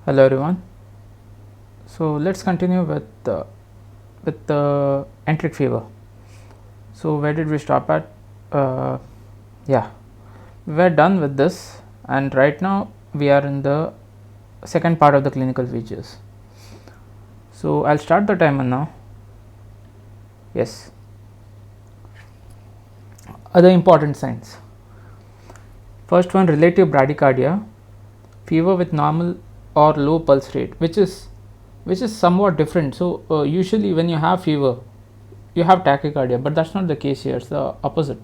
Hello everyone. So let's continue with the enteric fever. So where did we stop at? Yeah, we're done with this, and right now we are in the second part of the clinical features. So I'll start the timer now. Yes. Other important signs. First one, relative bradycardia, fever with normal or low pulse rate, which is somewhat different. So usually when you have fever, you have tachycardia, but that's not the case here. It's the opposite.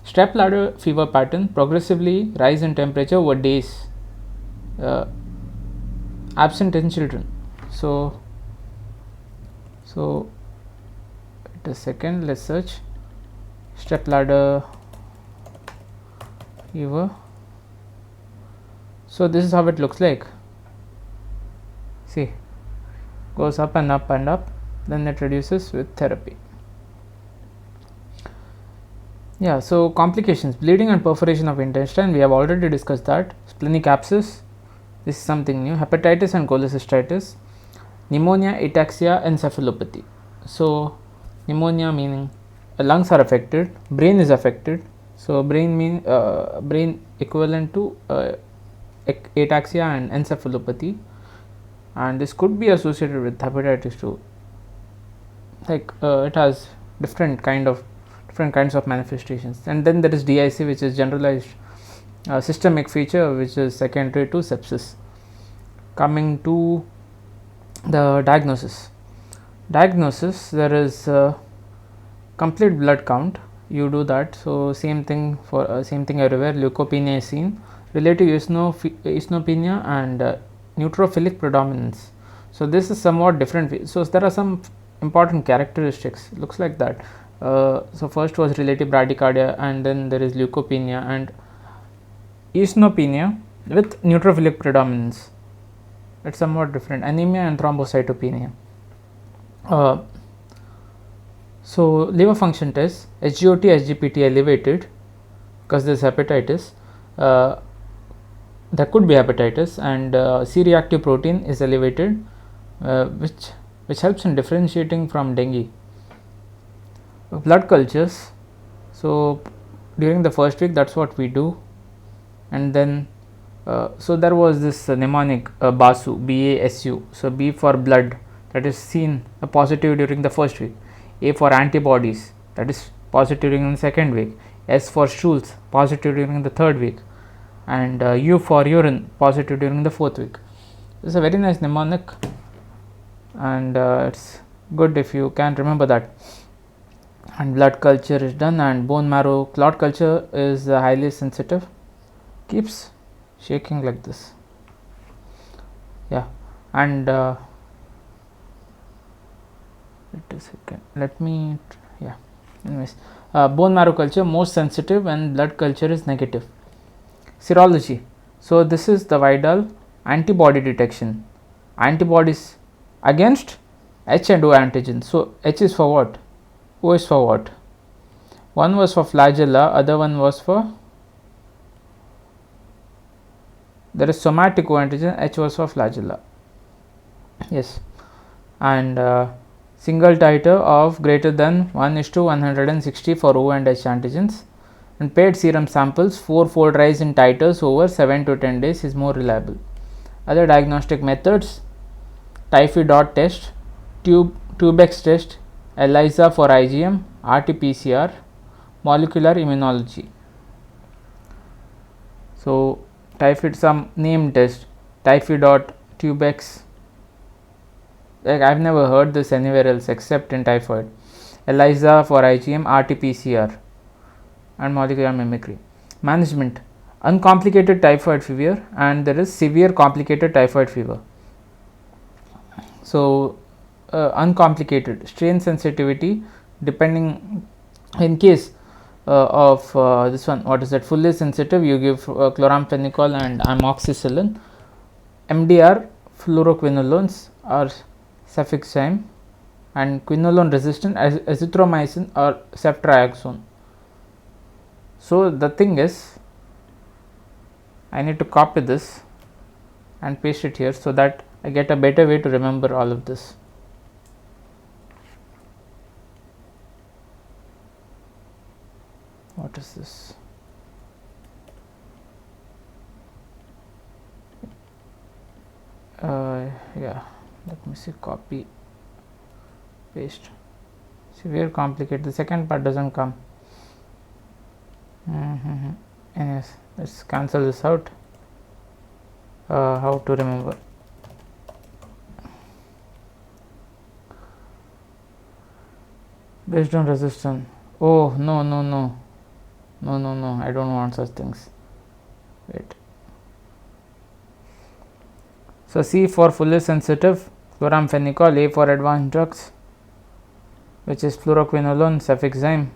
Step ladder fever pattern, progressively rise in temperature over days, absent in children. So wait a second, let's search step ladder fever. So this is how it looks like. See, goes up and up and up, then it reduces with therapy. Yeah, so complications, bleeding and perforation of intestine, we have already discussed that. Splenic abscess, this is something new. Hepatitis and cholecystitis, pneumonia, ataxia, encephalopathy. So pneumonia meaning lungs are affected, brain is affected. So brain equivalent to ataxia and encephalopathy, and this could be associated with hepatitis too. Like it has different kinds of manifestations. And then there is DIC, which is generalized systemic feature, which is secondary to sepsis. Coming to the diagnosis, there is complete blood count. You do that. So same thing everywhere. Leukopenia is seen, relative eosinopenia, and neutrophilic predominance. So this is somewhat different. So there are some important characteristics. Looks like that. So first was relative bradycardia, and then there is leukopenia and eosinopenia with neutrophilic predominance. It's somewhat different. Anemia and thrombocytopenia. So liver function test, SGOT, SGPT elevated because there is hepatitis. There could be hepatitis, and C-reactive protein is elevated, which helps in differentiating from dengue. Blood cultures. So during the first week, that's what we do, and then so there was this mnemonic BASU, BASU. So B for blood, that is seen positive during the first week. A for antibodies, that is positive during the second week. S for stools, positive during the third week, and U for urine, positive during the fourth week. This is a very nice mnemonic, and it's good if you can remember that. And blood culture is done, and bone marrow clot culture is highly sensitive. Keeps shaking like this. Yeah, and wait a second. Let me. Yeah. Anyways, bone marrow culture most sensitive, and blood culture is negative. Serology. So this is the Vidal antibody detection. Antibodies against H and O antigen. So H is for what? O is for what? One was for flagella, other one was for, there is somatic O antigen, H was for flagella. Yes, and single titer of greater than 1:160 for O and H antigens, and paired serum samples 4-fold rise in titers over 7 to 10 days is more reliable. Other diagnostic methods: typhoid dot test, Tubex test, ELISA for IgM, RT-PCR, molecular immunology. So typhoid, some name test, typhoid dot Tubex. Like I've never heard this anywhere else except in typhoid. ELISA for IgM, RT-PCR, and molecular mimicry. Management: uncomplicated typhoid fever, and there is severe complicated typhoid fever. So uncomplicated, strain sensitivity depending, in case of this one, what is that, fully sensitive, you give chloramphenicol and amoxicillin. MDR, fluoroquinolones or cefixime, and quinolone resistant azithromycin or ceftriaxone. So the thing is, I need to copy this and paste it here so that I get a better way to remember all of this. What is this? Yeah, let me see, copy, paste. Severe complicated, the second part doesn't come. Yes, let's cancel this out. How to remember? Based on resistance. Oh, no, I don't want such things. Wait. So C for fully sensitive, chloramphenicol. A for advanced drugs, which is fluoroquinolone, cefixime.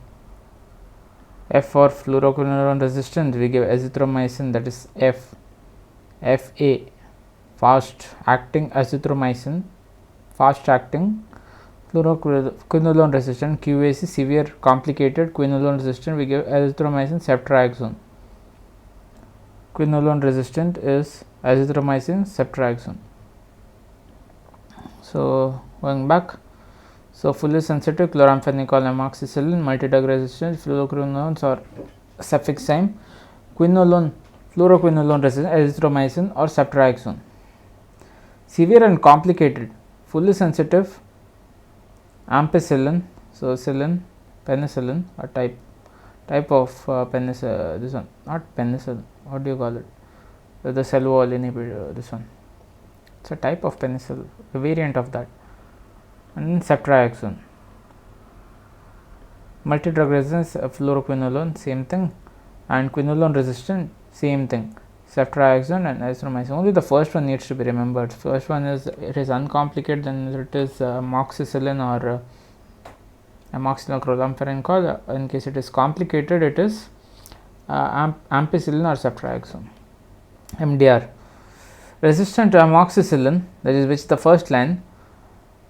F for fluoroquinolone resistant, we give azithromycin, that is FA, fast acting azithromycin, fast acting. Fluoroquinolone resistant, QAC, severe complicated quinolone resistant, we give azithromycin, ceftriaxone. Quinolone resistant is azithromycin, ceftriaxone. So going back, so fully sensitive, chloramphenicol, amoxicillin. Multi-drug resistant, fluoroquinolones or cefixime. Quinolone, fluoroquinolone resistant, azithromycin or ceftriaxone. Severe and complicated, fully sensitive, ampicillin. So penicillin, a type of penicillin. This one, not penicillin. What do you call it? The cell wall inhibitor. This one. It's a type of penicillin, a variant of that. And ceftriaxone. Multi-drug resistance, fluoroquinolone, same thing, and quinolone resistant, same thing, ceftriaxone and azithromycin. Only the first one needs to be remembered. First one is, it is uncomplicated, then it is amoxicillin or amoxicillin chloramphenicol. In case it is complicated, it is ampicillin or ceftriaxone. MDR. Resistant to amoxicillin, that is which the first line,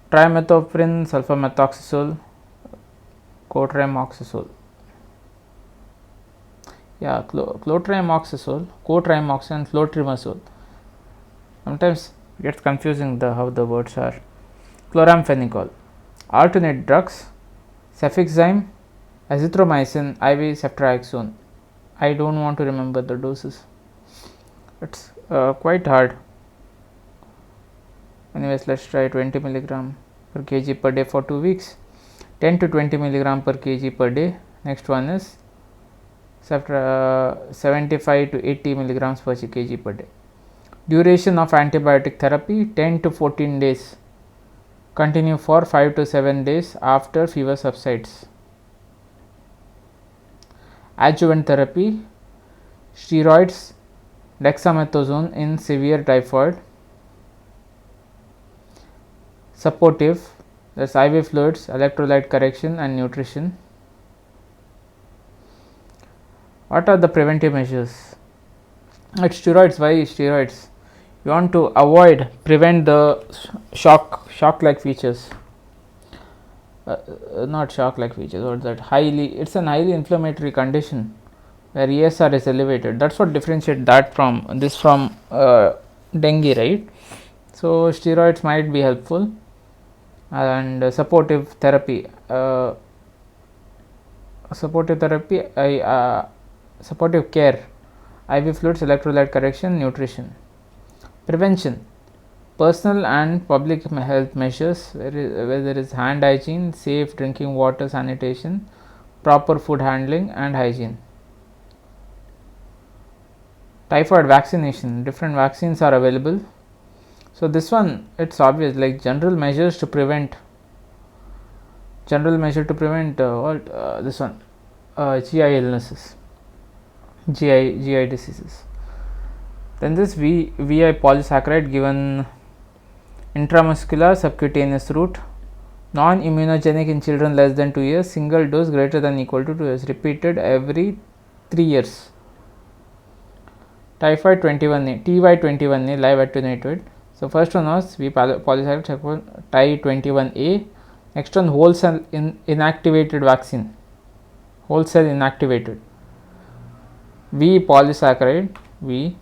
trimethoprim, sulfamethoxazole, cotrimoxazole. Yeah, cotrimoxazole, cotrimoxazole and clotrimazole. Sometimes it gets confusing how the words are. Chloramphenicol. Alternate drugs, cefixime, azithromycin, IV ceftriaxone. I don't want to remember the doses. It's quite hard. Anyways, let's try 20 milligram per kg per day for 2 weeks. 10 to 20 milligram per kg per day. Next one is 75 to 80 milligrams per kg per day. Duration of antibiotic therapy 10 to 14 days. Continue for 5 to 7 days after fever subsides. Adjuvant therapy, steroids, dexamethasone in severe typhoid. Supportive, that's IV fluids, electrolyte correction and nutrition. What are the preventive measures? At steroids, why steroids? You want to prevent the shock like features. Not shock like features, what's that? It's an highly inflammatory condition where ESR is elevated. That's what differentiates that from dengue, right? So steroids might be helpful. And supportive therapy, supportive care, IV fluids, electrolyte correction, nutrition. Prevention, personal and public health measures, where there is hand hygiene, safe drinking water, sanitation, proper food handling and hygiene. Typhoid vaccination, different vaccines are available. So this one, it's obvious, like general measures to prevent this one, GI illnesses, GI diseases. Then this VI polysaccharide given intramuscular subcutaneous route, non-immunogenic in children less than 2 years, single dose greater than equal to 2 years, repeated every 3 years. Typhoid 21A, TY21A, live attenuated. So first one was V polysaccharide, second one TY21A. Next one, whole cell inactivated vaccine, whole cell inactivated. V polysaccharide, V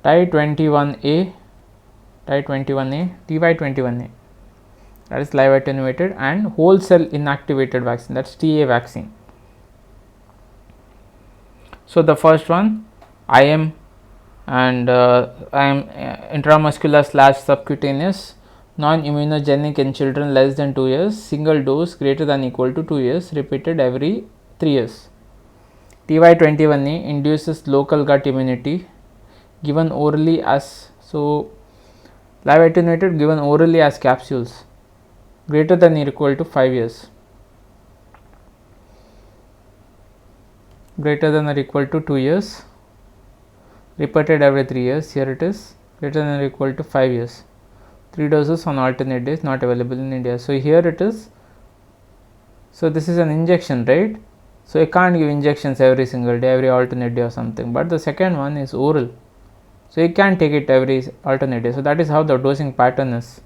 Ty21A, Ty21A, that is live attenuated, and whole cell inactivated vaccine, that's TA vaccine. So the first one, IM and IM intramuscular / subcutaneous, non-immunogenic in children less than 2 years, single dose greater than equal to 2 years, repeated every 3 years. Ty21A induces local gut immunity, given orally as, so live attenuated given orally as capsules, greater than or equal to 5 years, greater than or equal to 2 years, repeated every 3 years. Here it is, greater than or equal to 5 years. 3 doses on alternate days, not available in India. So here it is. So this is an injection, right? So you can't give injections every single day, every alternate day or something, but the second one is oral, so you can take it every alternate day. So that is how the dosing pattern is.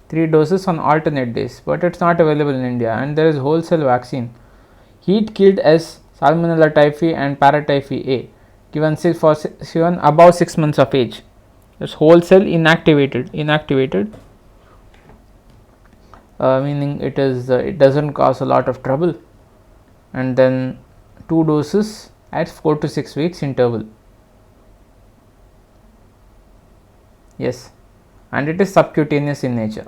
3 doses on alternate days, but it's not available in India. And there is whole cell vaccine, heat killed S, Salmonella typhi and Paratyphi A, given above 6 months of age. It's whole cell inactivated, meaning it is it doesn't cause a lot of trouble. And then 2 doses at 4 to 6 weeks interval. Yes, and it is subcutaneous in nature.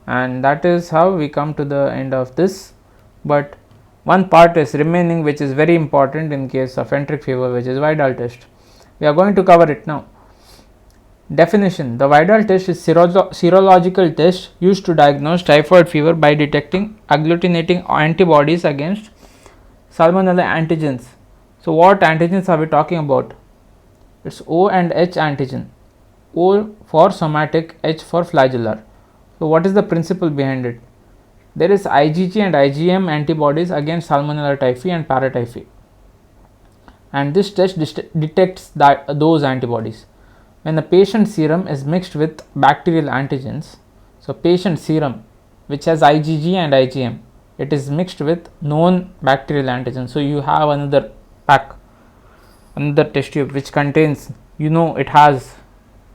And that is how we come to the end of this. But one part is remaining, which is very important in case of enteric fever, which is Vidal test. We are going to cover it now. Definition: the Vidal test is serological test used to diagnose typhoid fever by detecting agglutinating antibodies against Salmonella antigens. So what antigens are we talking about? It's O and H antigen. O for somatic, H for flagellar. So what is the principle behind it? There is IgG and IgM antibodies against Salmonella typhi and Paratyphi, and this test detects those antibodies. When the patient serum is mixed with bacterial antigens, so patient serum which has IgG and IgM, it is mixed with known bacterial antigens. So you have another pack, another test tube which contains, it has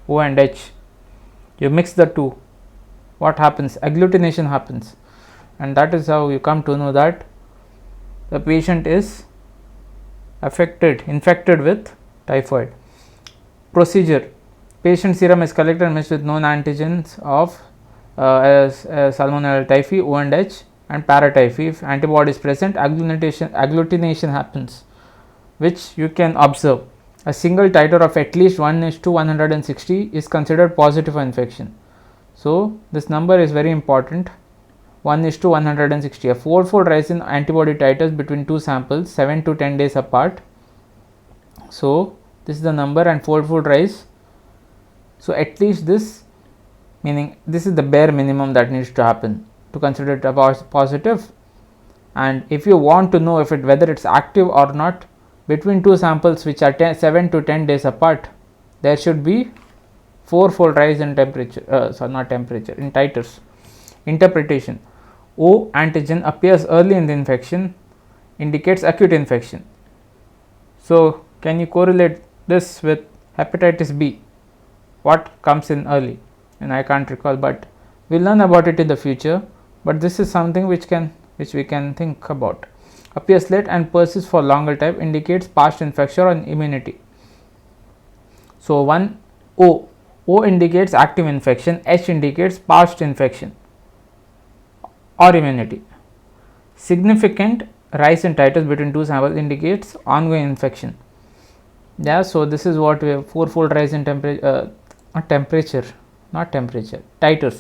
O and H. You mix the two, what happens? Agglutination happens, and that is how you come to know that the patient is infected with typhoid. Procedure: patient serum is collected and mixed with known antigens of Salmonella typhi, O and H, and Paratyphi. If antibody is present, agglutination happens, which you can observe. A single titer of at least 1:160 is considered positive for infection. So this number is very important, 1:160. A 4-fold rise in antibody titers between 2 samples 7 to 10 days apart. So this is the number, and 4-fold rise. So at least this, meaning this is the bare minimum that needs to happen to consider it positive. And if you want to know whether it's active or not, between 2 samples which are 7 to 10 days apart, there should be 4-fold rise in temperature, in titers. Interpretation: O antigen appears early in the infection, indicates acute infection. So can you correlate this with hepatitis B? What comes in early? And I can't recall, but we'll learn about it in the future. But this is something which we can think about. Appears late and persists for longer time, indicates past infection or immunity. So one O indicates active infection, H indicates past infection or immunity. Significant rise in titers between 2 samples indicates ongoing infection. Yeah, so this is what we have: 4-fold rise in titers.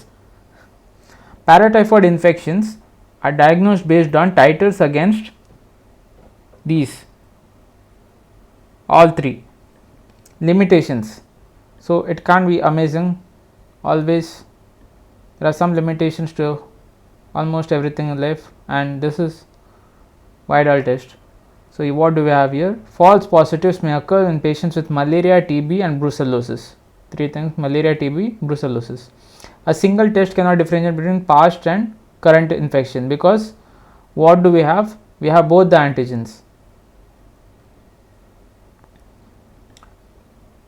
Paratyphoid infections are diagnosed based on titers against these all 3. Limitations: so it can't be amazing always. There are some limitations to almost everything in life, and this is Vidal test. So what do we have here? False positives may occur in patients with malaria, TB and brucellosis. 3 things: malaria, TB, brucellosis. A single test cannot differentiate between past and current infection, because what do we have? We have both the antigens.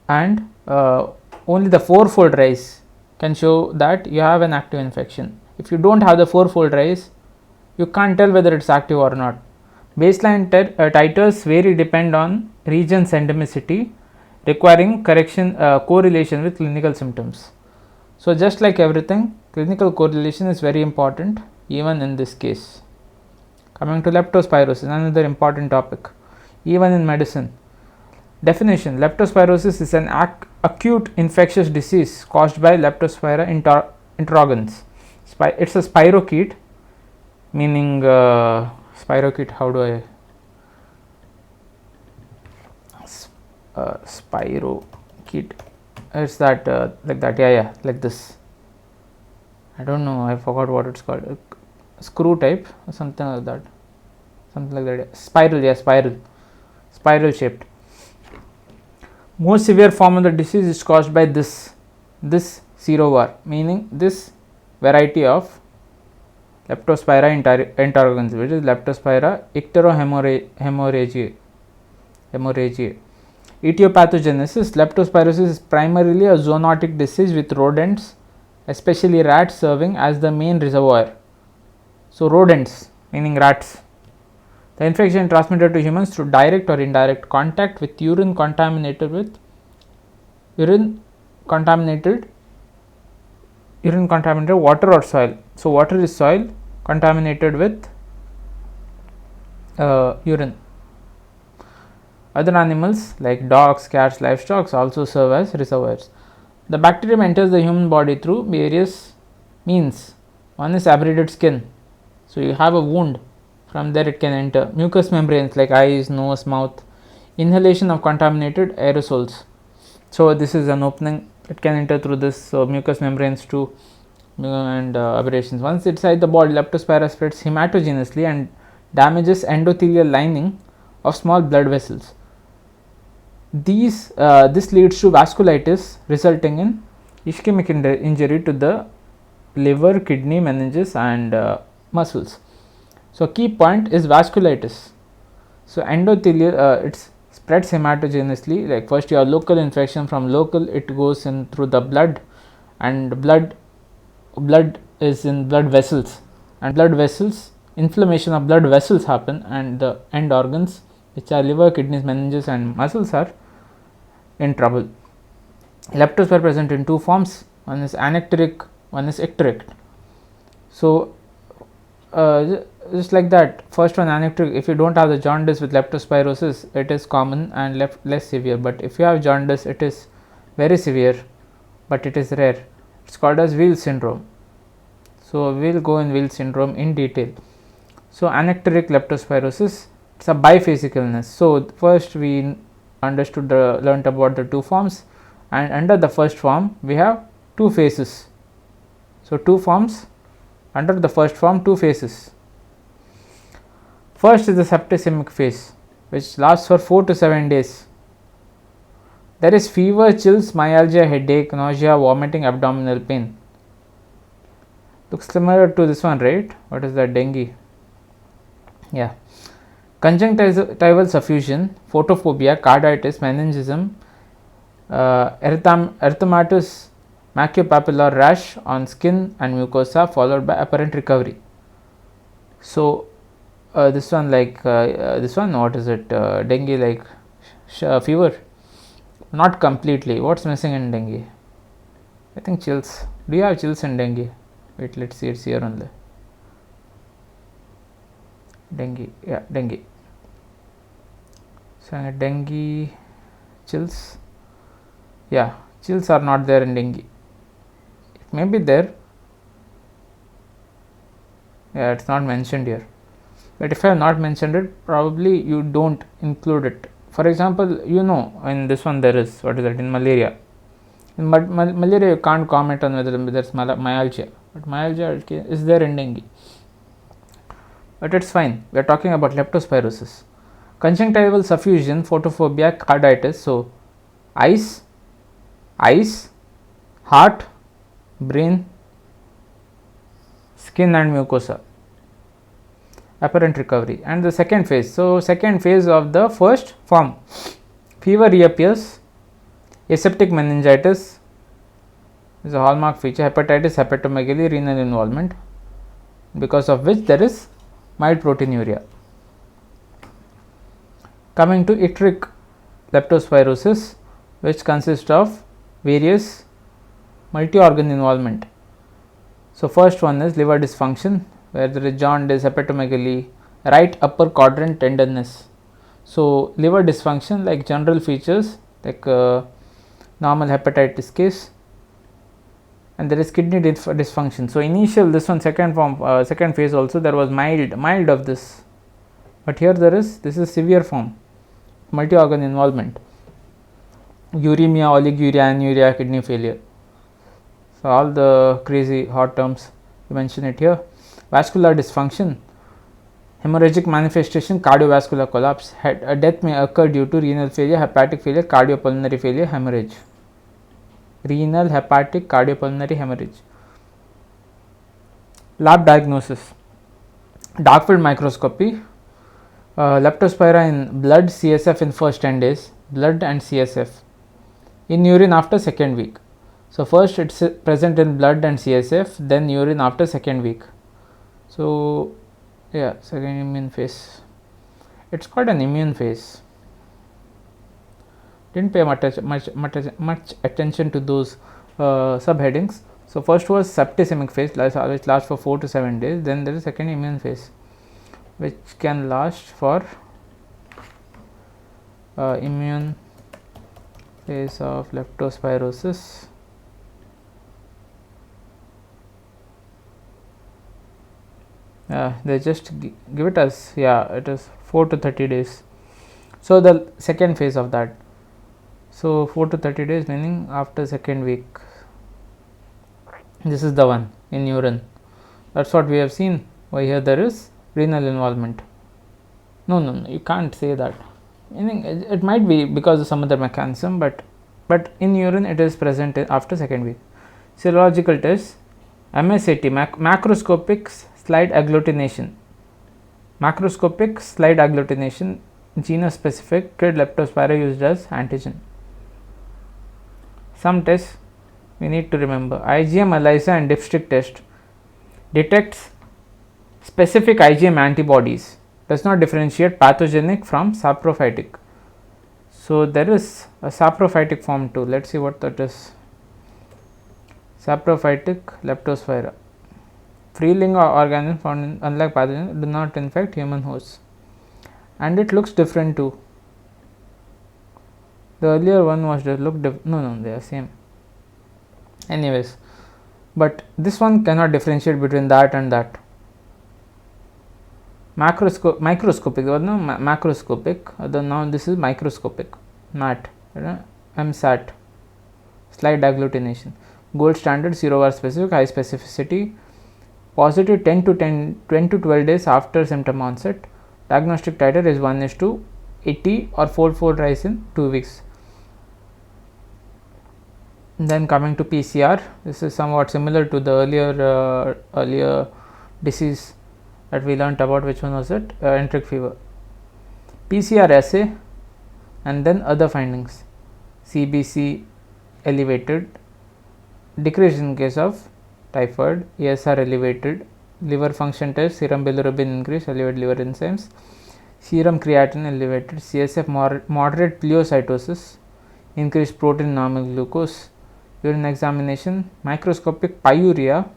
and only the fourfold rise can show that you have an active infection. If you don't have the fourfold rise, you can't tell whether it's active or not. Baseline titers vary depend on region's endemicity, requiring correlation with clinical symptoms. So just like everything, clinical correlation is very important even in this case. Coming to leptospirosis, another important topic, even in medicine. Definition: leptospirosis is an acute infectious disease caused by Leptospira interrogans. It's a spirochete, meaning spirochete, how do I spirochete, it's that like that, yeah, like this. I don't know, I forgot what it's called, screw type or something like that, spiral shaped. Most severe form of the disease is caused by this serovar, meaning this variety of Leptospira interrogans, which is Leptospira icterohemorrhagiae. Etiopathogenesis: leptospirosis is primarily a zoonotic disease with rodents, especially rats, serving as the main reservoir. So rodents meaning rats. The infection transmitted to humans through direct or indirect contact with urine contaminated water or soil. So water is soil contaminated with urine. Other animals like dogs, cats, livestock also serve as reservoirs. The bacterium enters the human body through various means. One is abraded skin. So you have a wound, from there it can enter. Mucous membranes like eyes, nose, mouth. Inhalation of contaminated aerosols. So this is an opening, it can enter through this. So mucous membranes too, and aberrations. Once inside the body, Leptospira spreads hematogenously and damages endothelial lining of small blood vessels. This leads to vasculitis, resulting in ischemic injury to the liver, kidney, meninges and muscles. So key point is vasculitis. So endothelial, it spreads hematogenously, like first you have local infection, from local it goes in through the blood, and blood is in blood vessels, and blood vessels, inflammation of blood vessels happen, and the end organs, which are liver, kidneys, meninges and muscles, are in trouble. Leptospira present in two forms, one is anecteric, one is ecteric. So just like that, first one anecteric, if you don't have the jaundice with leptospirosis, it is common and less severe, but if you have jaundice, it is very severe, but it is rare. It's called as Wheel syndrome. So we will go in Wheel syndrome in detail. So anecteric leptospirosis, it's a biphasic illness. So first we learnt about the two forms, and under the first form we have two phases. So two forms, under the first form two phases. First is the septicemic phase, which lasts for 4 to 7 days. There is fever, chills, myalgia, headache, nausea, vomiting, abdominal pain. Looks similar to this one, right? What is that? Dengue. Yeah. Conjunctival suffusion, photophobia, carditis, meningism, erythematous maculopapular rash on skin and mucosa, followed by apparent recovery. So this one, like this one, what is it? Dengue, like fever? Not completely. What's missing in dengue? I think chills. Do you have chills in dengue? Wait, let's see, it's here only. Dengue, yeah, dengue. So dengue chills, yeah, chills are not there in dengue. It may be there, yeah, it's not mentioned here. But if I have not mentioned it, probably you don't include it. For example, you know, in this one there is, what is that, in malaria. In malaria you can't comment on whether there's myalgia, but myalgia is there in dengue. But it's fine, we are talking about leptospirosis. Conjunctival suffusion, photophobia, carditis. So eyes, heart, brain, skin and mucosa. Apparent recovery. And the second phase. So second phase of the first form, fever reappears, Aseptic meningitis is a hallmark feature. Hepatitis, hepatomegaly, renal involvement, because of which there is mild proteinuria. Coming to itric leptospirosis, which consists of various multi-organ involvement. So, first one is liver dysfunction, where there is jaundice, hepatomegaly, right upper quadrant tenderness. So, liver dysfunction, like general features like normal hepatitis case, and there is kidney dysfunction. So, initial this one second form, second phase also there was mild of this, but here this is severe form, multi-organ involvement, uremia, oliguria, anuria, kidney failure. So, all the crazy hot terms you mention it here. Vascular dysfunction, hemorrhagic manifestation, cardiovascular collapse. A death may occur due to renal failure, hepatic failure, cardiopulmonary failure, hemorrhage. Renal, hepatic, cardiopulmonary, hemorrhage. Lab diagnosis, dark field microscopy, leptospira in blood, CSF in first 10 days, blood and CSF, in urine after second week. So, first it is present in blood and CSF, then urine after second week. So, yeah, second immune phase, it is called an immune phase. Didn't pay much attention to those subheadings. So, first was septicemic phase, which lasts for 4 to 7 days. Then there is second immune phase, which can last for immune phase of leptospirosis. They just give it as, it is 4 to 30 days. So, the second phase of that. So, 4 to 30 days meaning after second week. This is the one in urine. That is what we have seen. Why here there is renal involvement. No, you can't say that. Meaning it might be because of some other mechanism, but in urine it is present after second week. Serological tests, MSAT, macroscopic slide agglutination. Macroscopic slide agglutination, genus specific, kid leptospira used as antigen. Some tests we need to remember: IgM, ELISA and dipstick test detects specific IgM antibodies, does not differentiate pathogenic from saprophytic. So, there is a saprophytic form too. Let us see what that is. Saprophytic leptospira, free-living organism found in, unlike pathogens, do not infect human hosts, and it looks different too. The earlier one was just look no, they are same. Anyways, but this one cannot differentiate between that and that. Microscopic, macroscopic, now this is microscopic, MAT, MSAT, slide agglutination, gold standard, 0 hour specific, high specificity, positive 10 to 12 days after symptom onset. Diagnostic titer is 1:80 or fold rise in 2 weeks. Then coming to PCR, this is somewhat similar to the earlier disease that we learnt about. Which one was it? Enteric fever. PCR assay, and then other findings: CBC elevated, decrease in case of typhoid, ESR elevated, liver function test, serum bilirubin increase, elevated liver enzymes, serum creatinine elevated, CSF moderate pleocytosis, increased protein, normal glucose. Urine examination, microscopic pyuria,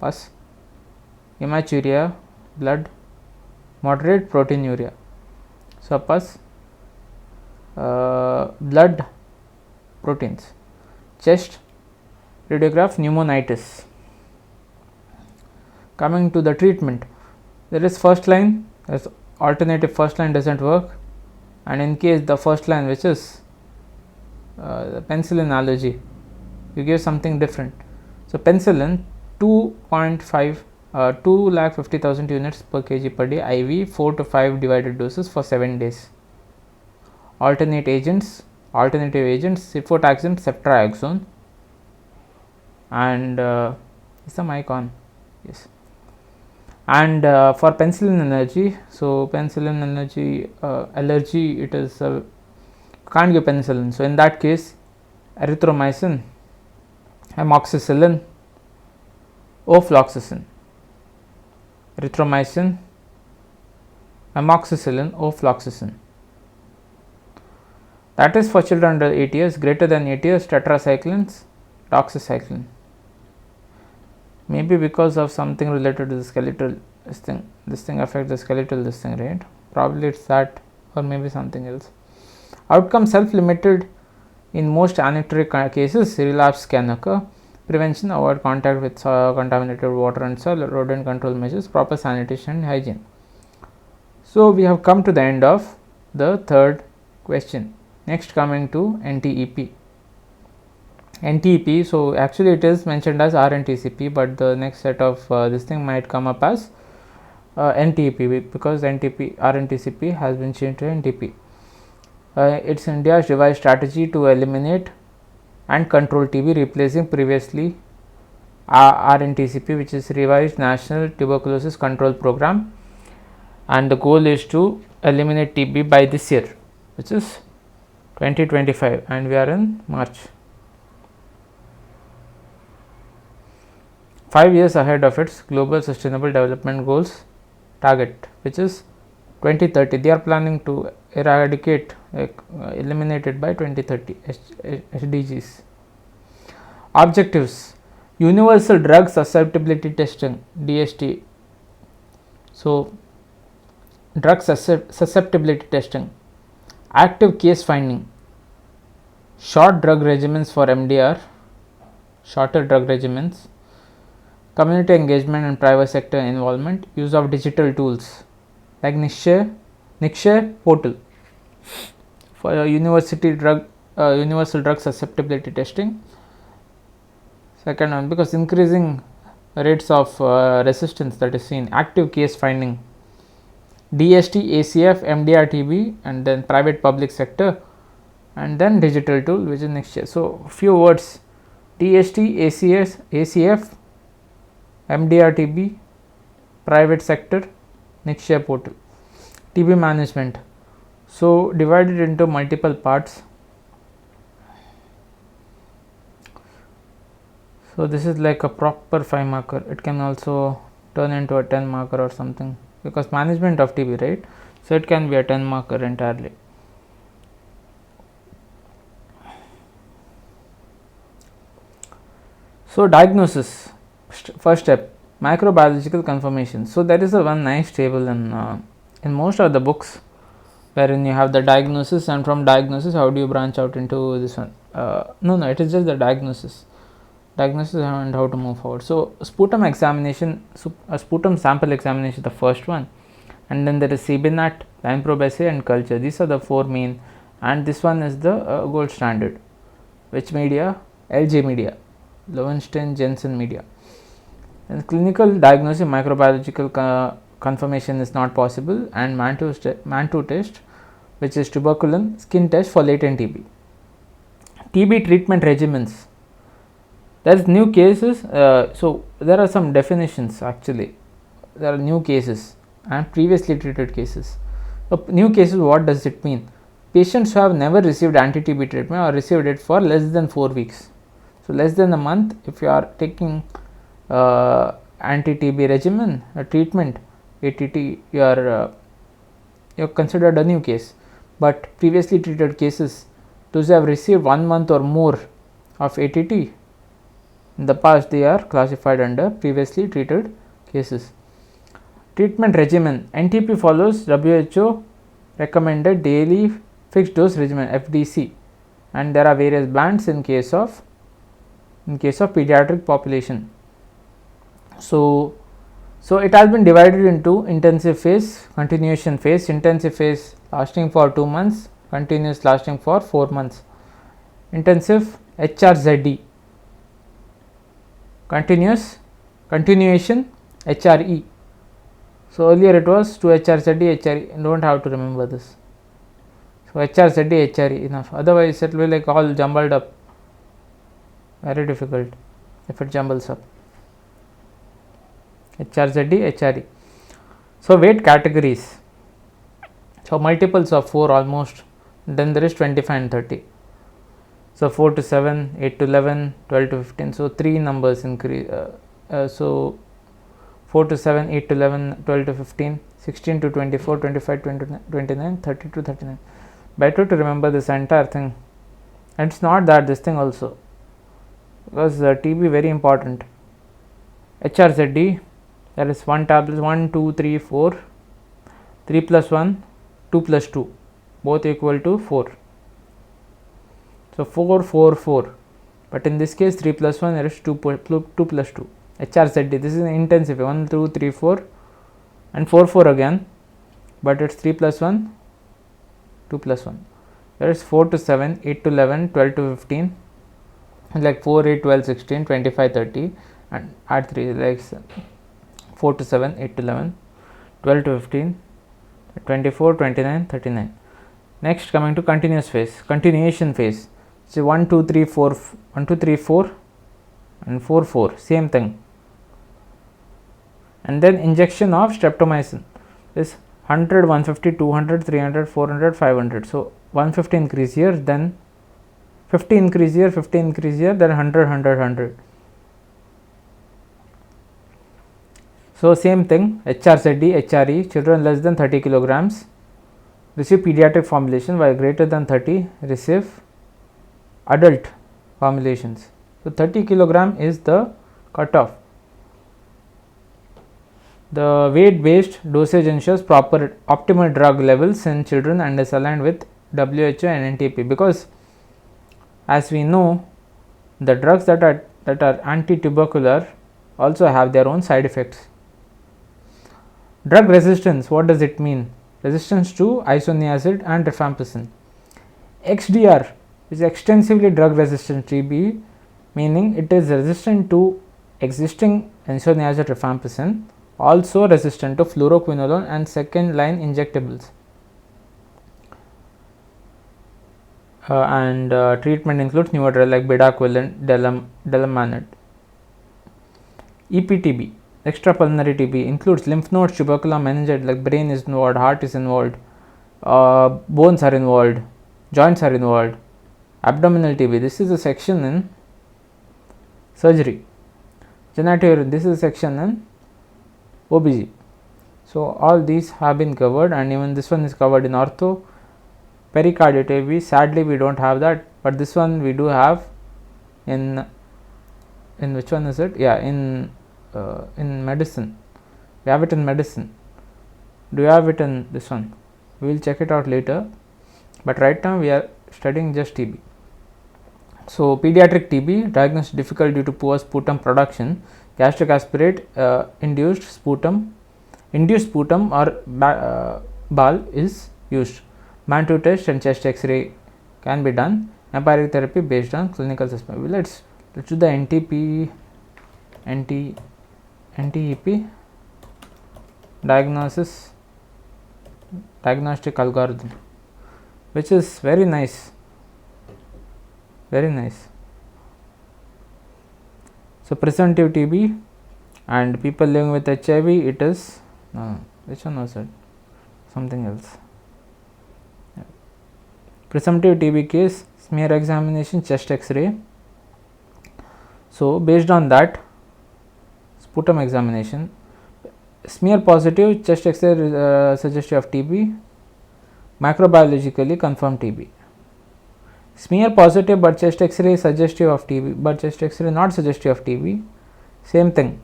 pus, hematuria, blood, moderate proteinuria. So, pus, blood, proteins. Chest radiograph, pneumonitis. Coming to the treatment, there is first line, as alternative first line does not work, and in case the first line, which is the penicillin allergy, you give something different. So, penicillin 2.5 2,50,000 units per kg per day, IV 4 to 5 divided doses for 7 days. Alternative agents, cefotaxime, ceftriaxone, and is the mic on? Yes. And for penicillin allergy, so penicillin allergy, it is can't give penicillin. So in that case, erythromycin, amoxicillin, ofloxacin. Erythromycin, amoxicillin, ofloxacin. That is for children under 8 years. Greater than 8 years, tetracyclines, doxycycline. Maybe because of something related to the skeletal this thing affects the skeletal right? Probably it's that, or maybe something else. Outcome self-limited. In most anecdotal cases, relapse can occur. Prevention: avoid contact with contaminated water and soil, rodent control measures, proper sanitation and hygiene. So we have come to the end of the third question. Next, coming to NTEP. NTEP, so actually it is mentioned as RNTCP, but the next set of this thing might come up as NTEP, because RNTCP has been changed to NTP. It's India's revised strategy to eliminate and control TB, replacing previously RNTCP, which is Revised National Tuberculosis Control Program, and the goal is to eliminate TB by this year, which is 2025, and we are in March. 5 years ahead of its Global Sustainable Development Goals target, which is 2030. They are planning to eradicate, eliminate it by 2030, SDGs. Objectives: universal drug susceptibility testing, DST. So drug susceptibility testing, active case finding, short drug regimens for MDR, shorter drug regimens, community engagement and private sector involvement, use of digital tools like Nikshay portal for universal drug susceptibility testing. Second one, because increasing rates of resistance that is seen, active case finding, DST, ACF, MDR, TB, and then private public sector, and then digital tool, which is Nikshay. So few words: DST, ACF, MDR, TB, private sector, Nikshay portal. TB management, so divided into multiple parts. So this is like a proper 5 marker. It can also turn into a 10 marker or something, because management of TB, right? So it can be a 10 marker entirely. So diagnosis, first step, microbiological confirmation. So there is a one nice table in most of the books, wherein you have the diagnosis, and from diagnosis how do you branch out into this one. No, it is just the diagnosis and how to move forward. So sputum examination, sputum sample examination is the first one, and then there is CBNAT, line probe assay, and culture. These are the 4 main, and this one is the gold standard. Which media? LJ media, Lowenstein Jensen media. And clinical diagnosis, microbiological confirmation is not possible, and Mantoux test, which is tuberculin skin test for latent TB. TB treatment regimens. There is new cases, so there are some definitions actually. There are new cases and previously treated cases. So new cases, what does it mean? Patients who have never received anti-TB treatment or received it for less than 4 weeks. So less than a month, if you are taking anti-TB regimen treatment, ATT, you are considered a new case. But previously treated cases, those who have received 1 month or more of ATT in the past, they are classified under previously treated cases. Treatment regimen, NTP follows WHO recommended daily fixed dose regimen, FDC, and there are various bands in case of pediatric population. So it has been divided into intensive phase, continuation phase. Intensive phase lasting for 2 months, continuous lasting for 4 months. Intensive HRZD, continuation HRE. So earlier it was 2 HRZD, HRE. You don't have to remember this. So HRZD, HRE enough. Otherwise it will be like all jumbled up. Very difficult if it jumbles up. HRZD, HRE. So weight categories. So multiples of 4 almost. then there is 25 and 30. So 4 to 7, 8 to 11, 12 to 15. So 3 numbers increase. So 4 to 7, 8 to 11, 12 to 15, 16 to 24, 25 to 29, 30 to 39. Better to remember this entire thing. And it's not that this thing also, because TB very important. HRZD, there is 1 tablet, 1, 2, 3, 4, 3 plus 1, 2 plus 2, both equal to 4. So 4, 4, 4. But in this case 3 plus 1, there is 2 plus 2. HRZD, this is an intensive 1, 2, 3, 4 and 4, 4 again, but it's 3 plus 1, 2 plus 1. There is 4 to 7, 8 to 11, 12 to 15, like 4, 8, 12, 16, 25, 30, and add 3 like 4 to 7, 8 to 11, 12 to 15, 24, 29, 39. Next, coming to continuation phase. So 1, 2, 3, 4, 1, 2, 3, 4 and 4, 4, same thing. And then injection of streptomycin is 100, 150, 200, 300, 400, 500. So 150 increase here, then 50 increase here, 50 increase here, then 100, 100, 100. So same thing, HRZD, HRE, children less than 30 kilograms receive pediatric formulation, while greater than 30 receive adult formulations. So 30 kilogram is the cutoff. The weight based dosage ensures proper optimal drug levels in children and is aligned with WHO and NTP, because as we know, the drugs that are anti-tubercular also have their own side effects. Drug resistance, what does it mean? Resistance to isoniazid and rifampicin. XDR is extensively drug resistant TB, meaning it is resistant to existing isoniazid rifampicin, also resistant to fluoroquinolone and second line injectables. Treatment includes newer drugs like bedaquiline, delamanid. EPTB, extrapulmonary TB, includes lymph nodes, tuberculum, meningitis, like brain is involved, heart is involved, bones are involved, joints are involved. Abdominal TB, this is a section in surgery. Genitourinary, this is a section in OBG. So all these have been covered, and even this one is covered in ortho. Pericardial TB, sadly we don't have that, but this one we do have in which one is it? Yeah, in medicine. We have it in medicine. Do you have it in this one? We will check it out later, but right now we are studying just TB. So pediatric TB, diagnosed difficult due to poor sputum production. Gastric aspirate induced sputum or ball is used. Mantoux test and chest X-ray can be done. Empiric therapy based on clinical assessment. Let's do the NTEP diagnostic algorithm, which is very nice. So presumptive TB and people living with HIV, it is which one was it? Something else. Yeah. Presumptive TB case, smear examination, chest X-ray. So based on that, sputum examination, smear positive, chest X-ray suggestive of TB, microbiologically confirmed TB. Smear positive but chest X-ray suggestive of TB, but chest X-ray not suggestive of TB, same thing.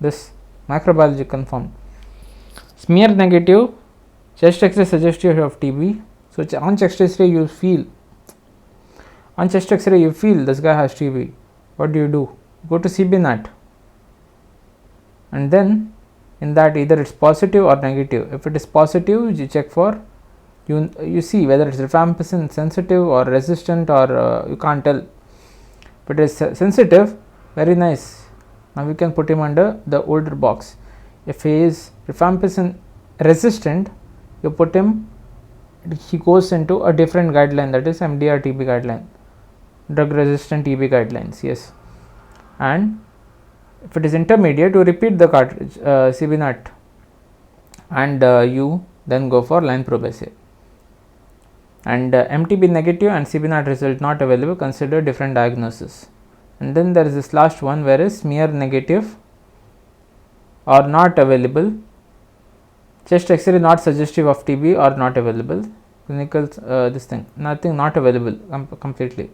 This microbiology confirmed. Smear negative, chest X-ray suggestive of TB. So on chest X-ray you feel this guy has TB. What do? Go to CBNAT, and then in that either it's positive or negative. If it is positive, you check for you see whether it's rifampicin sensitive or resistant, or you can't tell. If it is sensitive, very nice. Now we can put him under the older box. If he is rifampicin resistant, you put him, he goes into a different guideline, that is MDR TB guideline, drug resistant TB guidelines. Yes, and if it is intermediate, you repeat the cartridge CBNAT, and you then go for line probe assay. and MTB negative and CB0 result not available, consider different diagnosis. And then there is this last one, whereas smear negative or not available, chest X-ray not suggestive of TB or not available, clinical this thing nothing not available completely.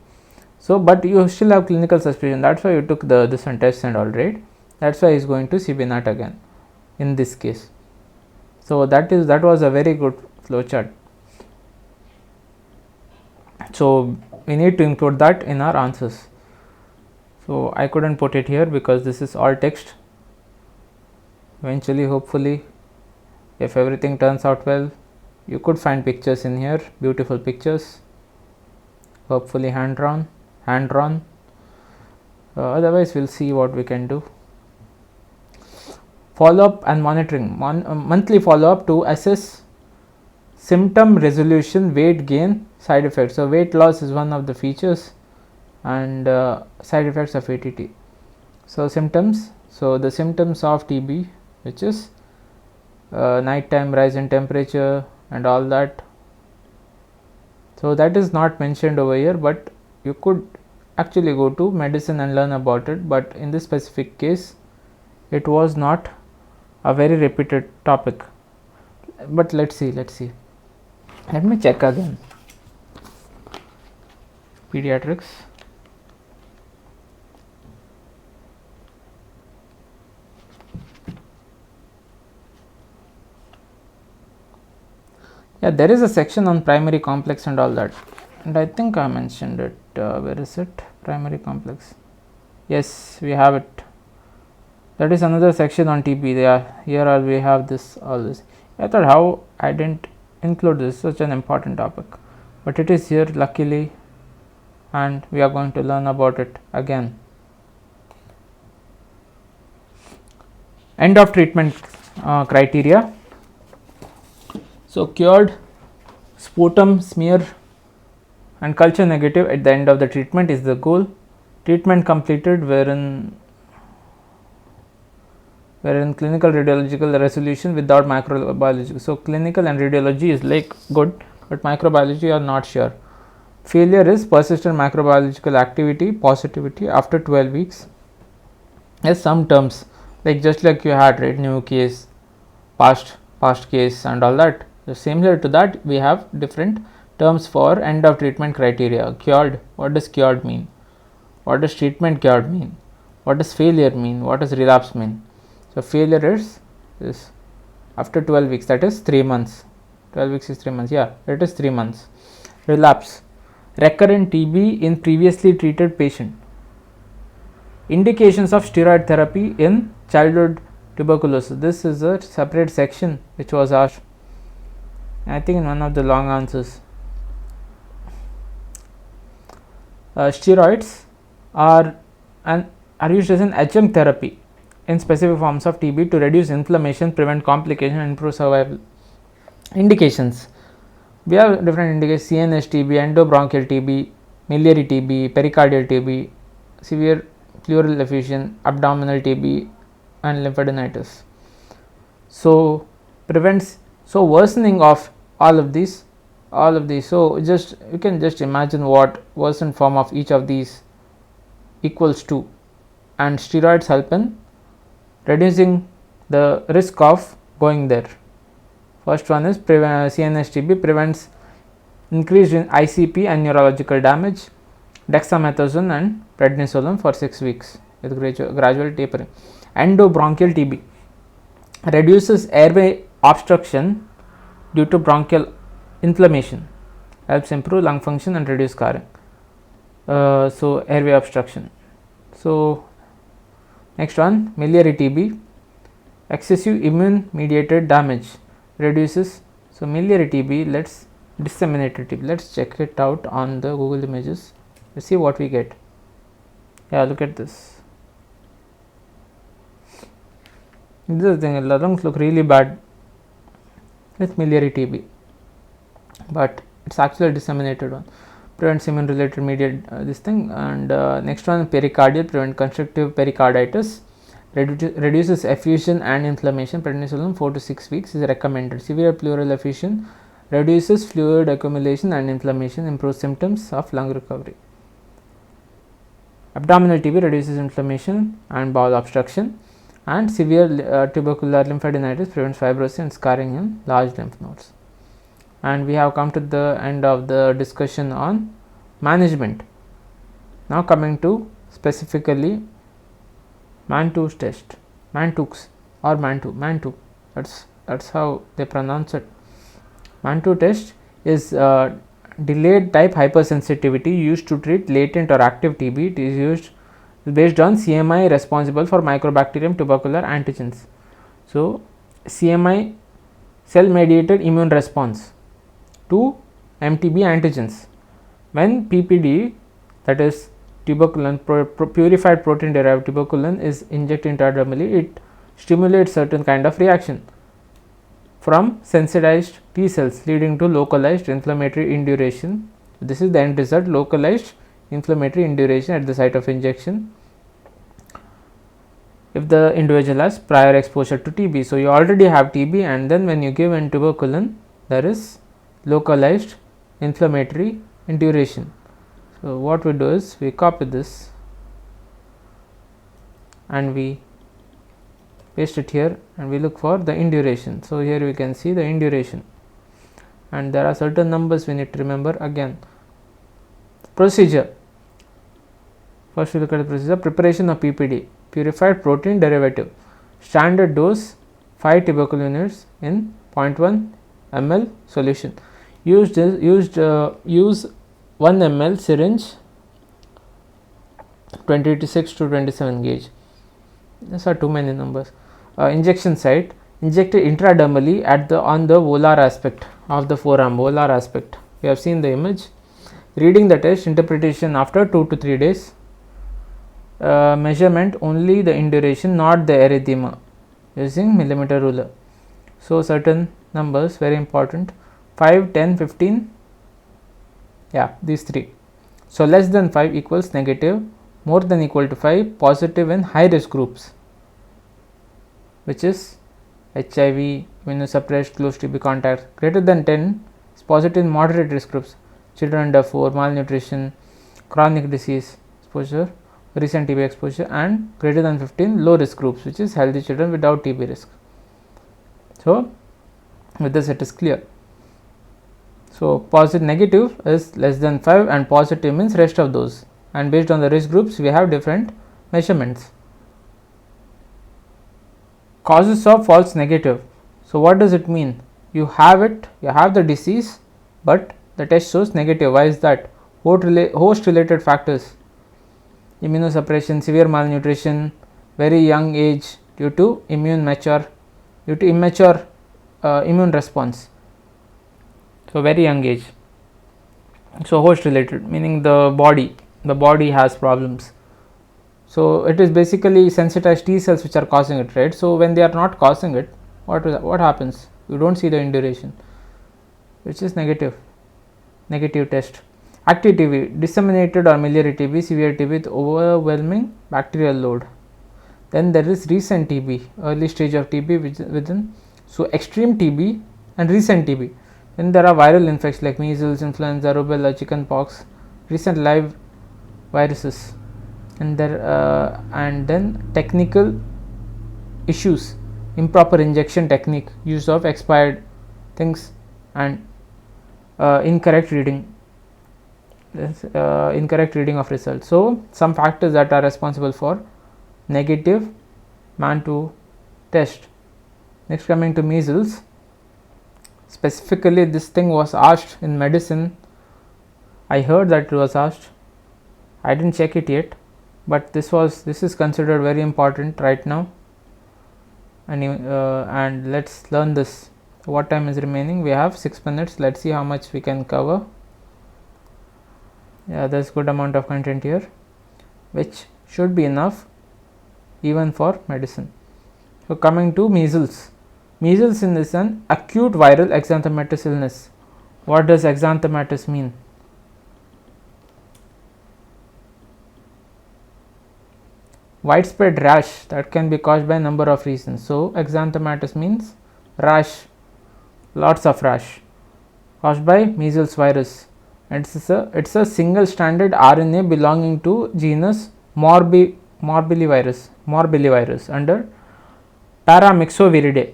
So, but you still have clinical suspicion, that's why you took this one test and all, right? That's why he is going to CB0 again in this case. So that was a very good flowchart. So we need to include that in our answers. So I couldn't put it here because this is all text. Eventually, hopefully, if everything turns out well, you could find pictures in here, beautiful pictures, hopefully hand drawn. Otherwise we'll see what we can do. Follow up and monitoring, monthly follow up to assess symptom resolution, weight gain, side effects. So weight loss is one of the features, and side effects of ATT. So symptoms, so the symptoms of TB, which is nighttime rise in temperature and all that. So that is not mentioned over here, but you could actually go to medicine and learn about it, but in this specific case it was not a very repeated topic. But let's see, let me check again. Pediatrics, yeah, there is a section on primary complex and all that, and I think I mentioned it. Where is it? Primary complex, yes, we have it. That is another section on TB. Here we have this, all this. I thought how I didn't include this, such an important topic, but it is here luckily, and we are going to learn about it again. End of treatment criteria. So cured, sputum, smear and culture negative at the end of the treatment is the goal. Treatment completed wherein clinical radiological resolution without microbiology. So clinical and radiology is like good, but microbiology are not sure. Failure is persistent microbiological activity, positivity after 12 weeks. Yes, some terms like just like you had, right, new case, past case and all that. So similar to that, we have different terms for end of treatment criteria. Cured, what does cured mean? What does treatment cured mean? What does failure mean? What does relapse mean? So failure is after 12 weeks, that is 3 months. 12 weeks is 3 months, yeah, it is 3 months. Relapse, recurrent TB in previously treated patient. Indications of steroid therapy in childhood tuberculosis. This is a separate section which was asked, I think, in one of the long answers. Steroids are used as an adjunct therapy in specific forms of TB to reduce inflammation, prevent complication and improve survival. Indications, we have different indications: CNS TB, endobronchial TB, miliary TB, pericardial TB, severe pleural effusion, abdominal TB and lymphadenitis. So prevents, so worsening of all of these. So just you can just imagine what worsened form of each of these equals to, and steroids help in reducing the risk of going there. First one is CNS TB prevents increase in ICP and neurological damage, dexamethasone and prednisolone for 6 weeks with gradual tapering. Endobronchial TB reduces airway obstruction due to bronchial inflammation, helps improve lung function and reduce scarring. So airway obstruction. So next one, miliary TB, excessive immune mediated damage, reduces. So miliary TB, let's disseminated TB, let's check it out on the Google images. Let's see what we get. Yeah, look at this. This thing, the lungs look really bad with miliary TB, but it's actually a disseminated one. Prevents immune related mediated this thing. And next one, pericardial, prevent constrictive pericarditis, reduces effusion and inflammation. Prednisolone 4 to 6 weeks is recommended. Severe pleural effusion reduces fluid accumulation and inflammation, improves symptoms of lung recovery. Abdominal TB reduces inflammation and bowel obstruction, and severe tubercular lymphadenitis prevents fibrosis and scarring in large lymph nodes. And we have come to the end of the discussion on management. Now coming to specifically Mantoux test, Mantoux or Mantoux, that's how they pronounce it. Mantoux test is delayed type hypersensitivity used to treat latent or active TB. It is used based on CMI responsible for Mycobacterium tubercular antigens. So, CMI, cell mediated immune response to MTB antigens. When PPD, that is tuberculin, purified protein derived tuberculin, is injected intradermally, it stimulates certain kind of reaction from sensitized T cells, leading to localized inflammatory induration. This is the end result, localized inflammatory induration at the site of injection if the individual has prior exposure to TB. So, you already have TB, and then when you give in tuberculin, there is localized inflammatory induration. So, what we do is we copy this and we paste it here, and we look for the induration. So, here we can see the induration, and there are certain numbers we need to remember. Again, procedure. First we look at the procedure. Preparation of PPD, purified protein derivative. Standard dose 5 tuberculin units in 0.1 ml solution. Use 1 ml syringe, 26 to 27 gauge. These are too many numbers. Injection site, injected intradermally at the on the volar aspect of the forearm, volar aspect. We have seen the image. Reading the test, interpretation after 2 to 3 days. Measurement only the induration, not the erythema, using millimeter ruler. So, certain numbers very important, 5, 10, 15, yeah, these 3. So, less than 5 equals negative, more than equal to 5 positive in high risk groups, which is HIV, immunosuppressed, close TB contacts. Greater than 10 is positive in moderate risk groups, children under 4, malnutrition, chronic disease exposure, recent TB exposure, and greater than 15 low risk groups, which is healthy children without TB risk. So, with this it is clear. So, positive negative is less than 5 and positive means rest of those, and based on the risk groups we have different measurements. Causes of false negative. So, what does it mean? You have it, you have the disease, but the test shows negative. Why is that? Host related factors, immunosuppression, severe malnutrition, very young age due to immature immune response. So, very young age. So, host related, meaning the body has problems. So, it is basically sensitized T cells which are causing it, right? So, when they are not causing it, what happens? You don't see the induration, which is negative test. Active TB, disseminated or miliary TB, severe TB with overwhelming bacterial load. Then there is recent TB, early stage of TB within. So, extreme TB and recent TB. Then there are viral infections like measles, influenza, rubella, chicken pox, recent live viruses, and then technical issues, improper injection technique, use of expired things, and incorrect reading of results. So, some factors that are responsible for negative Mantoux test. Next, coming to measles. Specifically, this thing was asked in medicine. I heard that it was asked. I didn't check it yet, but this is considered very important right now. And let's learn this. What time is remaining? We have 6 minutes. Let's see how much we can cover. Yeah, there's good amount of content here, which should be enough even for medicine. So, coming to measles. Measles is an acute viral exanthematous illness. What does exanthematous mean? Widespread rash that can be caused by a number of reasons. So, exanthematous means rash, lots of rash. caused by measles virus. It's a single stranded RNA belonging to genus morbillivirus under Paramyxoviridae.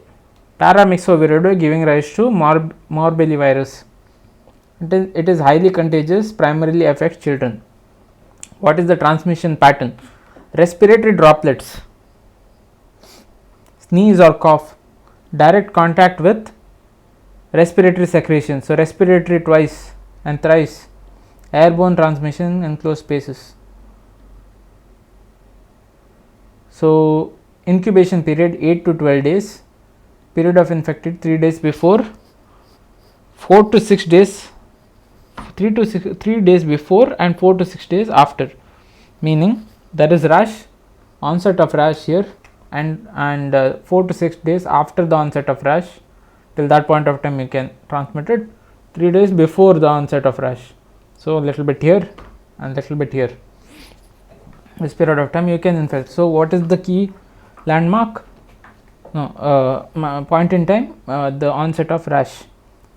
Paramyxoviridae giving rise to morbillivirus. It is highly contagious, primarily affects children. What is the transmission pattern? Respiratory droplets, sneeze or cough, direct contact with respiratory secretion. So, respiratory twice and thrice, airborne transmission in closed spaces. So, incubation period 8 to 12 days, period of infected 3 days before, 4 to 6 days, 3 days before and 4 to 6 days after, meaning there is rash, onset of rash here, and 4 to 6 days after the onset of rash. Till that point of time you can transmit it. 3 days before the onset of rash, so little bit here and little bit here, this period of time you can infect. So, what is the key landmark? Point in time, the onset of rash.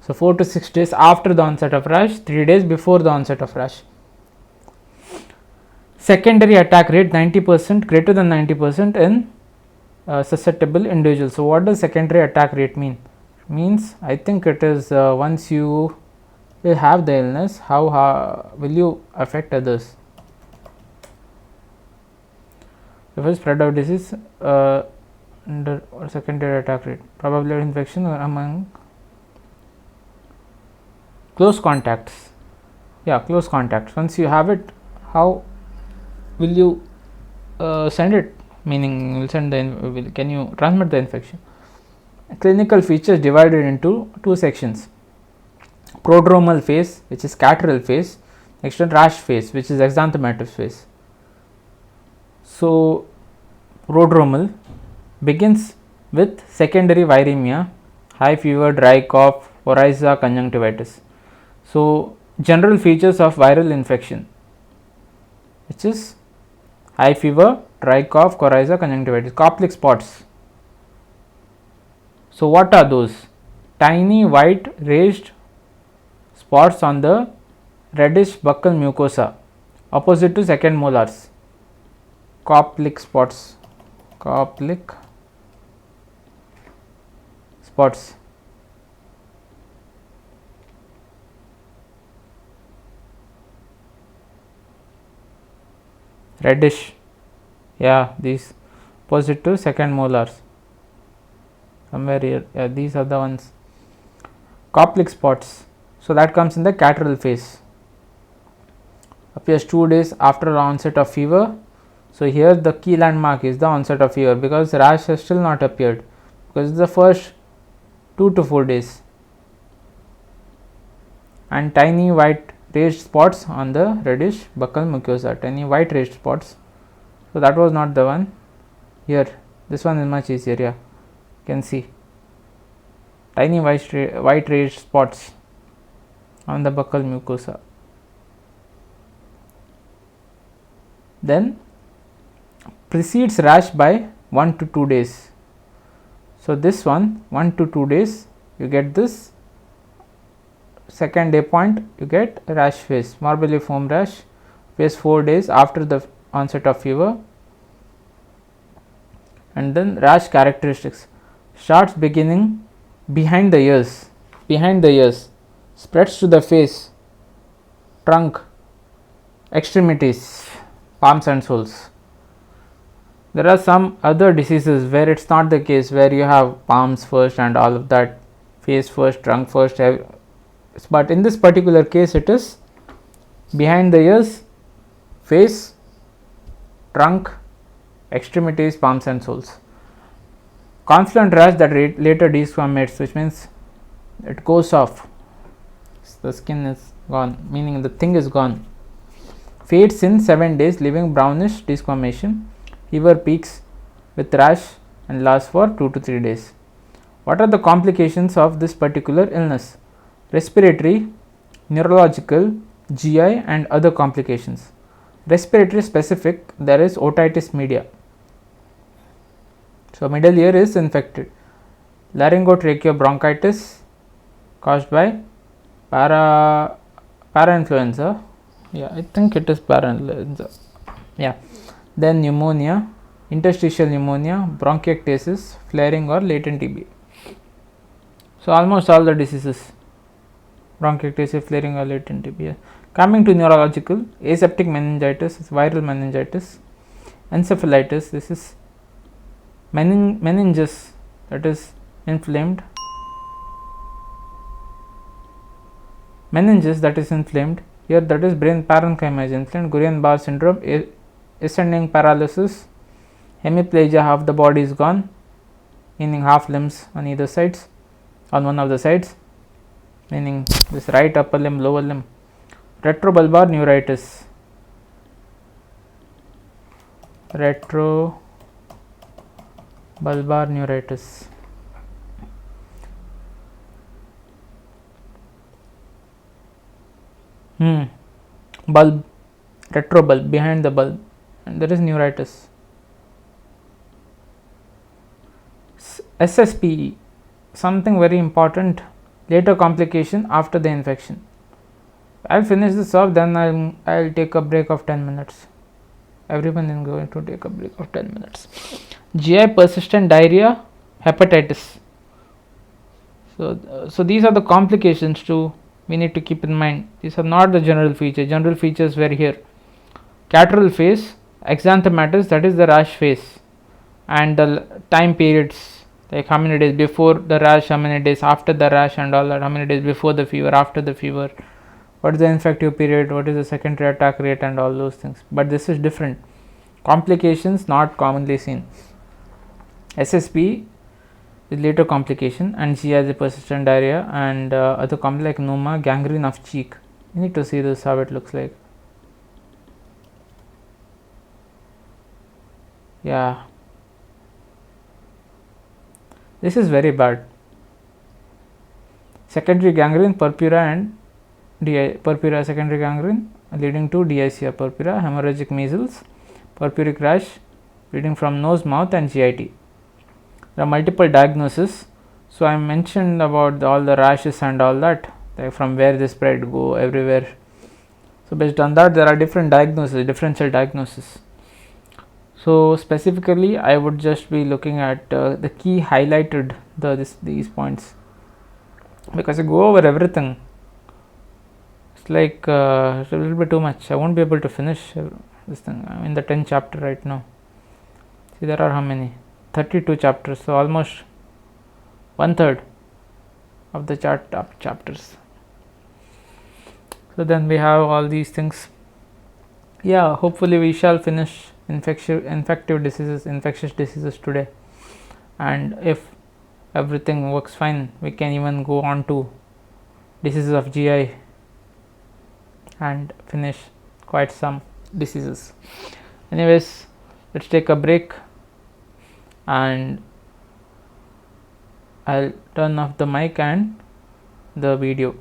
So, 4 to 6 days after the onset of rash, 3 days before the onset of rash. Secondary attack rate 90%, greater than 90% in susceptible individuals. So, what does secondary attack rate mean? Means, I think it is once you will have the illness, how will you affect others? The first spread of disease under secondary attack rate, probability of infection among close contacts. Close contacts. Once you have it, how will you send it? Meaning, will send the can you transmit the infection? Clinical features divided into 2 sections: prodromal phase, which is catarrhal phase; next one rash phase, which is exanthematous phase. So, prodromal begins with secondary viremia, high fever, dry cough, coryza, conjunctivitis. So, general features of viral infection, which is high fever, dry cough, coryza, conjunctivitis. Koplik spots. So, what are those? Tiny white raised spots on the reddish buccal mucosa opposite to second molars. Koplik spots. Koplik spots. Reddish, these opposite to second molars, somewhere here, these are the ones, Koplik spots. So, that comes in the catarrhal phase, appears 2 days after the onset of fever. So, here the key landmark is the onset of fever, because rash has still not appeared, because it is the first 2 to 4 days, and tiny white raised spots on the reddish buccal mucosa, tiny white raised spots. So, that was not the one. Here this one is much easier. You can see tiny white raised spots on the buccal mucosa. Then precedes rash by 1 to 2 days. So, this 1 to 2 days you get this. Second day point you get rash phase, morbilliform rash, phase 4 days after the onset of fever. And then rash characteristics, starts beginning behind the ears, spreads to the face, trunk, extremities, palms and soles. There are some other diseases where it is not the case, where you have palms first and all of that, face first, trunk first, but in this particular case it is behind the ears, face, trunk, extremities, palms and soles. Confluent rash that later desquamates, which means it goes off, the skin is gone, meaning the thing is gone. Fades in 7 days, leaving brownish desquamation. Fever peaks with rash and lasts for 2 to 3 days. What are the complications of this particular illness? Respiratory, neurological, GI and other complications. Respiratory specific, there is otitis media. So, middle ear is infected. Laryngotracheal bronchitis caused by para influenza. Yeah, I think it is para influenza. Yeah. Then pneumonia, interstitial pneumonia, bronchiectasis, flaring or latent TB. So almost all the diseases, bronchiectasis, flaring or latent TB. Yeah. Coming to neurological, aseptic meningitis is viral meningitis, encephalitis, this is meninges that is inflamed, meninges that is inflamed, here that is brain parenchyma is inflamed, Guillain-Barré syndrome, ascending paralysis, hemiplegia, half the body is gone, meaning half limbs on either sides, on one of the sides, meaning this right upper limb, lower limb, retrobulbar neuritis, retrobulbar neuritis. Bulb, retrobulb, behind the bulb, and there is neuritis. SSPE, something very important, later complication after the infection. I'll finish this off, then I'll take a break of 10 minutes. Everyone is going to take a break of 10 minutes. GI persistent diarrhea, hepatitis. So these are the complications too we need to keep in mind. These are not the general features. General features were here. Catarrhal phase, exanthematous, that is the rash phase, and the time periods, like how many days before the rash, how many days after the rash, and all that, how many days before the fever, after the fever, what is the infective period, what is the secondary attack rate, and all those things. But this is different. Complications not commonly seen. SSP is later complication, and GI is a persistent diarrhea, and other common like pneuma, gangrene of cheek. You need to see this, how it looks like. Yeah, this is very bad. Secondary gangrene, purpura and purpura, secondary gangrene leading to DICR, purpura, hemorrhagic measles, purpuric rash leading from nose, mouth, and GIT. There are multiple diagnoses. So I mentioned about all the rashes and all that, like from where they spread, go everywhere. So based on that, there are different diagnoses, differential diagnosis. So specifically, I would just be looking at the key highlighted these points, because I go over everything. It's like it's a little bit too much. I won't be able to finish this thing. I'm in the 10th chapter right now. See, there are how many? 32 chapters. So almost 1/3 of the chapters. So then we have all these things. Yeah, hopefully we shall finish infectious diseases today, and if everything works fine, we can even go on to diseases of GI and finish quite some diseases. Anyways, let's take a break, and I'll turn off the mic and the video.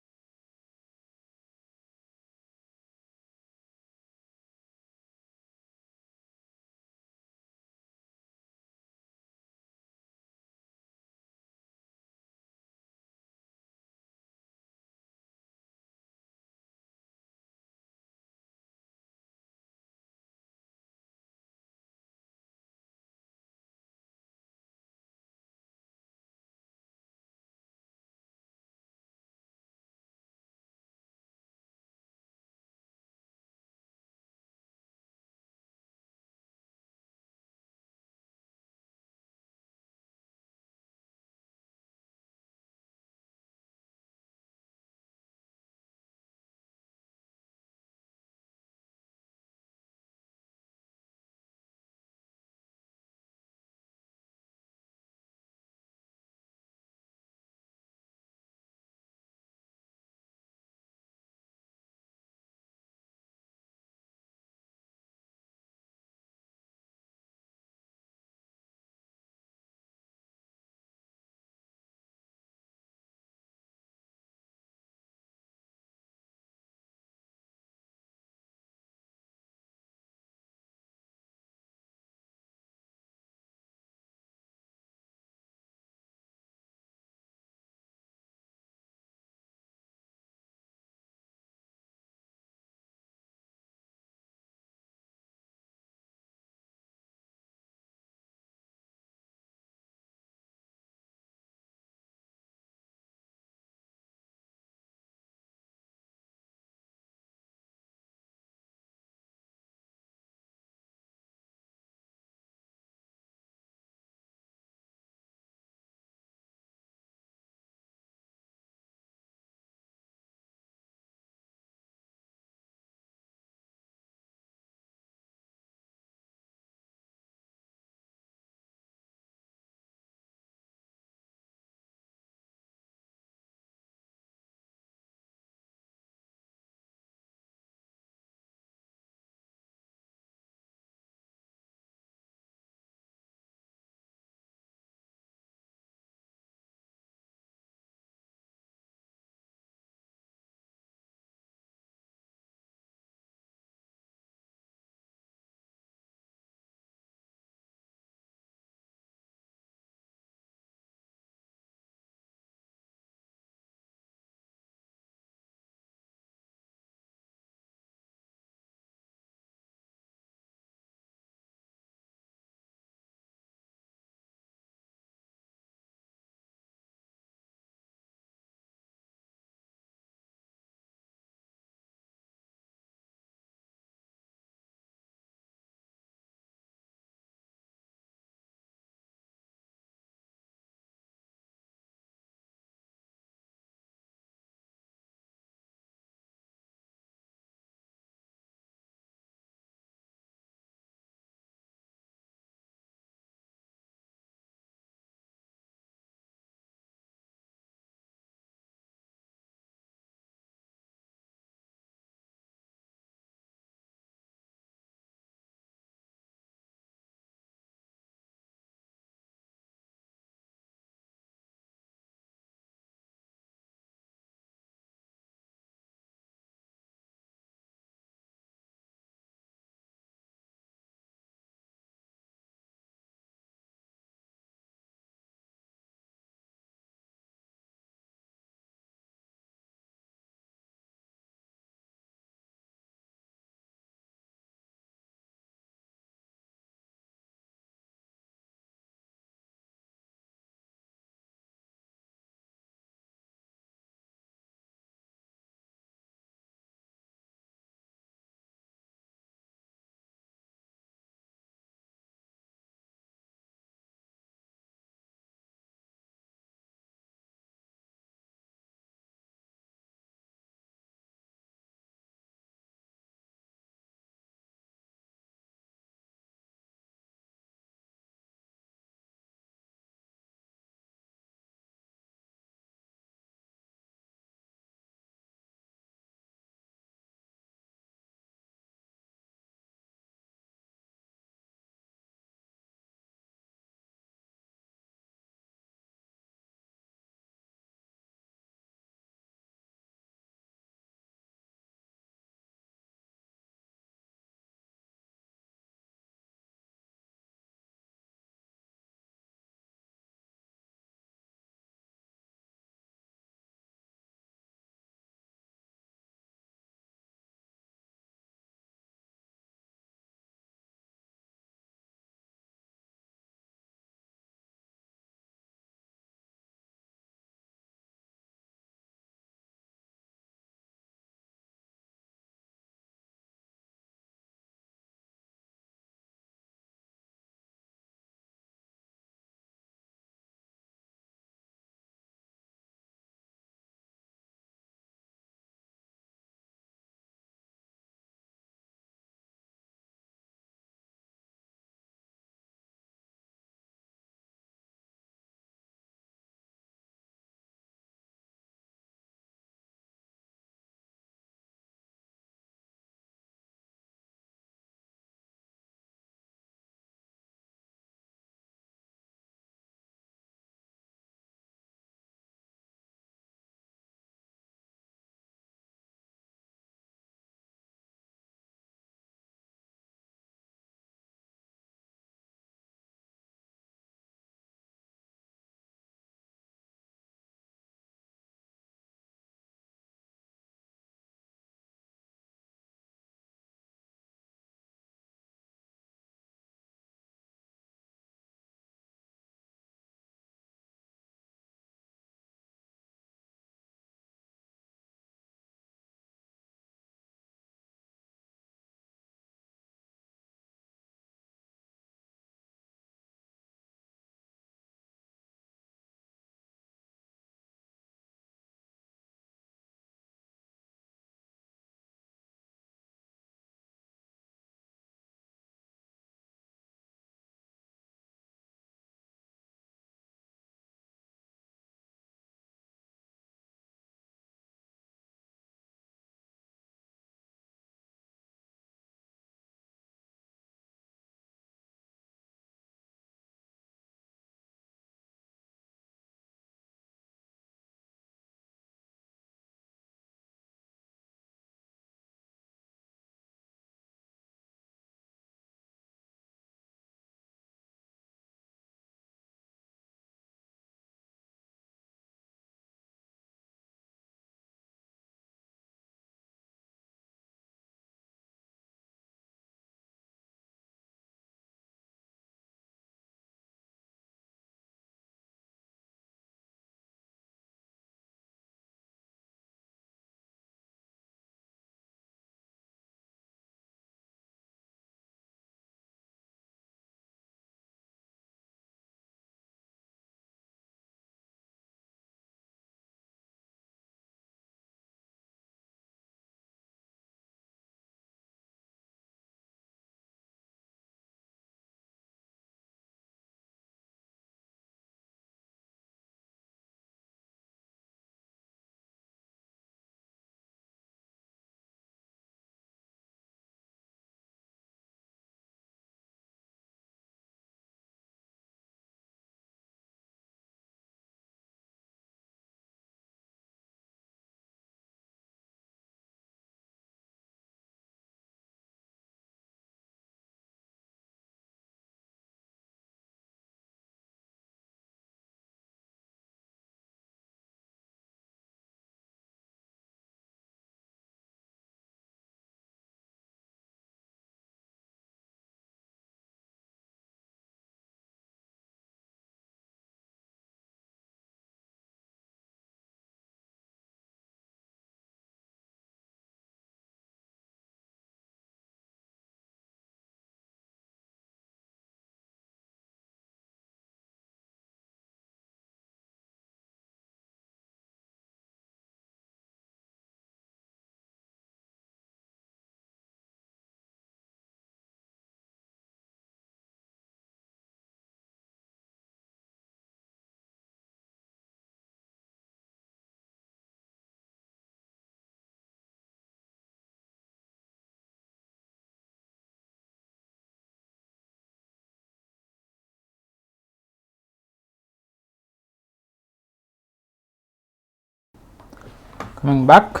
Coming back,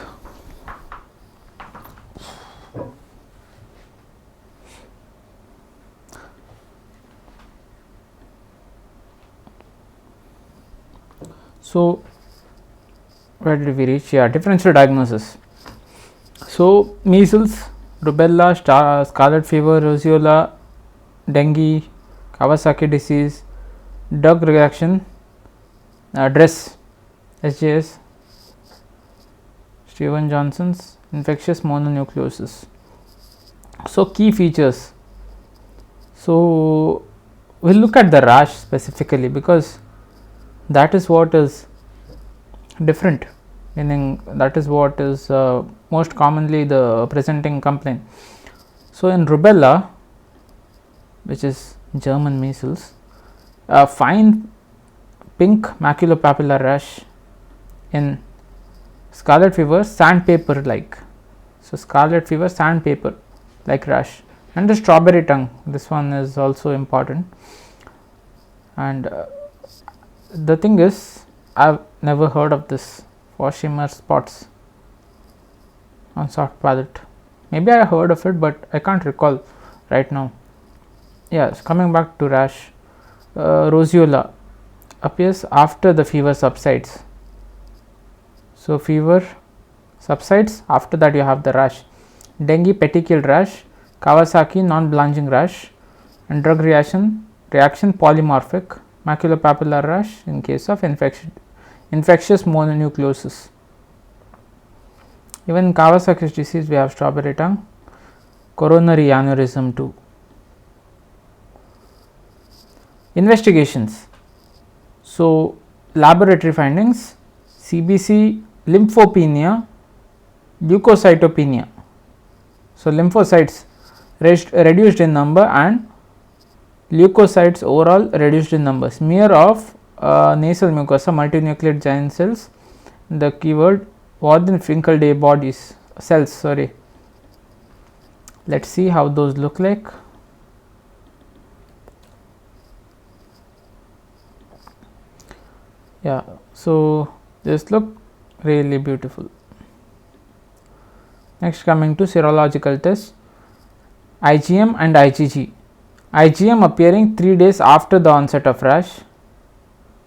so where did we reach? Yeah, differential diagnosis. So measles, rubella, scarlet fever, roseola, dengue, Kawasaki disease, drug reaction, DRESS, SJS, Steven Johnson's infectious mononucleosis. So key features. So we'll look at the rash specifically because that is what is different, meaning that is what is most commonly the presenting complaint. So in rubella, which is German measles, a fine pink maculopapular rash. In scarlet fever, sandpaper like. So scarlet fever, sandpaper like rash, and the strawberry tongue, this one is also important. And the thing is, I've never heard of this Washimer spots on soft palate. Maybe I heard of it, but I can't recall right now. Yes, coming back to rash, roseola appears after the fever subsides. So fever subsides, after that you have the rash. Dengue petechial rash, Kawasaki non-blanching rash, and drug reaction polymorphic maculopapular rash in case of infectious mononucleosis. Even in Kawasaki's disease we have strawberry tongue, coronary aneurysm too. Investigations. So laboratory findings: CBC, lymphopenia, leukocytopenia. So lymphocytes reduced in number and leukocytes overall reduced in number. Smear of nasal mucosa, multinucleate giant cells. The keyword Warden-Finkel-Day bodies cells. Sorry. Let's see how those look like. Yeah, so this look really beautiful. Next, coming to serological tests, IgM and IgG. IgM appearing 3 days after the onset of rash,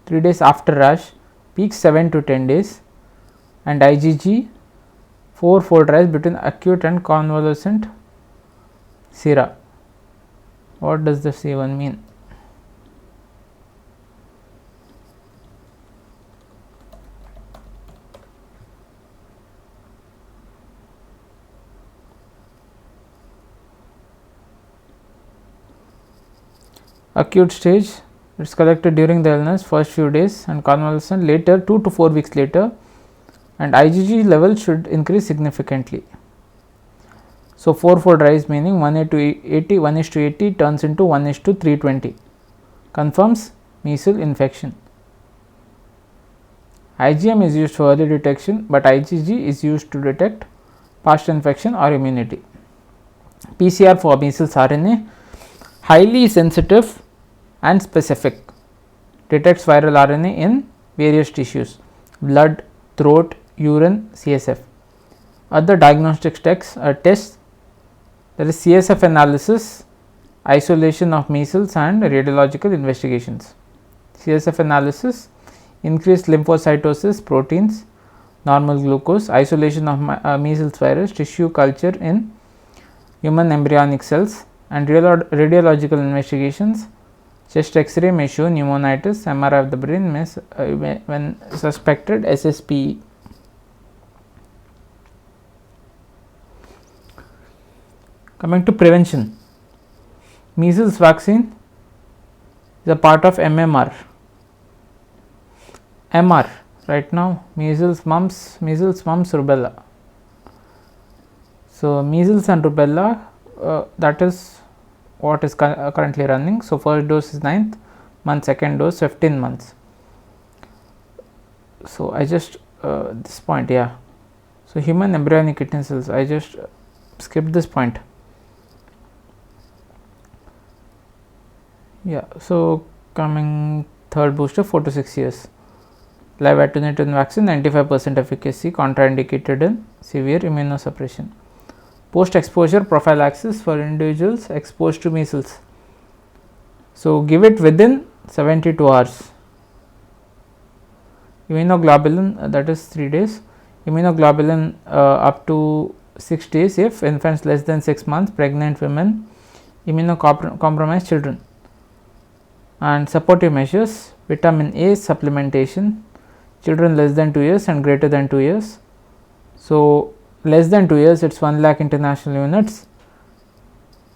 3 days after rash, peaks 7 to 10 days, and IgG 4-fold rise between acute and convalescent sera. What does this even mean? Acute stage, it is collected during the illness first few days, and convalescent later 2 to 4 weeks later, and IgG level should increase significantly. So 4-fold rise meaning 1:80 turns into 1:320, confirms measles infection. IgM is used for early detection, but IgG is used to detect past infection or immunity. PCR for measles RNA, highly sensitive and specific, detects viral RNA in various tissues: blood, throat, urine, CSF. Other diagnostic tests, there is CSF analysis, isolation of measles, and radiological investigations. CSF analysis, increased lymphocytosis, proteins, normal glucose, isolation of measles virus, tissue culture in human embryonic cells, and radiological investigations. Chest X-ray may show pneumonitis, MRI of the brain may when suspected SSPE. Coming to prevention, measles vaccine is a part of MMR. MR right now, measles, mumps, rubella. So measles and rubella, that is what is currently running. So first dose is 9th month, second dose 15 months. So I just this point, yeah. So human embryonic kidney cells, I just skipped this point. Yeah, so coming third booster 4 to 6 years. live attenuated vaccine 95% efficacy, contraindicated in severe immunosuppression. Post exposure prophylaxis for individuals exposed to measles. So, give it within 72 hours. Immunoglobulin that is 3 days, immunoglobulin up to 6 days if infants less than 6 months, pregnant women, immunocompromised children. And supportive measures, vitamin A supplementation, children less than 2 years and greater than 2 years. So, less than 2 years it is 1 lakh international units,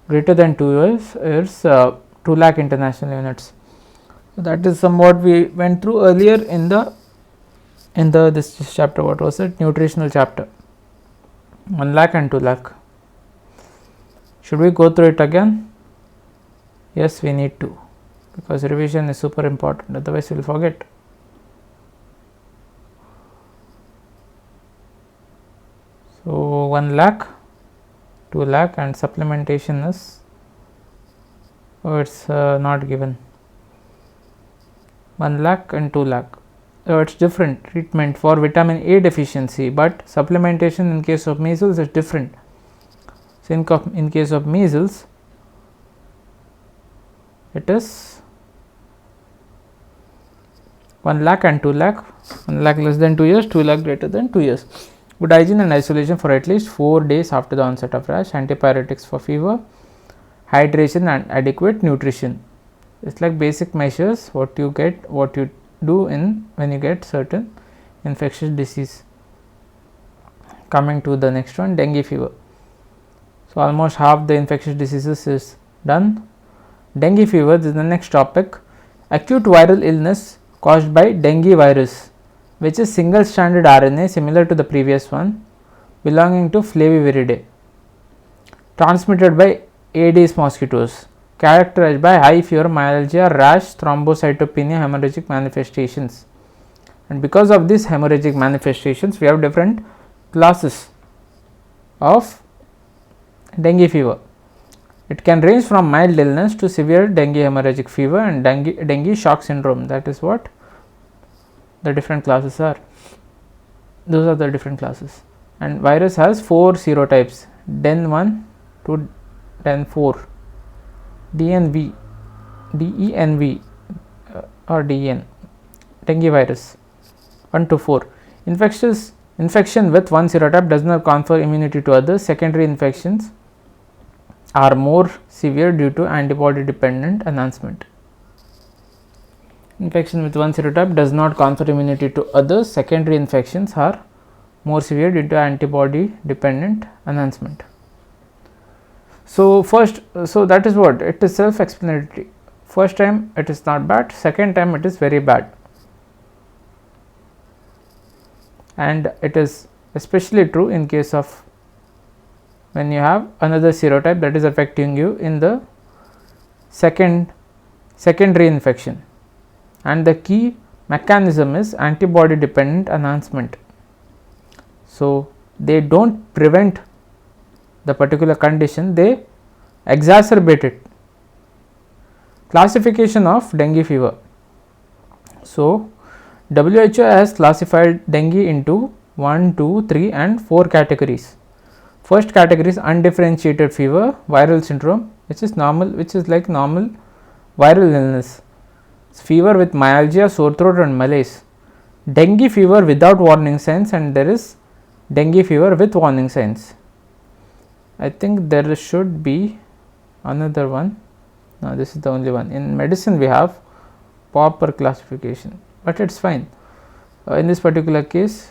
greater than 2 years is 2 lakh international units. So, that is somewhat we went through earlier in the this chapter. What was it? Nutritional chapter. 1 lakh and 2 lakh. Should we go through it again? Yes, we need to, because revision is super important, otherwise we will forget. So, 1 lakh, 2 lakh and supplementation is, it is not given, 1 lakh and 2 lakh. So, it is different treatment for vitamin A deficiency, but supplementation in case of measles is different. So, in case of measles it is 1 lakh and 2 lakh, 1 lakh less than 2 years, 2 lakh greater than 2 years. Good hygiene and isolation for at least 4 days after the onset of rash, antipyretics for fever, hydration and adequate nutrition. It is like basic measures what you get, what you do in when you get certain infectious disease. Coming to the next one, dengue fever. So, almost half the infectious diseases is done. Dengue fever, this is the next topic. Acute viral illness caused by dengue virus, which is single stranded RNA similar to the previous one, belonging to Flaviviridae, transmitted by Aedes mosquitoes, characterized by high fever, myalgia, rash, thrombocytopenia, hemorrhagic manifestations. And because of these hemorrhagic manifestations, we have different classes of dengue fever. It can range from mild illness to severe dengue hemorrhagic fever and dengue shock syndrome. That is what the different classes are. Those are the different classes. And virus has 4 serotypes, DEN1 to DEN4, DNV, DENV or DEN, dengue virus 1 to 4. Infection with one serotype does not confer immunity to others. Secondary infections are more severe due to antibody dependent enhancement. Infection with one serotype does not confer immunity to others. Secondary infections are more severe due to antibody dependent enhancement. So, so that is what it is, self explanatory. First time it is not bad, second time it is very bad, and it is especially true in case of when you have another serotype that is affecting you in the secondary infection, and the key mechanism is antibody dependent enhancement. So, they do not prevent the particular condition, they exacerbate it. Classification of dengue fever. So, WHO has classified dengue into 1, 2, 3 and 4 categories. First category is undifferentiated fever, viral syndrome, which is like normal viral illness. It's fever with myalgia, sore throat and malaise. Dengue fever without warning signs, and there is dengue fever with warning signs. I think there should be another one. No, this is the only one. In medicine we have proper classification, but it is fine. In this particular case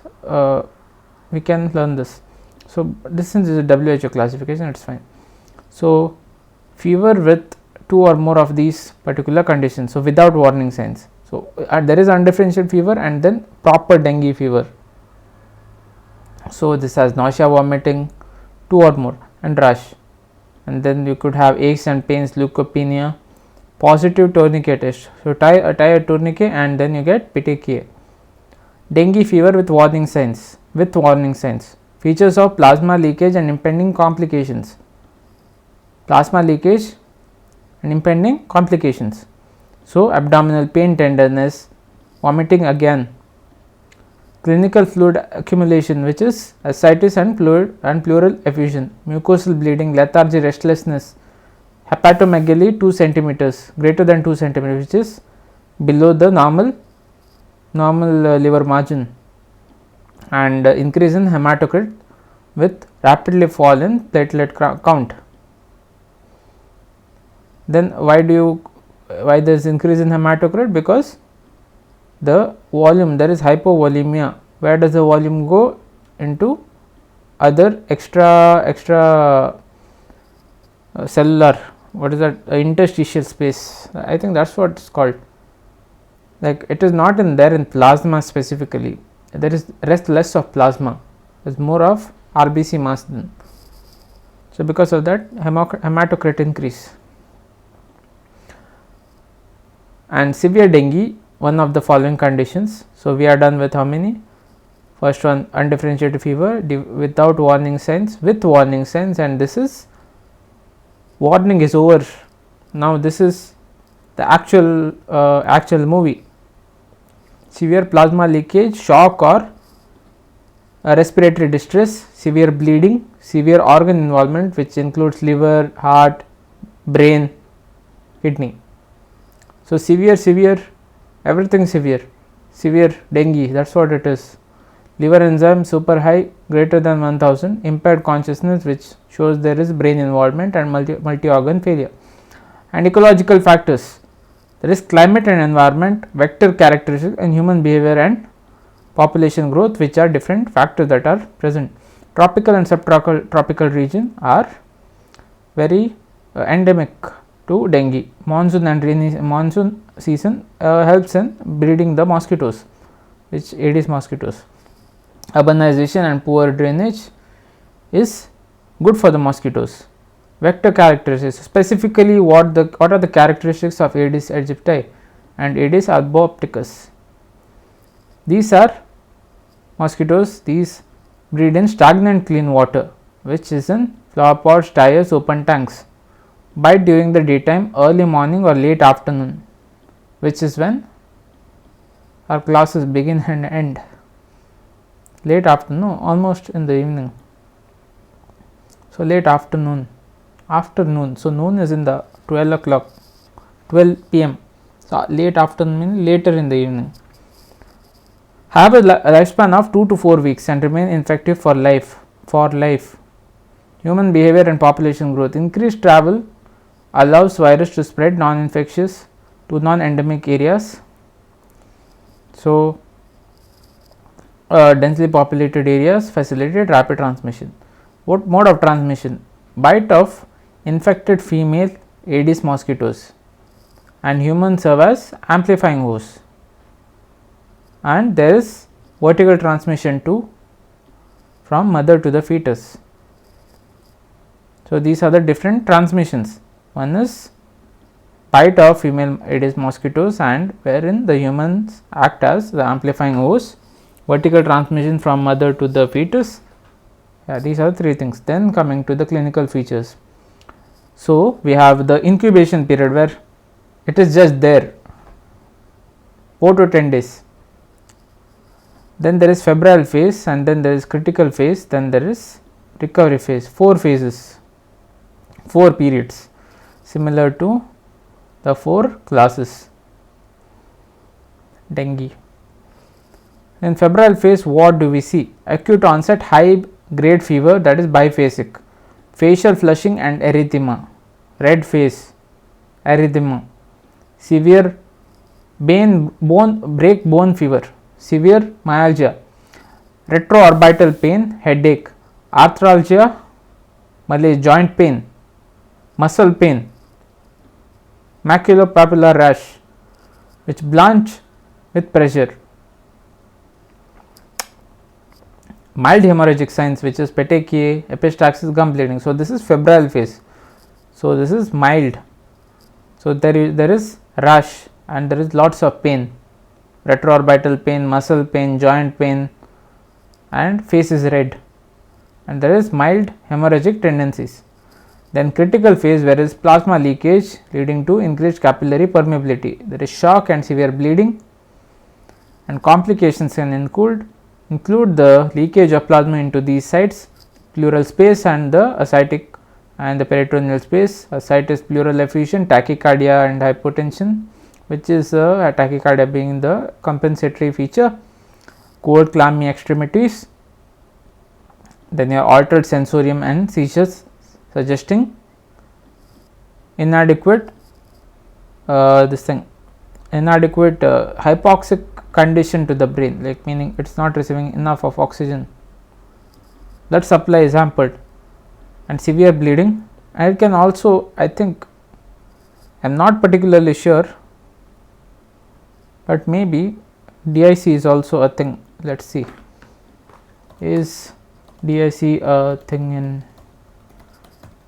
we can learn this. So, this is a WHO classification, it is fine. So, fever with 2 or more of these particular conditions, so without warning signs. So, there is undifferentiated fever and then proper dengue fever. So, this has nausea, vomiting, 2 or more and rash, and then you could have aches and pains, leukopenia, positive tourniquet test. So, tie a tourniquet and then you get petechiae. Dengue fever with warning signs, features of plasma leakage and impending complications. Plasma leakage and impending complications. So, abdominal pain, tenderness, vomiting again, clinical fluid accumulation, which is ascites and fluid and pleural effusion, mucosal bleeding, lethargy, restlessness, hepatomegaly 2 centimeters, greater than 2 centimeters, which is below the normal liver margin, and increase in hematocrit with rapidly fall in platelet count. Then why there is increase in hematocrit? Because the volume, there is hypovolemia. Where does the volume go? Into other extra cellular, what is that, interstitial space, I think that is what it is called. Like, it is not there in plasma specifically, there is less of plasma, there is more of RBC mass then. So, because of that hematocrit increase. And severe dengue, one of the following conditions. So, we are done with how many? First one, undifferentiated fever without warning signs, with warning signs, and this is warning is over. Now, this is the actual movie. Severe plasma leakage, shock or respiratory distress, severe bleeding, severe organ involvement, which includes liver, heart, brain, kidney. So, severe, everything severe dengue, that is what it is. Liver enzyme super high, greater than 1000, impaired consciousness, which shows there is brain involvement, and multi-organ failure. And ecological factors, there is climate and environment, vector characteristics, and human behavior and population growth, which are different factors that are present. Tropical and subtropical region are very endemic to dengue. Monsoon and rainy monsoon season helps in breeding the mosquitoes, which Aedes mosquitoes. Urbanization and poor drainage is good for the mosquitoes. Vector characteristics, specifically what are the characteristics of Aedes aegypti and Aedes albopicus. These are mosquitoes, these breed in stagnant clean water, which is in flower pots, tires, open tanks. Bite during the daytime, early morning or late afternoon, which is when our classes begin and end. Late afternoon, almost in the evening. So, late afternoon. So, noon is in the 12 p.m. So, late afternoon means later in the evening. Have a lifespan of 2 to 4 weeks and remain infective for life. Human behavior and population growth. Increased travel allows virus to spread non-infectious to non-endemic areas. So, densely populated areas facilitate rapid transmission. What mode of transmission? Bite of infected female Aedes mosquitoes, and humans serve as amplifying hosts, and there is vertical transmission too from mother to the fetus. So, these are the different transmissions. One is bite of female Aedes mosquitoes, and wherein the humans act as the amplifying host. Vertical transmission from mother to the fetus. These are 3 things. Then coming to the clinical features. So, we have the incubation period where it is just there 4 to 10 days. Then there is febrile phase, and then there is critical phase, then there is recovery phase. 4 phases, 4 periods, similar to the 4 classes dengue. In febrile phase, what do we see? Acute onset high grade fever, that is biphasic, facial flushing and erythema, red face, erythema, severe break bone fever, severe myalgia, retroorbital pain, headache, arthralgia, malaise, joint pain, muscle pain, maculopapular rash, which blanch with pressure. Mild hemorrhagic signs, which is petechiae, epistaxis, gum bleeding. So, this is febrile phase. So, this is mild. So, there is rash and there is lots of pain, retroorbital pain, muscle pain, joint pain, and face is red, and there is mild hemorrhagic tendencies. Then critical phase, where is plasma leakage leading to increased capillary permeability. There is shock and severe bleeding, and complications can include include the leakage of plasma into these sites, pleural space and the ascitic and the peritoneal space. Ascites, pleural effusion, tachycardia and hypotension, which is tachycardia being the compensatory feature, cold clammy extremities, then your altered sensorium and seizures, suggesting inadequate hypoxic condition to the brain, like meaning it is not receiving enough of oxygen. Blood supply is hampered and severe bleeding, and it can also, I think, I am not particularly sure, but maybe DIC is also a thing. Let us see, is DIC a thing in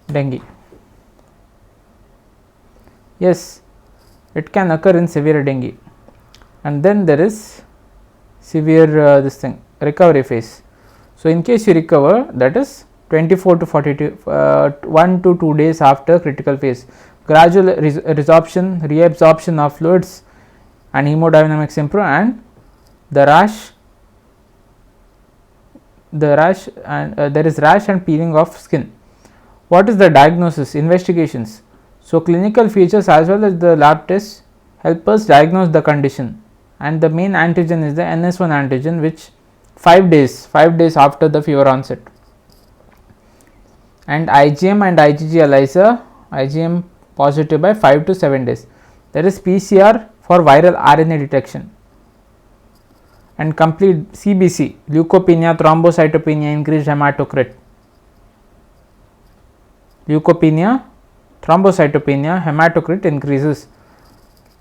dengue? Yes, it can occur in severe dengue, and then there is severe recovery phase. So, in case you recover, that is 24 to 42 1 to 2 days after critical phase, gradual reabsorption of fluids and hemodynamics improve, and the rash and there is rash and peeling of skin. What is the diagnosis? Investigations. So, clinical features as well as the lab tests help us diagnose the condition, and the main antigen is the NS1 antigen, which 5 days after the fever onset, and IgM and IgG ELISA, IgM positive by 5 to 7 days. There is PCR for viral RNA detection, and complete CBC, leukopenia, thrombocytopenia, increased hematocrit, leukopenia, thrombocytopenia, hematocrit increases.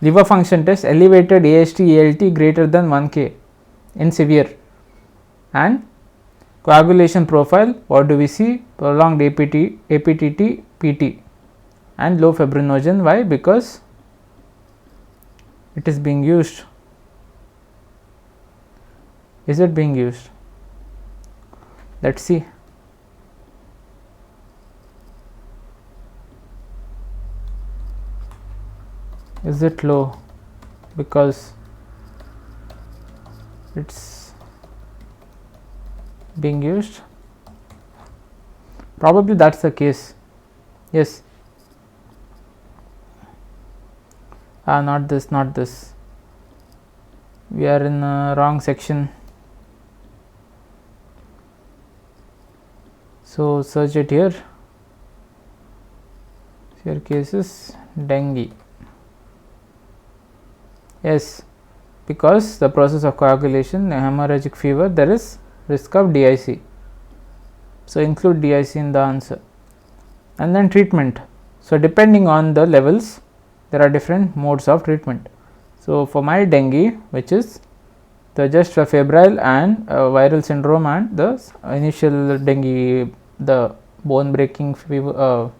Liver function test, elevated AST, ALT greater than 1K in severe, and coagulation profile, what do we see? Prolonged APTT, PT, and low fibrinogen. Why? Because it is being used. Is it being used? Let us see. Is it low? Because it is being used. Probably that is the case. Yes. Not this. We are in a wrong section. So, search it here. Here cases dengue. Yes, because the process of coagulation, hemorrhagic fever, there is risk of DIC. So, include DIC in the answer. And then treatment. So, depending on the levels, there are different modes of treatment. So, for mild dengue, which is the just febrile and viral syndrome and the initial dengue, the bone breaking fever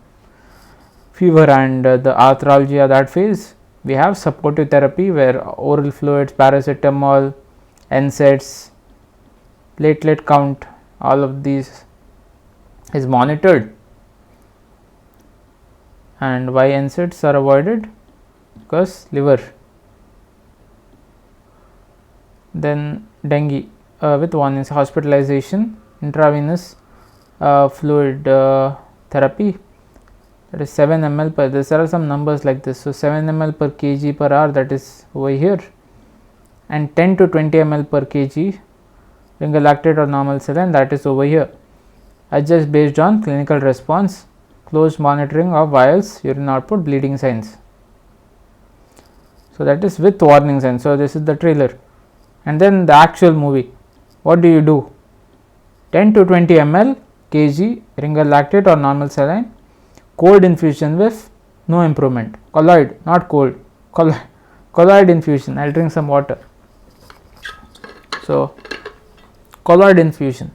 and the arthralgia, that phase, we have supportive therapy where oral fluids, paracetamol, NSAIDs, platelet count, all of these is monitored. And why NSAIDs are avoided? Because liver. Then dengue with warnings, hospitalization, intravenous fluid therapy, that is 7 ml per, there are some numbers like this. So, 7 ml per kg per hour, that is over here, and 10 to 20 ml per kg ringer lactate or normal saline, that is over here. Adjust based on clinical response, close monitoring of vials, urine output, bleeding signs. So, that is with warning signs. So, this is the trailer, and then the actual movie. What do you do? 10 to 20 ml kg ringer lactate or normal saline, cold infusion with no improvement, colloid, not cold, colloid infusion. I will drink some water. So, colloid infusion.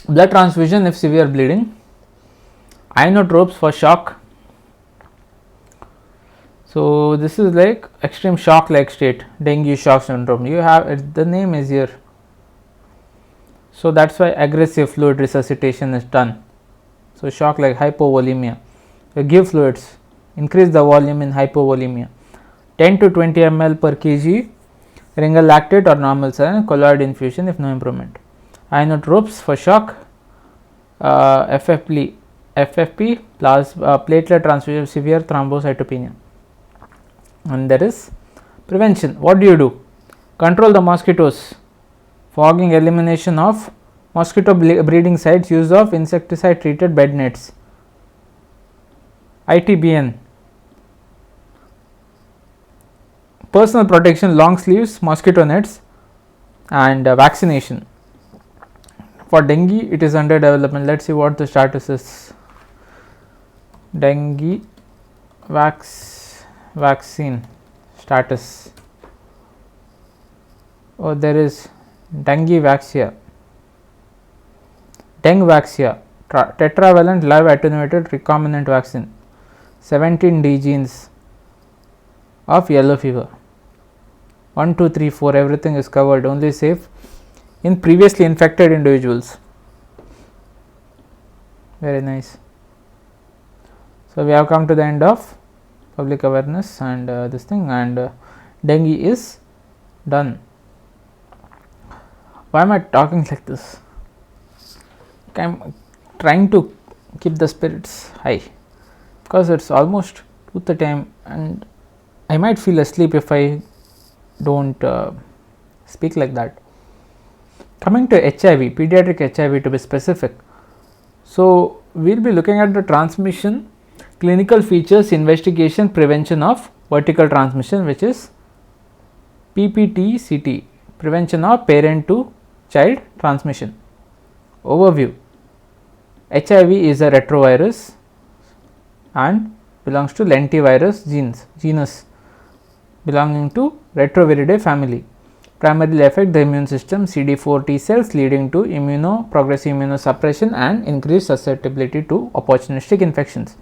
Blood transfusion if severe bleeding, inotropes for shock. So, this is like extreme shock like state, dengue shock syndrome. You have the name is here. So, that is why aggressive fluid resuscitation is done. So, shock like hypovolemia, you give fluids, increase the volume in hypovolemia. 10 to 20 ml per kg ringal lactate or normal saline colloid infusion if no improvement. Inotropes for shock, FFP, platelet transfusion, severe thrombocytopenia. And there is prevention. What do? Control the mosquitoes, fogging, elimination of mosquito breeding sites, use of insecticide treated bed nets, ITBN, personal protection, long sleeves, mosquito nets, and vaccination. For dengue, it is under development. Let us see what the status is. Dengue vaccine status. Oh, there is dengue vaxia, tetravalent live attenuated recombinant vaccine, 17D genes of yellow fever. 1, 2, 3, 4, everything is covered, only safe in previously infected individuals. Very nice. So, we have come to the end of public awareness and this thing, and dengue is done. Why am I talking like this? I am trying to keep the spirits high because it is almost 2:30 am and I might feel asleep if I do not speak like that. Coming to HIV, pediatric HIV to be specific. So, we will be looking at the transmission, clinical features, investigation, prevention of vertical transmission, which is PPT-CT, prevention of parent to child transmission. Overview: HIV is a retrovirus and belongs to lentivirus genus belonging to Retroviridae family. Primarily affect the immune system, CD4 T cells, leading to progressive immunosuppression and increased susceptibility to opportunistic infections.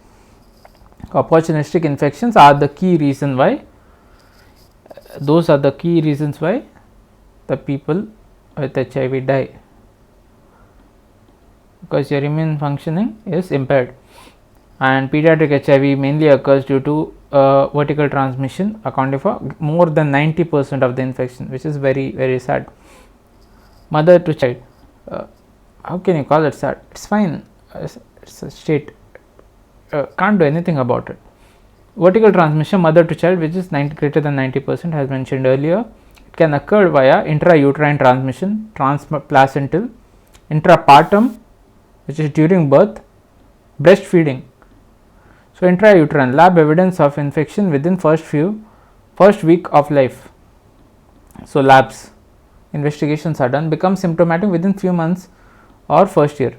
Opportunistic infections are the key reason why, those are the key reasons why the people with HIV die, because your immune functioning is impaired. And pediatric HIV mainly occurs due to vertical transmission, accounting for more than 90% of the infection, which is very, very sad. Mother to child, how can you call it sad? It is fine, it is a state, can't do anything about it. Vertical transmission, mother to child, which is greater than 90%, as mentioned earlier. It can occur via intrauterine transmission, transplacental, intrapartum, which is during birth, breastfeeding. So, intrauterine, lab evidence of infection within first week of life. So, labs investigations are done, become symptomatic within few months or first year.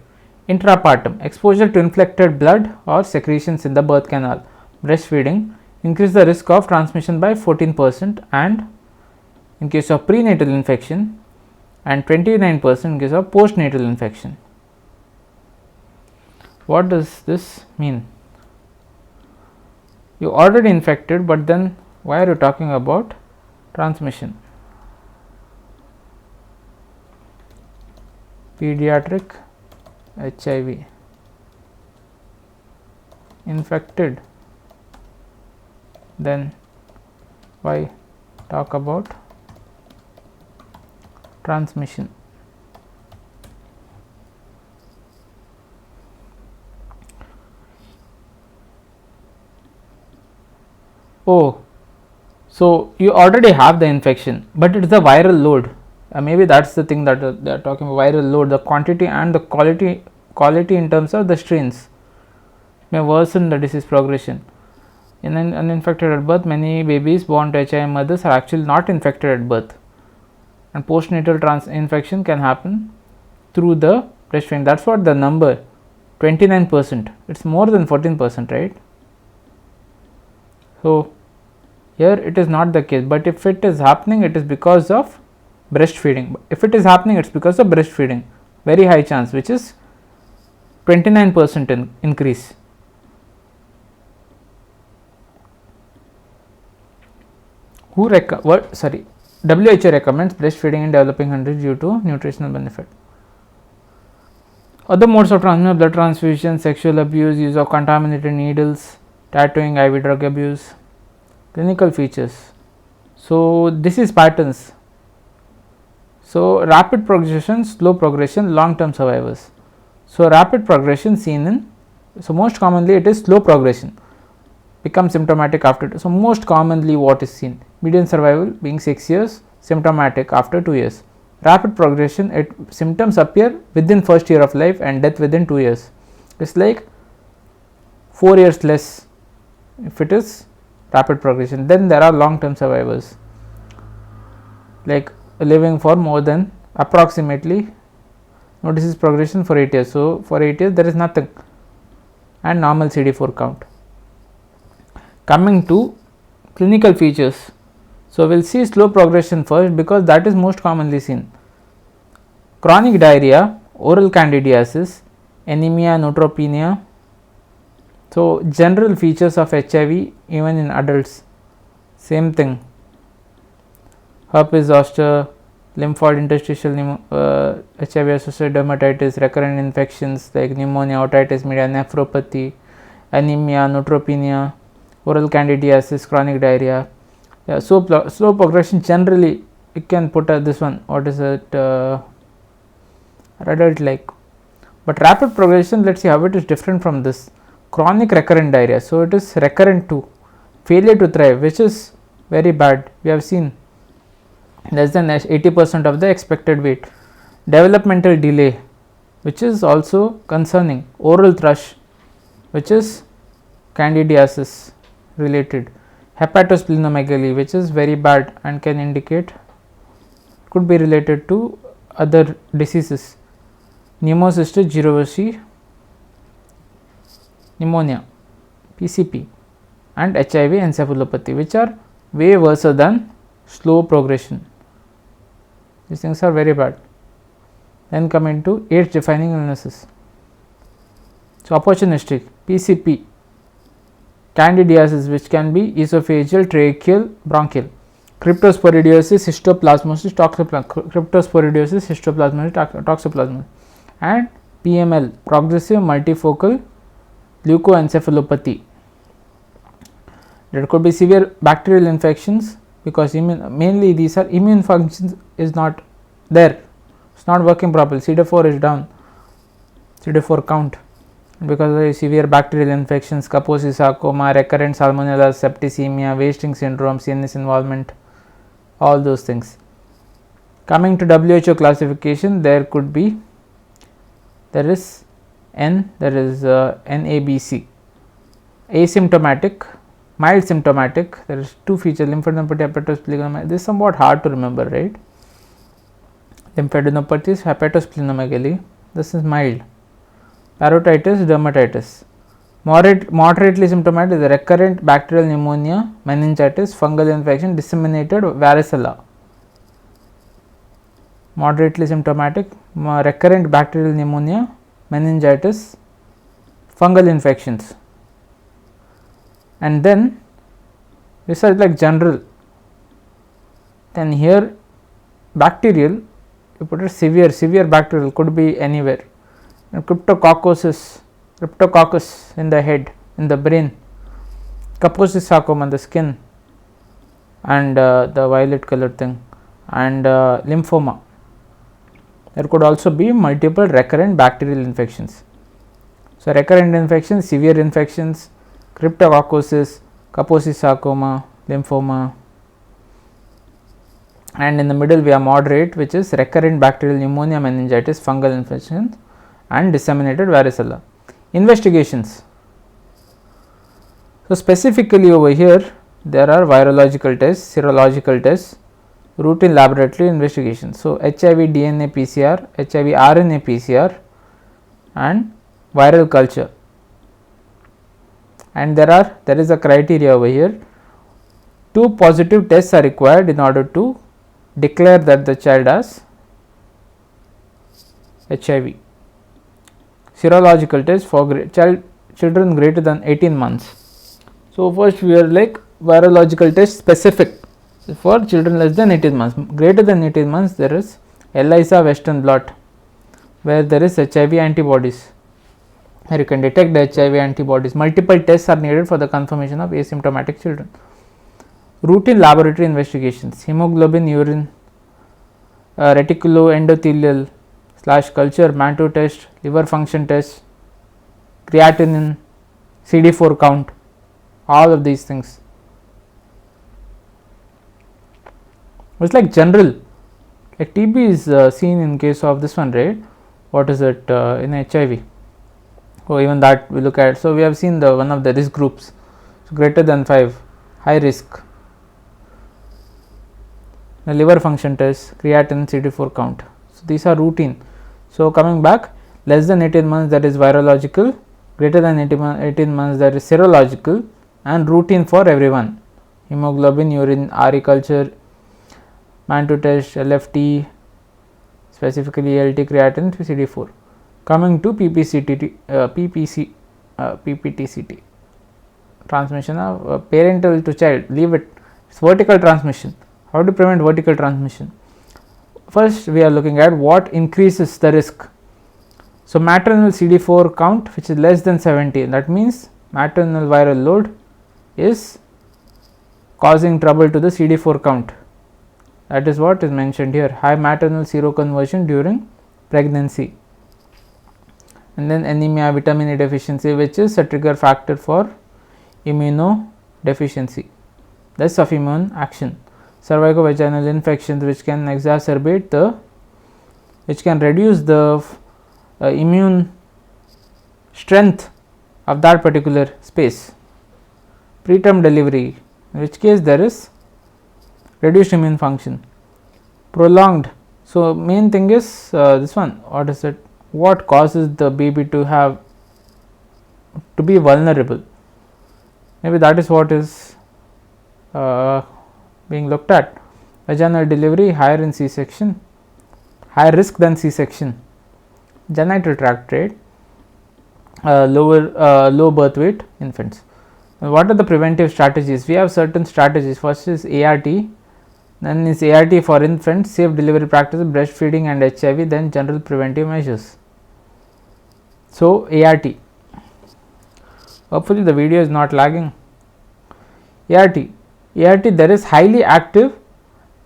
Intrapartum, exposure to infected blood or secretions in the birth canal. Breastfeeding, increase the risk of transmission by 14%, and in case of prenatal infection, and 29% in case of postnatal infection. What does this mean? You already infected, but then why are you talking about transmission? Pediatric HIV, infected, then why talk about transmission? Oh, so you already have the infection, but it is the viral load. Maybe that is the thing that they are talking about, viral load, the quantity and the quality in terms of the strains may worsen the disease progression. In an uninfected at birth, many babies born to HIV mothers are actually not infected at birth, and postnatal infection can happen through the breastfeeding. That is what the number 29%, it is more than 14%, right? So, here it is not the case, but if it is happening, it is because of breastfeeding. If it is happening, it is because of breastfeeding, very high chance, which is 29% increase. WHO recommends breastfeeding in developing countries due to nutritional benefit. Other modes of transmission: blood transfusion, sexual abuse, use of contaminated needles, tattooing, IV drug abuse, Clinical features. So, this is patterns. So, rapid progression, slow progression, long term survivors. So, rapid progression seen in, so most commonly it is slow progression, becomes symptomatic after. So, most commonly what is seen, median survival being 6 years, symptomatic after 2 years. Rapid progression, symptoms appear within first year of life and death within 2 years. It is like 4 years less if it is rapid progression. Then there are long term survivors, like living for more than approximately, notice is progression for 8 years. So, for 8 years there is nothing, and normal CD4 count. Coming to clinical features. So, we will see slow progression first because that is most commonly seen. Chronic diarrhea, oral candidiasis, anemia, neutropenia. So, general features of HIV even in adults, same thing. Herpes zoster, lymphoid interstitial HIV associated dermatitis, recurrent infections like pneumonia, otitis media, nephropathy, anemia, neutropenia, oral candidiasis, chronic diarrhea. Yeah, so slow progression generally you can put this one, what is it, adult like. But rapid progression, let us see how it is different from this. Chronic recurrent diarrhea, so it is recurrent to failure to thrive, which is very bad. We have seen less than 80% of the expected weight. Developmental delay, which is also concerning. Oral thrush, which is candidiasis related. Hepatosplenomegaly, which is very bad and can indicate, could be related to other diseases. Pneumocystis jirovecii, pneumonia, PCP, and HIV encephalopathy, which are way worse than slow progression. These things are very bad. Then coming to age defining illnesses. So, opportunistic, PCP, candidiasis, which can be esophageal, tracheal, bronchial. Cryptosporidiosis, histoplasmosis, cryptosporidiosis, histoplasmosis, toxoplasmosis, and PML, progressive multifocal leukoencephalopathy. There could be severe bacterial infections because mainly these are immune functions is not there, it is not working properly, CD4 is down, CD4 count, because of severe bacterial infections, Kaposi sarcoma, recurrent salmonella, septicemia, wasting syndrome, CNS involvement, all those things. Coming to WHO classification, there could be, there is NABC, asymptomatic, mild symptomatic. There is two features, lymphadenopathy, hepatosplenomegaly. This is somewhat hard to remember, right? Lymphadenopathy, hepatosplenomegaly, this is mild. Parotitis, dermatitis. Moderately symptomatic is recurrent bacterial pneumonia, meningitis, fungal infection, disseminated varicella. Moderately symptomatic, recurrent bacterial pneumonia, meningitis, fungal infections. And then this is like general. Then here bacterial, you put it severe bacterial, could be anywhere. And cryptococcus in the head, in the brain, Kaposi sarcoma in the skin, and the violet colored thing, and lymphoma. There could also be multiple recurrent bacterial infections. So, recurrent infections, severe infections, cryptococcus, Kaposi sarcoma, lymphoma, and in the middle we have moderate, which is recurrent bacterial pneumonia, meningitis, fungal infections, and disseminated varicella. Investigations. So, specifically over here there are virological tests, serological tests, routine laboratory investigations. So, HIV DNA PCR, HIV RNA PCR, and viral culture. And there is a criteria over here. 2 positive tests are required in order to declare that the child has HIV. Serological test for children greater than 18 months. So, first we are like virological test specific for children less than 18 months. Greater than 18 months there is ELISA Western blot, where there is HIV antibodies. Here you can detect the HIV antibodies. Multiple tests are needed for the confirmation of asymptomatic children. Routine laboratory investigations, hemoglobin, urine, reticuloendothelial / culture, Mantoux test, liver function test, creatinine, CD4 count, all of these things. It's like general, like TB is seen in case of this one, right? What is it in HIV? Oh, even that we look at. So we have seen the one of the risk groups, so greater than 5, high risk. The liver function test, creatinine, CD4 count. So these are routine. So coming back, less than 18 months that is virological, greater than 18 months that is serological, and routine for everyone. Hemoglobin, urine, RE culture, Mantoux test, LFT, specifically ALT, creatinine, CD4. Coming to PPTCT, transmission of parental to child, leave it, it's vertical transmission. How to prevent vertical transmission? First, we are looking at what increases the risk. So, maternal CD4 count which is less than 70, that means maternal viral load is causing trouble to the CD4 count. That is what is mentioned here, high maternal seroconversion during pregnancy. And then anemia, vitamin A deficiency, which is a trigger factor for immunodeficiency, less of immune action. Cervicovaginal infections which can exacerbate which can reduce the immune strength of that particular space. Preterm delivery, in which case there is reduced immune function. Prolonged, so main thing is this one, what is it, what causes the baby to be vulnerable? Maybe that is what is being looked at. Vaginal delivery, higher in C-section, higher risk than C-section. Genital tract rate, low birth weight infants. What are the preventive strategies? We have certain strategies. First is ART, then is ART for infants, safe delivery practices, breastfeeding and HIV, then general preventive measures. So, ART, hopefully the video is not lagging. ART, there is highly active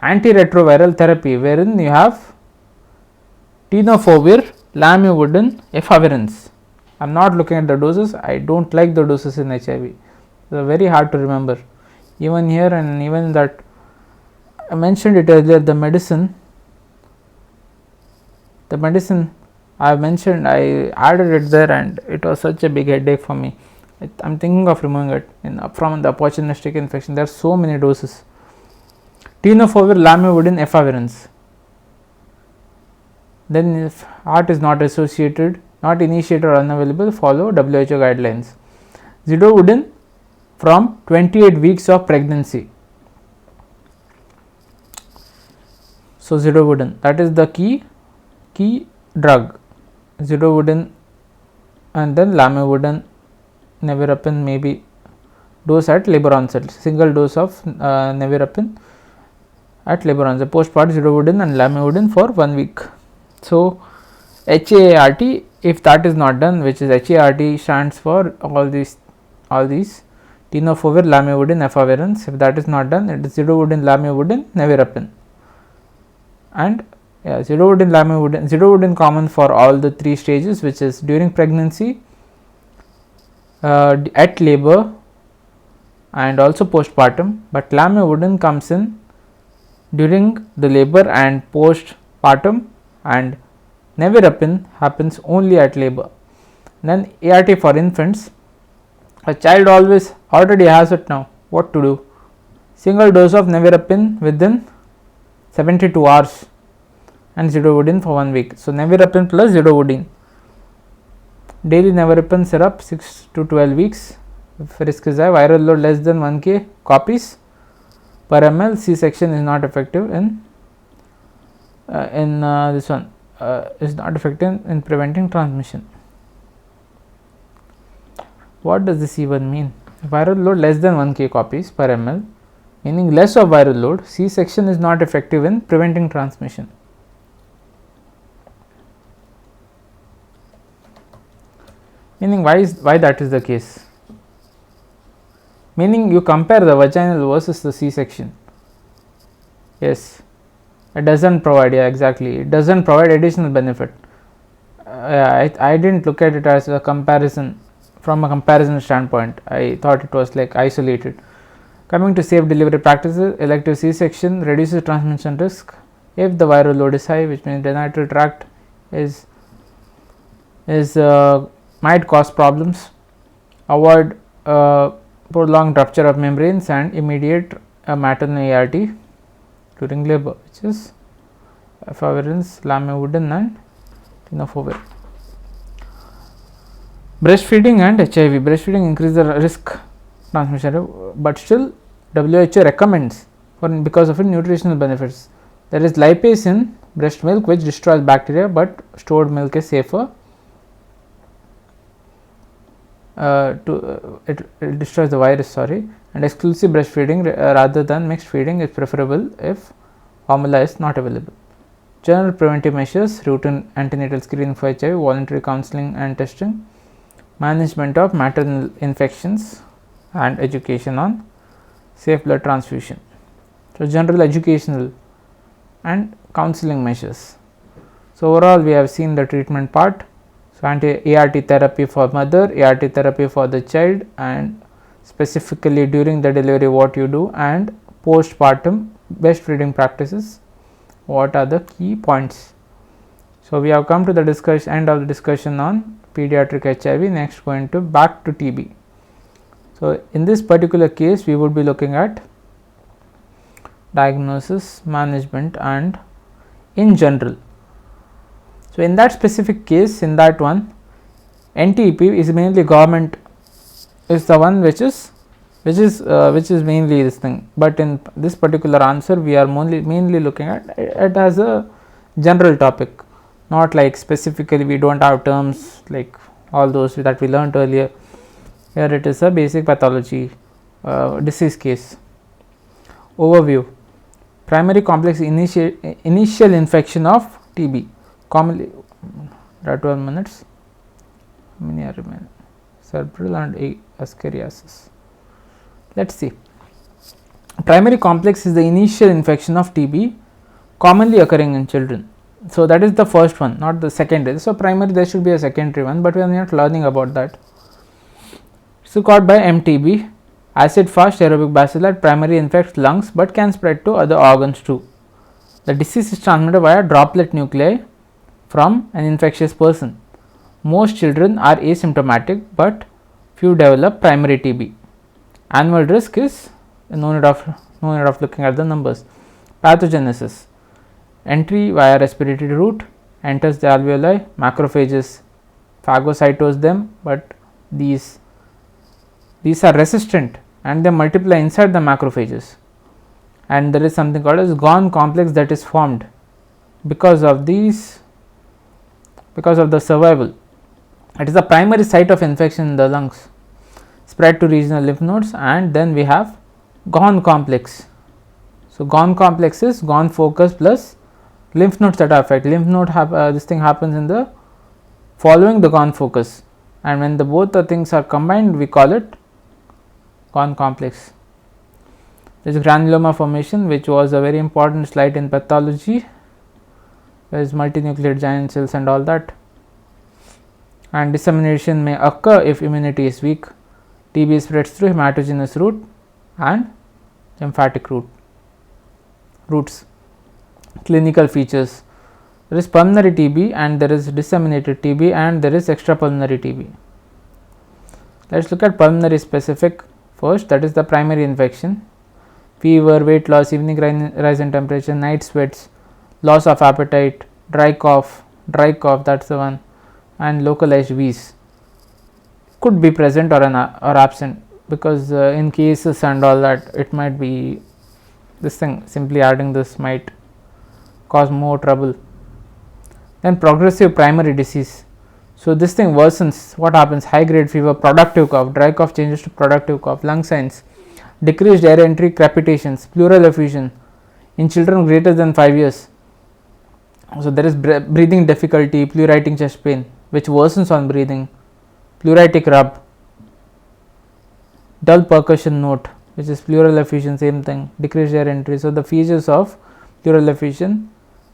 antiretroviral therapy wherein you have tenofovir, lamivudine, efavirenz. I am not looking at the doses, I do not like the doses in HIV, they are very hard to remember. Even here and even that, I mentioned it earlier, the medicine I have mentioned, I added it there and it was such a big headache for me. I am thinking of removing it from the opportunistic infection. There are so many doses. Tenofovir, lamivudine, efavirenz. Then if heart is not associated, not initiated or unavailable, follow WHO guidelines. Zidovudine from 28 weeks of pregnancy. So, zidovudine, that is the key drug. Zidovudine and then lamivudine, nevirapine, maybe dose at labor onset, single dose of nevirapine at labor onset, postpart zidovudine and lamivudine for 1 week. So, HAART, if that is not done, which is HAART stands for all these tenofovir, lamivudine, efavirenz, if that is not done, it is zidovudine, lamivudine, nevirapine. And zidovudine common for all the 3 stages, which is during pregnancy, at labor and also postpartum, but lamivudine comes in during the labor and postpartum, and nevirapine happens only at labor. Then ART for infants, a child already has it now, what to do? Single dose of nevirapine within 72 hours and zidovudine for 1 week. So, nevirapine plus zidovudine, daily nevirapine syrup 6 to 12 weeks, if risk is high, viral load less than 1k copies per ml, C-section is not effective in this one, is not effective in preventing transmission. What does this even mean? Viral load less than 1k copies per ml, meaning less of viral load, C-section is not effective in preventing transmission. Meaning why that is the case? meaning you compare the vaginal versus the C-section. Yes, it doesn't provide, yeah, exactly, it doesn't provide additional benefit. I didn't look at it as a comparison. From a comparison standpoint, I thought it was like isolated. Coming to safe delivery practices, elective C-section reduces transmission risk if the viral load is high, which means the genital tract is might cause problems. Avoid prolonged rupture of membranes and immediate maternal ART during labor, which is efavirenz, lamivudine and tenofovir. Breastfeeding and HIV. Breastfeeding increases the risk transmission, but still WHO recommends because of its nutritional benefits. There is lipase in breast milk which destroys bacteria, but stored milk is safer. It destroys the virus, and exclusive breastfeeding rather than mixed feeding is preferable if formula is not available. General preventive measures: routine antenatal screening for HIV, voluntary counseling and testing, management of maternal infections, and education on safe blood transfusion. So, general educational and counseling measures. So, overall we have seen the treatment part. So, anti-ART therapy for mother, ART therapy for the child, and specifically during the delivery what you do, and postpartum breastfeeding practices, what are the key points. So, we have come to the end of the discussion on pediatric HIV. Next, going to back to TB. So, in this particular case we would be looking at diagnosis, management and in general. So, in that specific case, in that one, NTEP is mainly government is the one which is mainly this thing, but in this particular answer we are mainly looking at it as a general topic, not like specifically we do not have terms like all those that we learnt earlier. Here it is a basic pathology disease case. Overview: primary complex initial infection of TB, commonly 12 minutes, cerebral and ascariasis. Let us see. Primary complex is the initial infection of TB commonly occurring in children. So, that is the first one, not the secondary. So, primary there should be a secondary one, but we are not learning about that. So, caused by MTB, acid fast aerobic bacilli primarily infects lungs, but can spread to other organs too. The disease is transmitted via droplet nuclei from an infectious person. Most children are asymptomatic, but few develop primary TB. Annual risk is no need of looking at the numbers. Pathogenesis: entry via respiratory route, enters the alveoli, macrophages phagocytose them, but these are resistant and they multiply inside the macrophages, and there is something called as Ghon complex that is formed because of the survival. It is the primary site of infection in the lungs, spread to regional lymph nodes, and then we have Ghon complex. So, Ghon complex is Ghon focus plus lymph nodes that are affected. Lymph node this thing happens in the following the Ghon focus, and when the both the things are combined we call it Ghon complex. There is granuloma formation, which was a very important slide in pathology. There is multinucleate giant cells and all that, and dissemination may occur if immunity is weak. TB spreads through hematogenous route and lymphatic routes. Clinical features: there is pulmonary TB and there is disseminated TB and there is extrapulmonary TB. Let us look at pulmonary specific first, that is the primary infection. Fever, weight loss, evening rise in temperature, night sweats, loss of appetite, dry cough, that is the one, and localized wheeze could be present or absent, because in cases and all that it might be this thing, simply adding this might cause more trouble. Then progressive primary disease. So, this thing worsens. What happens? High grade fever, productive cough, dry cough changes to productive cough, lung signs, decreased air entry, crepitations, pleural effusion in children greater than 5 years. So, there is breathing difficulty, pleuritic chest pain which worsens on breathing, pleuritic rub, dull percussion note, which is pleural effusion, same thing, decreased air entry. So, the features of pleural effusion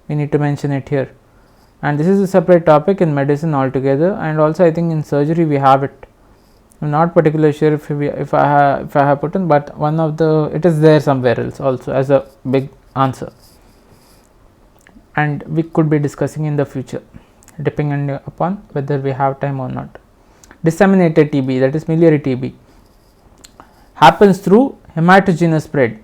we need to mention it here, and this is a separate topic in medicine altogether, and also I think in surgery we have it. I am not particularly sure if I have put in, but one of the, it is there somewhere else also as a big answer, and we could be discussing in the future depending upon whether we have time or not. Disseminated TB, that is miliary TB, happens through hematogenous spread,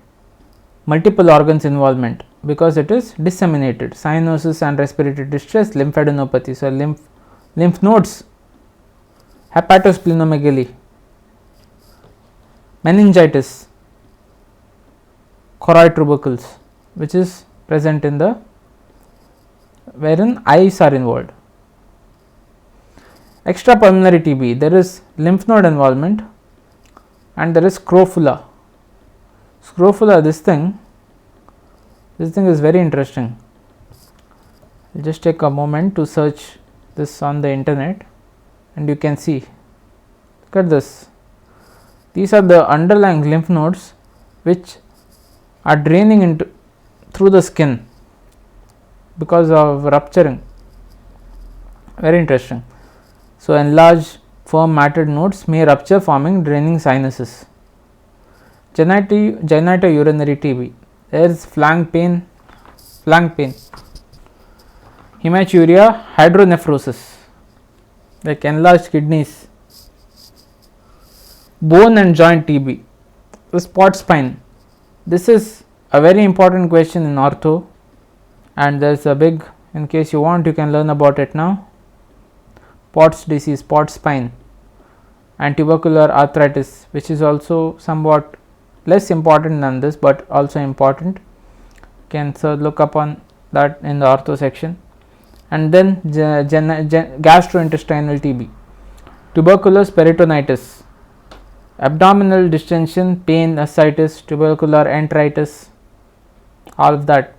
multiple organs involvement, because it is disseminated, cyanosis and respiratory distress, lymphadenopathy. So, lymph nodes, hepatosplenomegaly, meningitis, choroid tubercles, which is present in the, wherein eyes are involved. Extrapulmonary TB, there is lymph node involvement and there is scrofula. Scrofula, this thing is very interesting. I'll just take a moment to search this on the internet and you can see. Look at this. These are the underlying lymph nodes which are draining into through the skin because of rupturing. Very interesting. So, enlarged firm matted nodes may rupture, forming draining sinuses. Genitourinary TB, there is flank pain, hematuria, hydronephrosis, like enlarged kidneys. Bone and joint TB, the spot spine. This is a very important question in ortho, and there is a big, in case you want you can learn about it now. Pott's disease, Pott's spine, and tubercular arthritis, which is also somewhat less important than this, but also important. Can look upon that in the ortho section. And then gastrointestinal TB, tuberculous peritonitis, abdominal distension, pain, ascites, tubercular enteritis, all of that.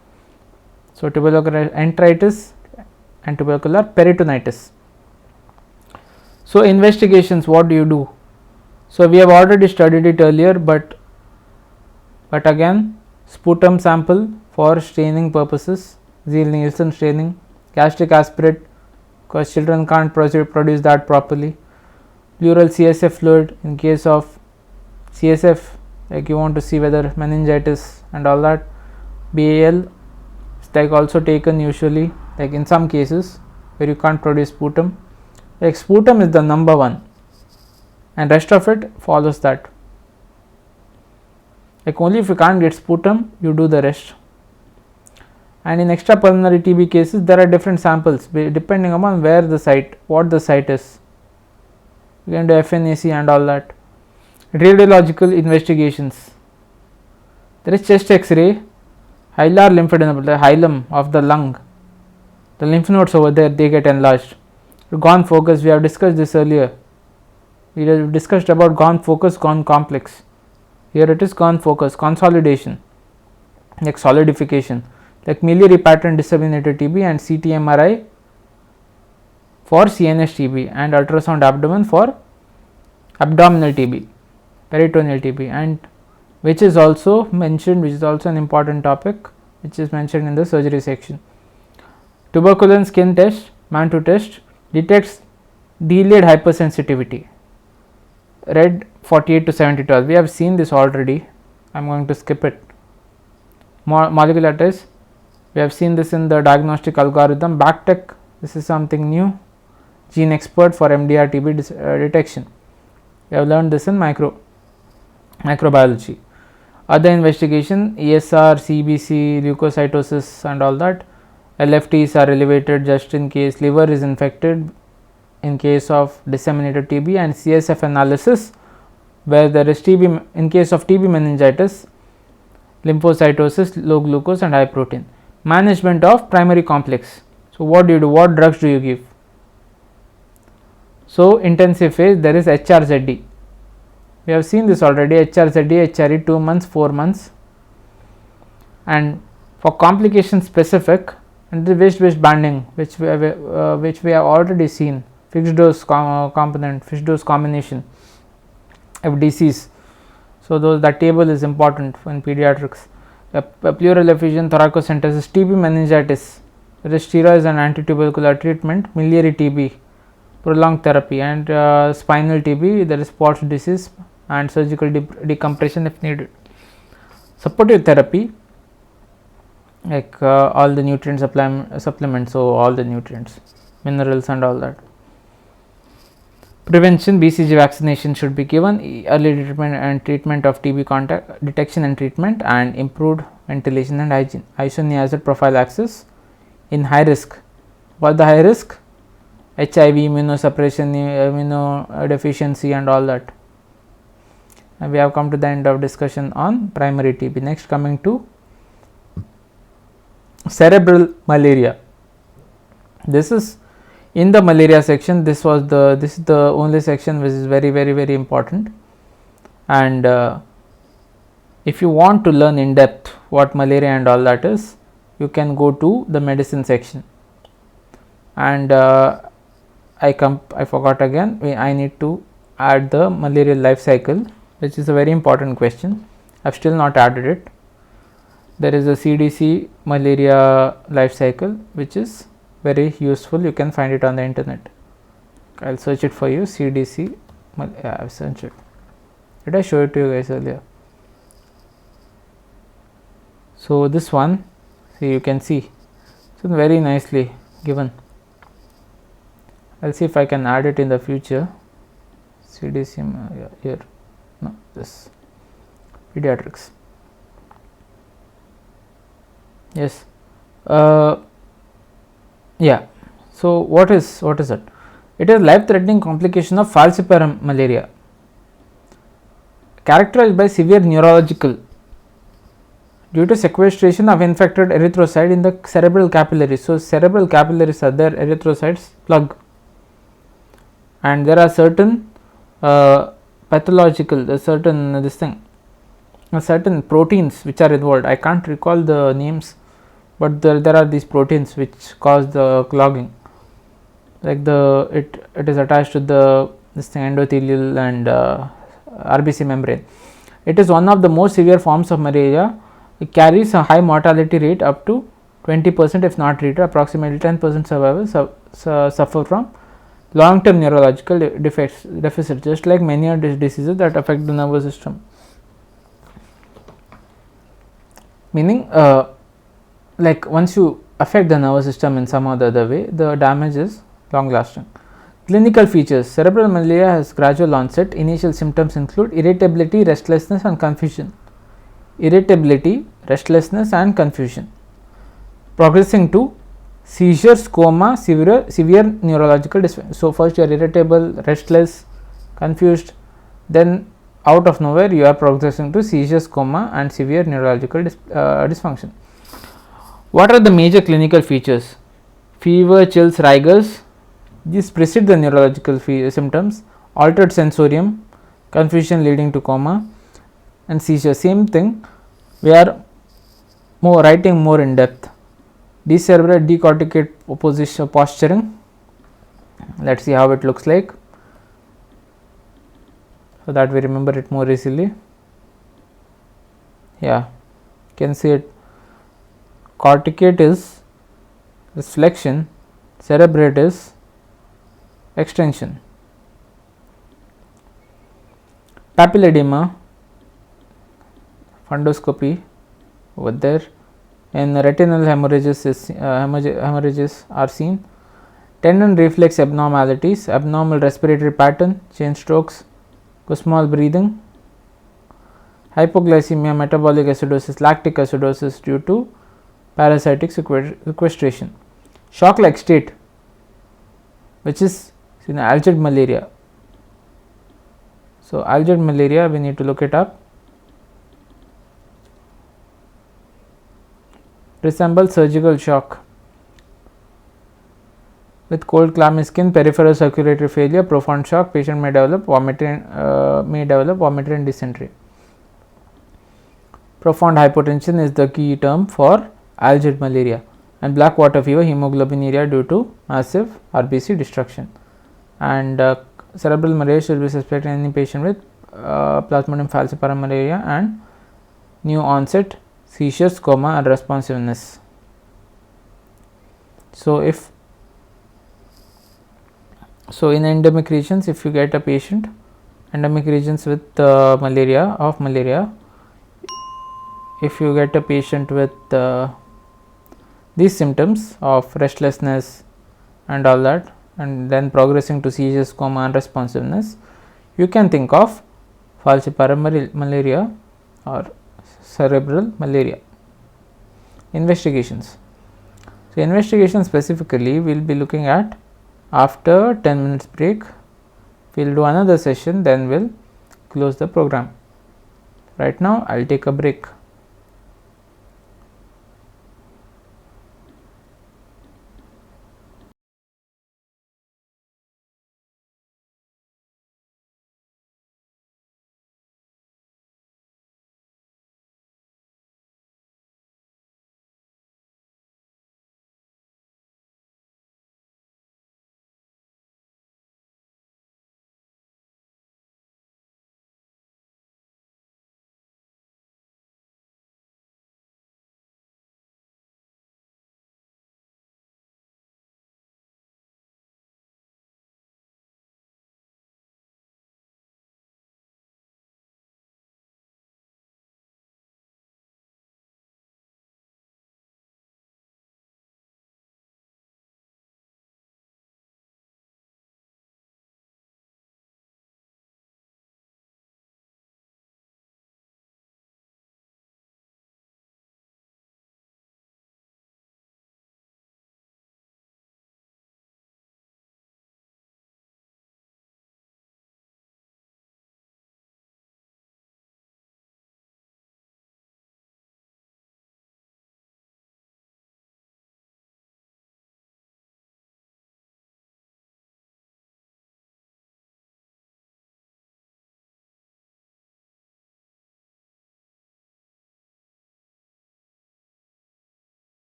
So, tubercular enteritis and tubercular peritonitis. So, investigations, what do you do? So, we have already studied it earlier, but again, sputum sample for staining purposes, Ziehl-Neelsen staining, gastric aspirate, because children can't produce that properly, pleural CSF fluid in case of CSF, like you want to see whether meningitis and all that. BAL is like also taken usually, like in some cases where you can't produce sputum. Like sputum is the number one and rest of it follows that. Like only if you can't get sputum you do the rest. And in extrapulmonary TB cases there are different samples depending upon where the site, what the site is. You can do FNAC and all that. Radiological investigations, there is chest X-ray, hilar lymphadenopathy, the hilum of the lung, the lymph nodes over there, they get enlarged. Gone focus, we have discussed this earlier. We have discussed about gone focus, gone complex. Here it is gone focus, consolidation, like solidification, like miliary pattern disseminated TB and CT MRI for CNS TB and ultrasound abdomen for abdominal TB, peritoneal TB, and which is also mentioned, which is also an important topic, which is mentioned in the surgery section. Tuberculin skin test, Mantoux test, detects delayed hypersensitivity, red 48 to 72 hours. We have seen this already, I am going to skip it. Molecular test, we have seen this in the diagnostic algorithm. BACTEC, this is something new. Gene expert for MDR TB detection. We have learned this in microbiology. Other investigation, ESR, CBC, leukocytosis and all that. LFTs are elevated just in case liver is infected in case of disseminated TB, and CSF analysis where there is TB, in case of TB meningitis, lymphocytosis, low glucose and high protein. Management of primary complex. So, what do you do? What drugs do you give? So, intensive phase, there is HRZD. We have seen this already, HRZD, HRE 2 months, 4 months, and for complication specific, and the waist banding, which we have already seen, fixed dose component, fixed dose combination, FDCs. So, that table is important in pediatrics. Pleural effusion, thoracocentesis, TB meningitis, there is steroids and antitubercular treatment, miliary TB, prolonged therapy, and spinal TB, there is Pott's disease and surgical decompression if needed. Supportive therapy, like all the nutrient supplements, so all the nutrients, minerals and all that. Prevention, BCG vaccination should be given, early treatment of TB contact detection and treatment, and improved ventilation and hygiene. Isoniazid prophylaxis in high risk. What the high risk? HIV, immunosuppression, immunodeficiency and all that. And we have come to the end of discussion on primary TB. Next, coming to cerebral malaria. This is in the malaria section. This is the only section which is very important, and if you want to learn in depth what malaria and all that is, you can go to the medicine section. And I forgot again, I need to add the malarial life cycle, which is a very important question. I have still not added it. There is a CDC malaria life cycle which is very useful. You can find it on the internet. I will search it for you. CDC, I have searched it. Did I show it to you guys earlier? So, this one, see, you can see it's very nicely given. I will see if I can add it in the future. CDC, here, no, this pediatrics. Yes. Yeah. So, what is it? It is life threatening complication of falciparum malaria, characterized by severe neurological due to sequestration of infected erythrocyte in the cerebral capillaries. So, cerebral capillaries are there, erythrocytes plug, and there are certain pathological, certain certain proteins which are involved. I can't recall the names, but there are these proteins which cause the clogging, like it is attached to the endothelial and RBC membrane. It is one of the most severe forms of malaria. It carries a high mortality rate up to 20% if not treated. Approximately 10% survivors suffer from long term neurological deficit, just like many other diseases that affect the nervous system. Meaning, like once you affect the nervous system in some other way, the damage is long lasting. Clinical features: cerebral malaria has gradual onset. Initial symptoms include irritability, restlessness and confusion. Irritability, restlessness and confusion, progressing to seizures, coma, severe neurological dysfunction. So, first you are irritable, restless, confused, then out of nowhere you are progressing to seizures, coma and severe neurological dysfunction. What are the major clinical features? Fever, chills, rigors, these precede the neurological symptoms. Altered sensorium, confusion leading to coma and seizure. Same thing, we are writing more in depth. Decerebrate, decorticate position posturing. Let us see how it looks like, so that we remember it more easily. Yeah, you can see it. Corticate is flexion, cerebrate is extension. Papilledema, fundoscopy over there, and retinal hemorrhages are seen. Tendon reflex abnormalities, abnormal respiratory pattern, chain strokes, Kussmaul breathing, hypoglycemia, metabolic acidosis, lactic acidosis due to parasitic sequestration. Shock like state, which is algid malaria. So, algid malaria, we need to look it up. Resembles surgical shock with cold clammy skin, peripheral circulatory failure, profound shock. Patient may develop vomiting and dysentery. Profound hypotension is the key term for algid malaria, and black water fever, hemoglobinuria due to massive RBC destruction. And cerebral malaria should be suspected in any patient with Plasmodium falciparum malaria, and new onset seizures, coma, unresponsiveness. So in endemic regions, if you get a patient, endemic regions with malaria, if you get a patient with these symptoms of restlessness and all that, and then progressing to seizures, coma, unresponsiveness, you can think of falciparum malaria or cerebral malaria. Investigations. So, investigation specifically we will be looking at after 10 minutes break. We will do another session, then we will close the program. Right now, I will take a break.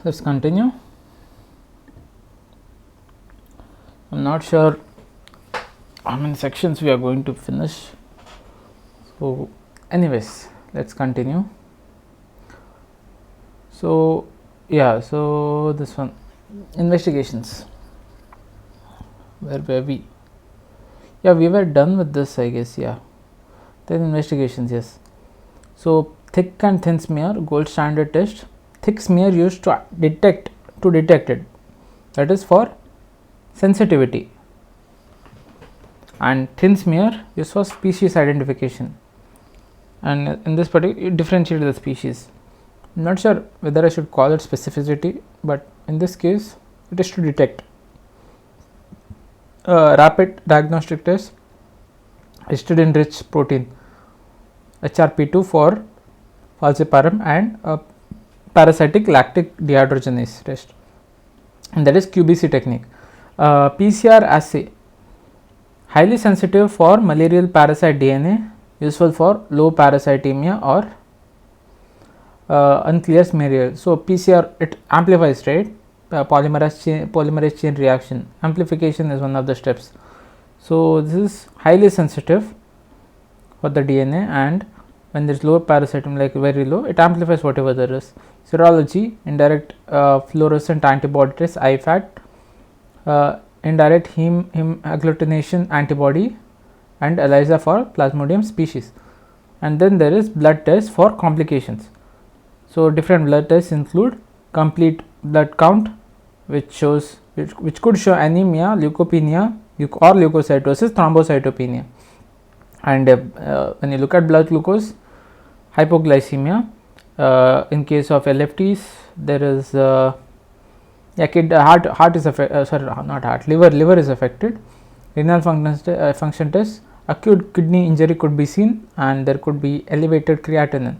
let's continue. I'm not sure how many sections we are going to finish. So anyways, let's continue. So yeah, so this one, investigations. Where were we? Yeah, we were done with this, I guess. Yeah, then investigations. Yes. So thick and thin smear, gold standard test. Thick smear used to detect it, that is for sensitivity, and thin smear used for species identification, and in this particular it differentiated the species. I'm not sure whether I should call it specificity, but in this case it is to detect. Rapid diagnostic test, histidine-rich protein HRP2 for falciparum, and a parasitic lactic dehydrogenase test, and that is QBC technique. PCR assay, highly sensitive for malarial parasite DNA, useful for low parasitemia or unclear smear. So PCR, it amplifies, right? Polymerase chain reaction amplification is one of the steps. So this is highly sensitive for the DNA, and when there is low parasitemia, like very low, it amplifies whatever there is. Serology, indirect fluorescent antibody test, IFAT, indirect heme agglutination antibody, and ELISA for Plasmodium species. And then there is blood test for complications. So different blood tests include complete blood count, which could show anemia, leukopenia, or leukocytosis, thrombocytopenia. And when you look at blood glucose, hypoglycemia, in case of LFTs, there is heart is affected, liver is affected. Renal function test, acute kidney injury could be seen, and there could be elevated creatinine.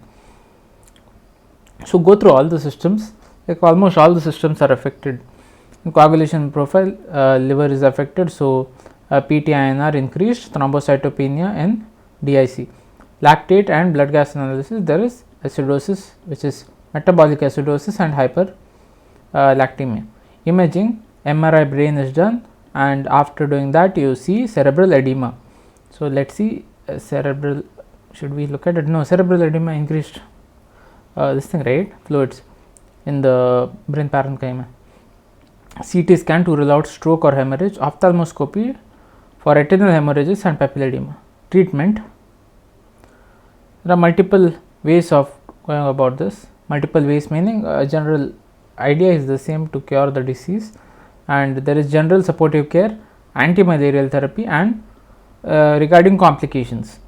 So go through all the systems, like almost all the systems are affected. In coagulation profile, liver is affected, so PTINR increased, thrombocytopenia and DIC. Lactate and blood gas analysis, there is acidosis, which is metabolic acidosis and hyperlactemia. Imaging, MRI brain is done, and after doing that you see cerebral edema. So let's see cerebral, should we look at it? No, cerebral edema increased this thing, right, fluids in the brain parenchyma. CT scan to rule out stroke or hemorrhage. Ophthalmoscopy for retinal hemorrhages and papillary edema. Treatment, there are multiple ways of going about this. Multiple ways meaning general idea is the same to cure the disease, and there is general supportive care, anti-malarial therapy, and regarding complications.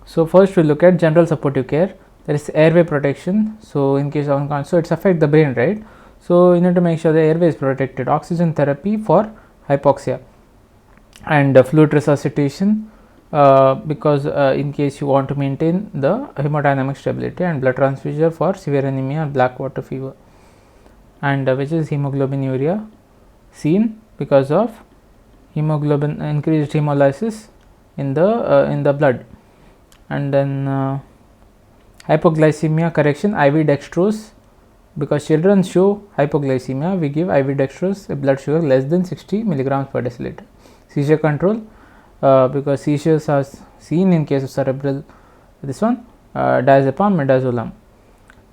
So first we look at general supportive care. There is airway protection. So in case of so it's affect the brain, right? So you need to make sure the airway is protected. Oxygen therapy for hypoxia, and fluid resuscitation, because in case you want to maintain the hemodynamic stability, and blood transfusion for severe anemia and black water fever, and which is hemoglobinuria seen because of hemoglobin, increased hemolysis in the blood. And then hypoglycemia correction, IV dextrose, because children show hypoglycemia, we give IV dextrose, a blood sugar less than 60 milligrams per deciliter. Seizure control, because seizures are seen in case of cerebral, this one diazepam, midazolam.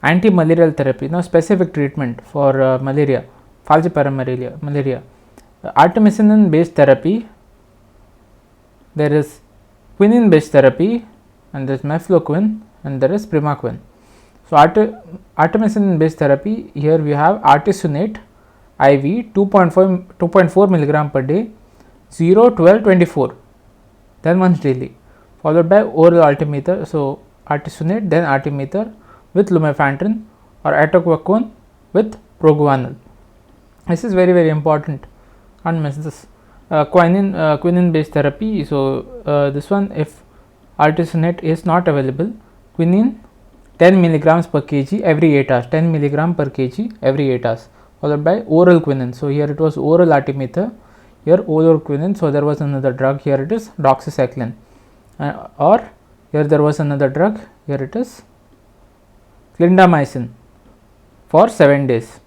Anti-malarial therapy, now specific treatment for malaria, falciparum malaria. Artemisinin based therapy, there is quinine based therapy, and there is mefloquine, and there is primaquine. So artemisinin based therapy, here we have artesunate IV 2.4 milligram per day, 0, 12, 24, then once daily, followed by oral altimether. So artesunate, then altimether with lumefantrine, or atoquapone with proguanil. This is very important, can't miss this. Quinine based therapy, so this one, if artesunate is not available, quinine 10 milligrams per kg every 8 hours, 10 milligram per kg every 8 hours, followed by oral quinine. So here it was oral altimether, here oral quinine. So there was another drug, here it is doxycycline, or here there was another drug, here it is clindamycin for 7 days.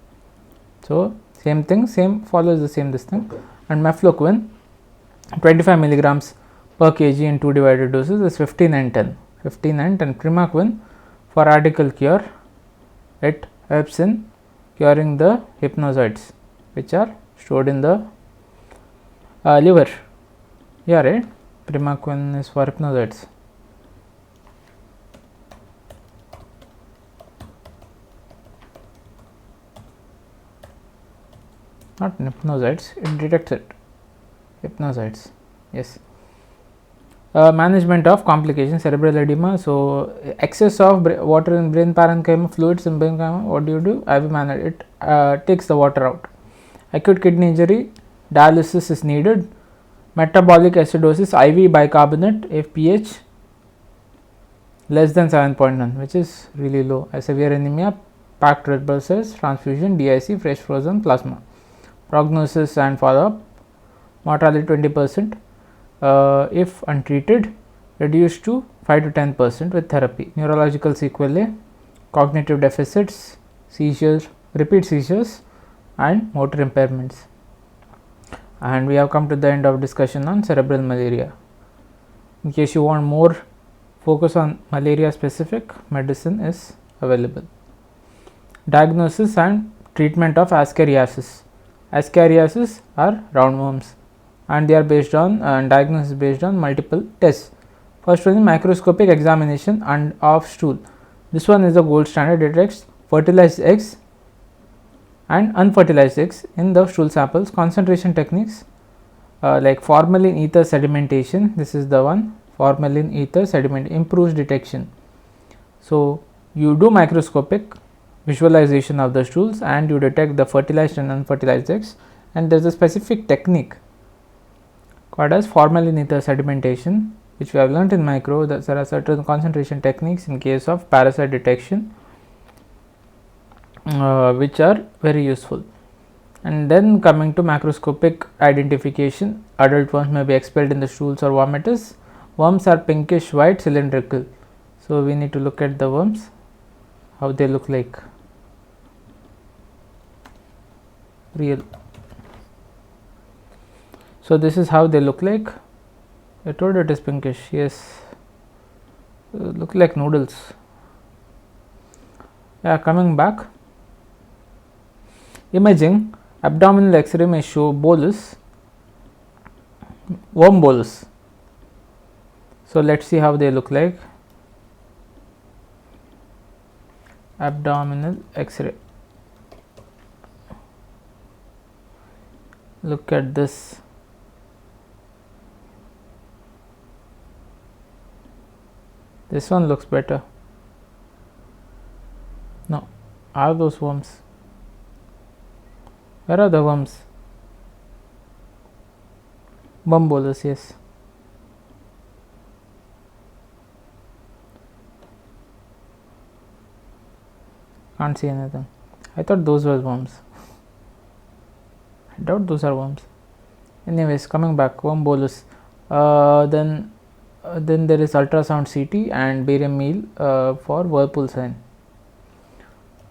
So same thing, same follows the same this thing. And mefloquine 25 milligrams per kg in 2 divided doses is 15 and 10. 15 and 10. Primaquine for radical cure, it helps in curing the hypnozoites which are stored in the liver. Yeah, right. Primaquine is for hypnozoites. Not hypnozoites, it detects it. Hypnozoites, yes. Management of complications, cerebral edema. So excess of water in brain parenchyma, fluids in brain parenchyma, what do? IV manage it, takes the water out. Acute kidney injury, dialysis is needed. Metabolic acidosis, IV bicarbonate if pH less than 7.9, which is really low. A severe anemia, packed red blood cells, transfusion, DIC, fresh frozen plasma. Prognosis and follow-up, mortality 20%, if untreated, reduced to 5 to 10% with therapy. Neurological sequelae, cognitive deficits, seizures, repeat seizures and motor impairments. And we have come to the end of discussion on cerebral malaria. In case you want more focus on malaria specific, medicine is available. Diagnosis and treatment of ascariasis. Ascariasis are roundworms and they are based on diagnosis based on multiple tests. First one is microscopic examination and of stool. This one is the gold standard. It detects fertilized eggs and unfertilized eggs in the stool samples. Concentration techniques like formalin ether sedimentation, this is the one, formalin ether sediment improves detection. So you do microscopic visualization of the stools and you detect the fertilized and unfertilized eggs, and there is a specific technique called as formalin ether sedimentation, which we have learnt in micro. That there are certain concentration techniques in case of parasite detection which are very useful. And then coming to macroscopic identification, adult worms may be expelled in the stools or vomitus. Worms are pinkish white cylindrical. So we need to look at the worms, how they look like. Real. So this is how they look like. I told it is pinkish. Yes, look like noodles. Yeah, coming back. Imaging, abdominal X-ray may show bolus, worm bolus. So let's see how they look like. Abdominal X-ray. Look at this. This one looks better. No, are those worms? Where are the worms? Worm bolus, yes. Can't see anything. I thought those were worms. I doubt those are worms. Anyways, coming back, worm bolus. Then there is ultrasound CT and barium meal for Whirlpool sign.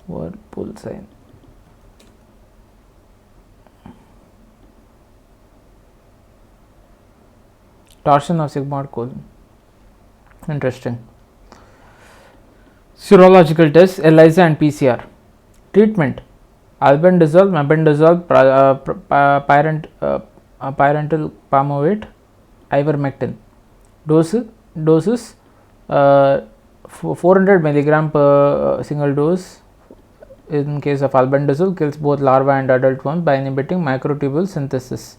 Whirlpool sign. Torsion of sigmoid colon. Interesting. Serological tests, ELISA and PCR. Treatment: albendazole, mebendazole, pyrantel palmovate, ivermectin. Doses 400 milligram per single dose in case of albendazole kills both larva and adult worms by inhibiting microtubule synthesis.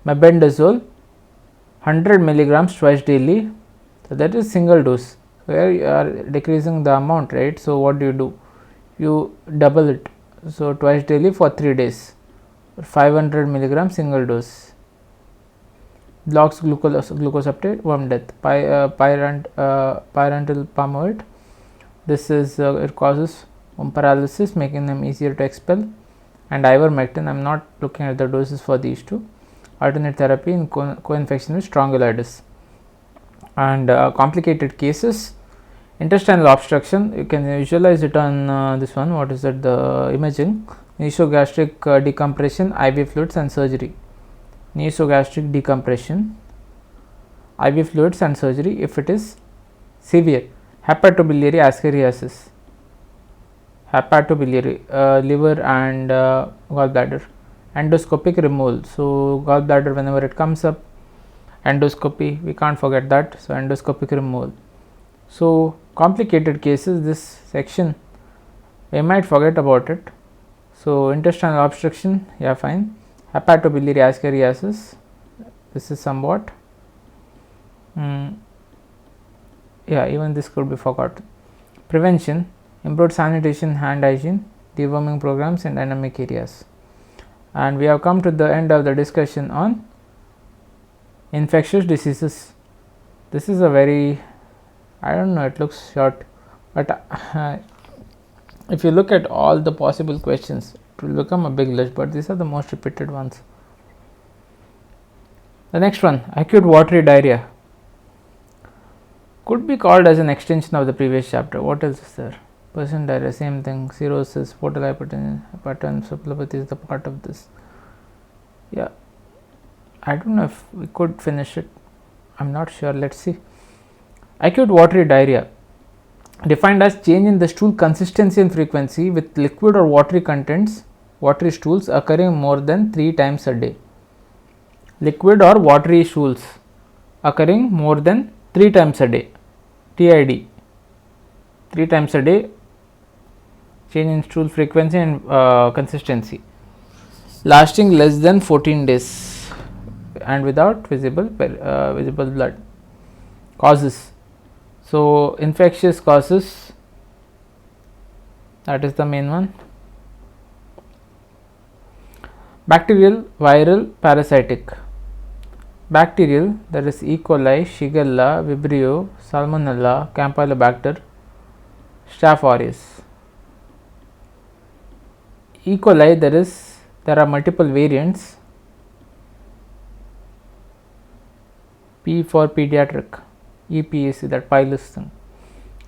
Mebendazole 100 milligrams twice daily, so that is single dose. Where you are decreasing the amount, right? So what do? You double it. So twice daily for 3 days, 500 milligram single dose. Blocks glucose uptake, worm death. Pyrantel palmovate, this is it causes worm paralysis, making them easier to expel. And ivermectin, I am not looking at the doses for these two. Alternate therapy in co-infection with strongyloides. And complicated cases, intestinal obstruction, you can visualize it on this one. What is it? The imaging. nasogastric decompression, IV fluids and surgery. Nasogastric decompression, IV fluids and surgery if it is severe. Hepatobiliary ascariasis, liver and gallbladder. Endoscopic removal, so gallbladder, whenever it comes up, endoscopy, we can't forget that. So endoscopic removal. So complicated cases, this section we might forget about it. So intestinal obstruction, yeah, fine. Hepatobiliary ascariasis, this is somewhat yeah, even this could be forgotten. Prevention, improved sanitation, hand hygiene, deworming programs in endemic areas. And we have come to the end of the discussion on infectious diseases. This is a very, I don't know, it looks short, but if you look at all the possible questions, it will become a big list, but these are the most repeated ones. The next one, acute watery diarrhea, could be called as an extension of the previous chapter. What else is there? Persistent diarrhea, same thing. Cirrhosis, portal hypertension, encephalopathy is the part of this. Yeah, I don't know if we could finish it. I'm not sure. Let's see. Acute watery diarrhea, defined as change in the stool consistency and frequency with liquid or watery contents, watery stools occurring more than 3 times a day. Liquid or watery stools occurring more than 3 times a day. TID, 3 times a day, change in stool frequency and consistency, lasting less than 14 days and without visible blood. Causes, so infectious causes, that is the main one. Bacterial, viral, parasitic. Bacterial, that is E. coli, Shigella, Vibrio, Salmonella, Campylobacter, Staph aureus. E. coli, there are multiple variants. P for pediatric, EPAC, that pilus thing.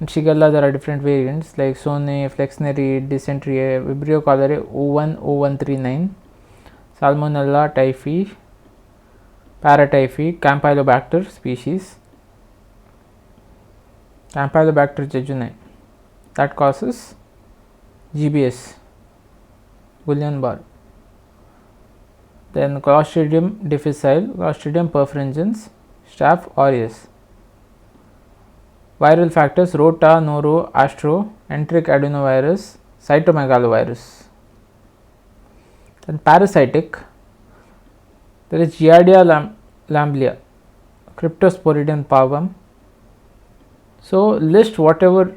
In Shigella, there are different variants like Sone, Flexneri, Dysentery, Vibrio cholerae O1, O139, Salmonella typhi, Paratyphi, Campylobacter species, Campylobacter jejuni, that causes GBS, Guillain-Barré. Then Clostridium difficile, Clostridium perfringens, Staph aureus. Viral factors, Rota, Noro, Astro, enteric adenovirus, cytomegalovirus. Then parasitic, there is Giardia lamblia, Cryptosporidium pavum. So list whatever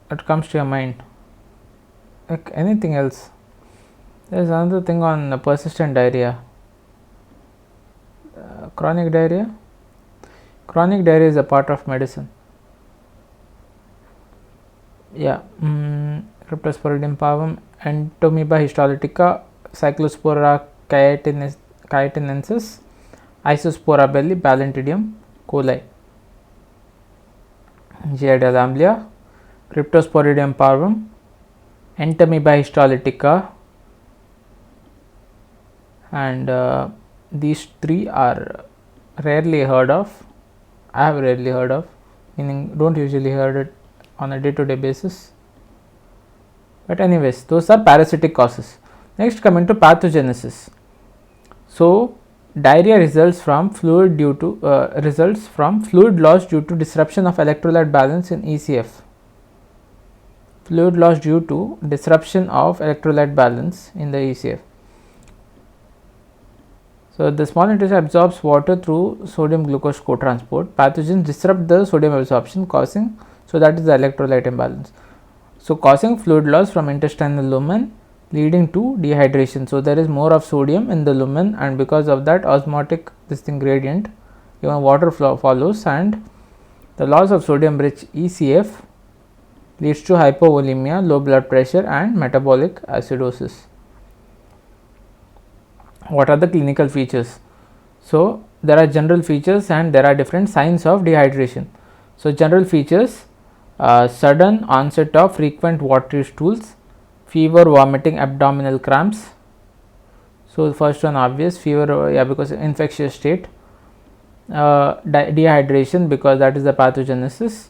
that comes to your mind, like anything else. There is another thing on persistent diarrhea, chronic diarrhea. Chronic diarrhea is a part of medicine. Yeah, Cryptosporidium pavum, Entomoeba histolytica, Cyclospora cayetanensis, Isospora belli, Balantidium coli. Giardia lamblia, Cryptosporidium pavum, Entomoeba histolytica, and these 3 are rarely heard of. I have rarely heard of, meaning don't usually heard it on a day-to-day basis. But anyways, those are parasitic causes. Next, coming to pathogenesis. So diarrhea results from fluid loss due to disruption of electrolyte balance in ECF. Fluid loss due to disruption of electrolyte balance in the ECF. So the small intestine absorbs water through sodium glucose cotransport. Pathogens disrupt the sodium absorption, causing, so that is the electrolyte imbalance. So causing fluid loss from intestinal lumen, leading to dehydration. So there is more of sodium in the lumen, and because of that osmotic gradient, even water flow follows, and the loss of sodium rich ECF leads to hypovolemia, low blood pressure and metabolic acidosis. What are the clinical features? So there are general features and there are different signs of dehydration. So general features, sudden onset of frequent watery stools, fever, vomiting, abdominal cramps. So, the first one obvious, fever, yeah, because infectious state, dehydration because that is the pathogenesis,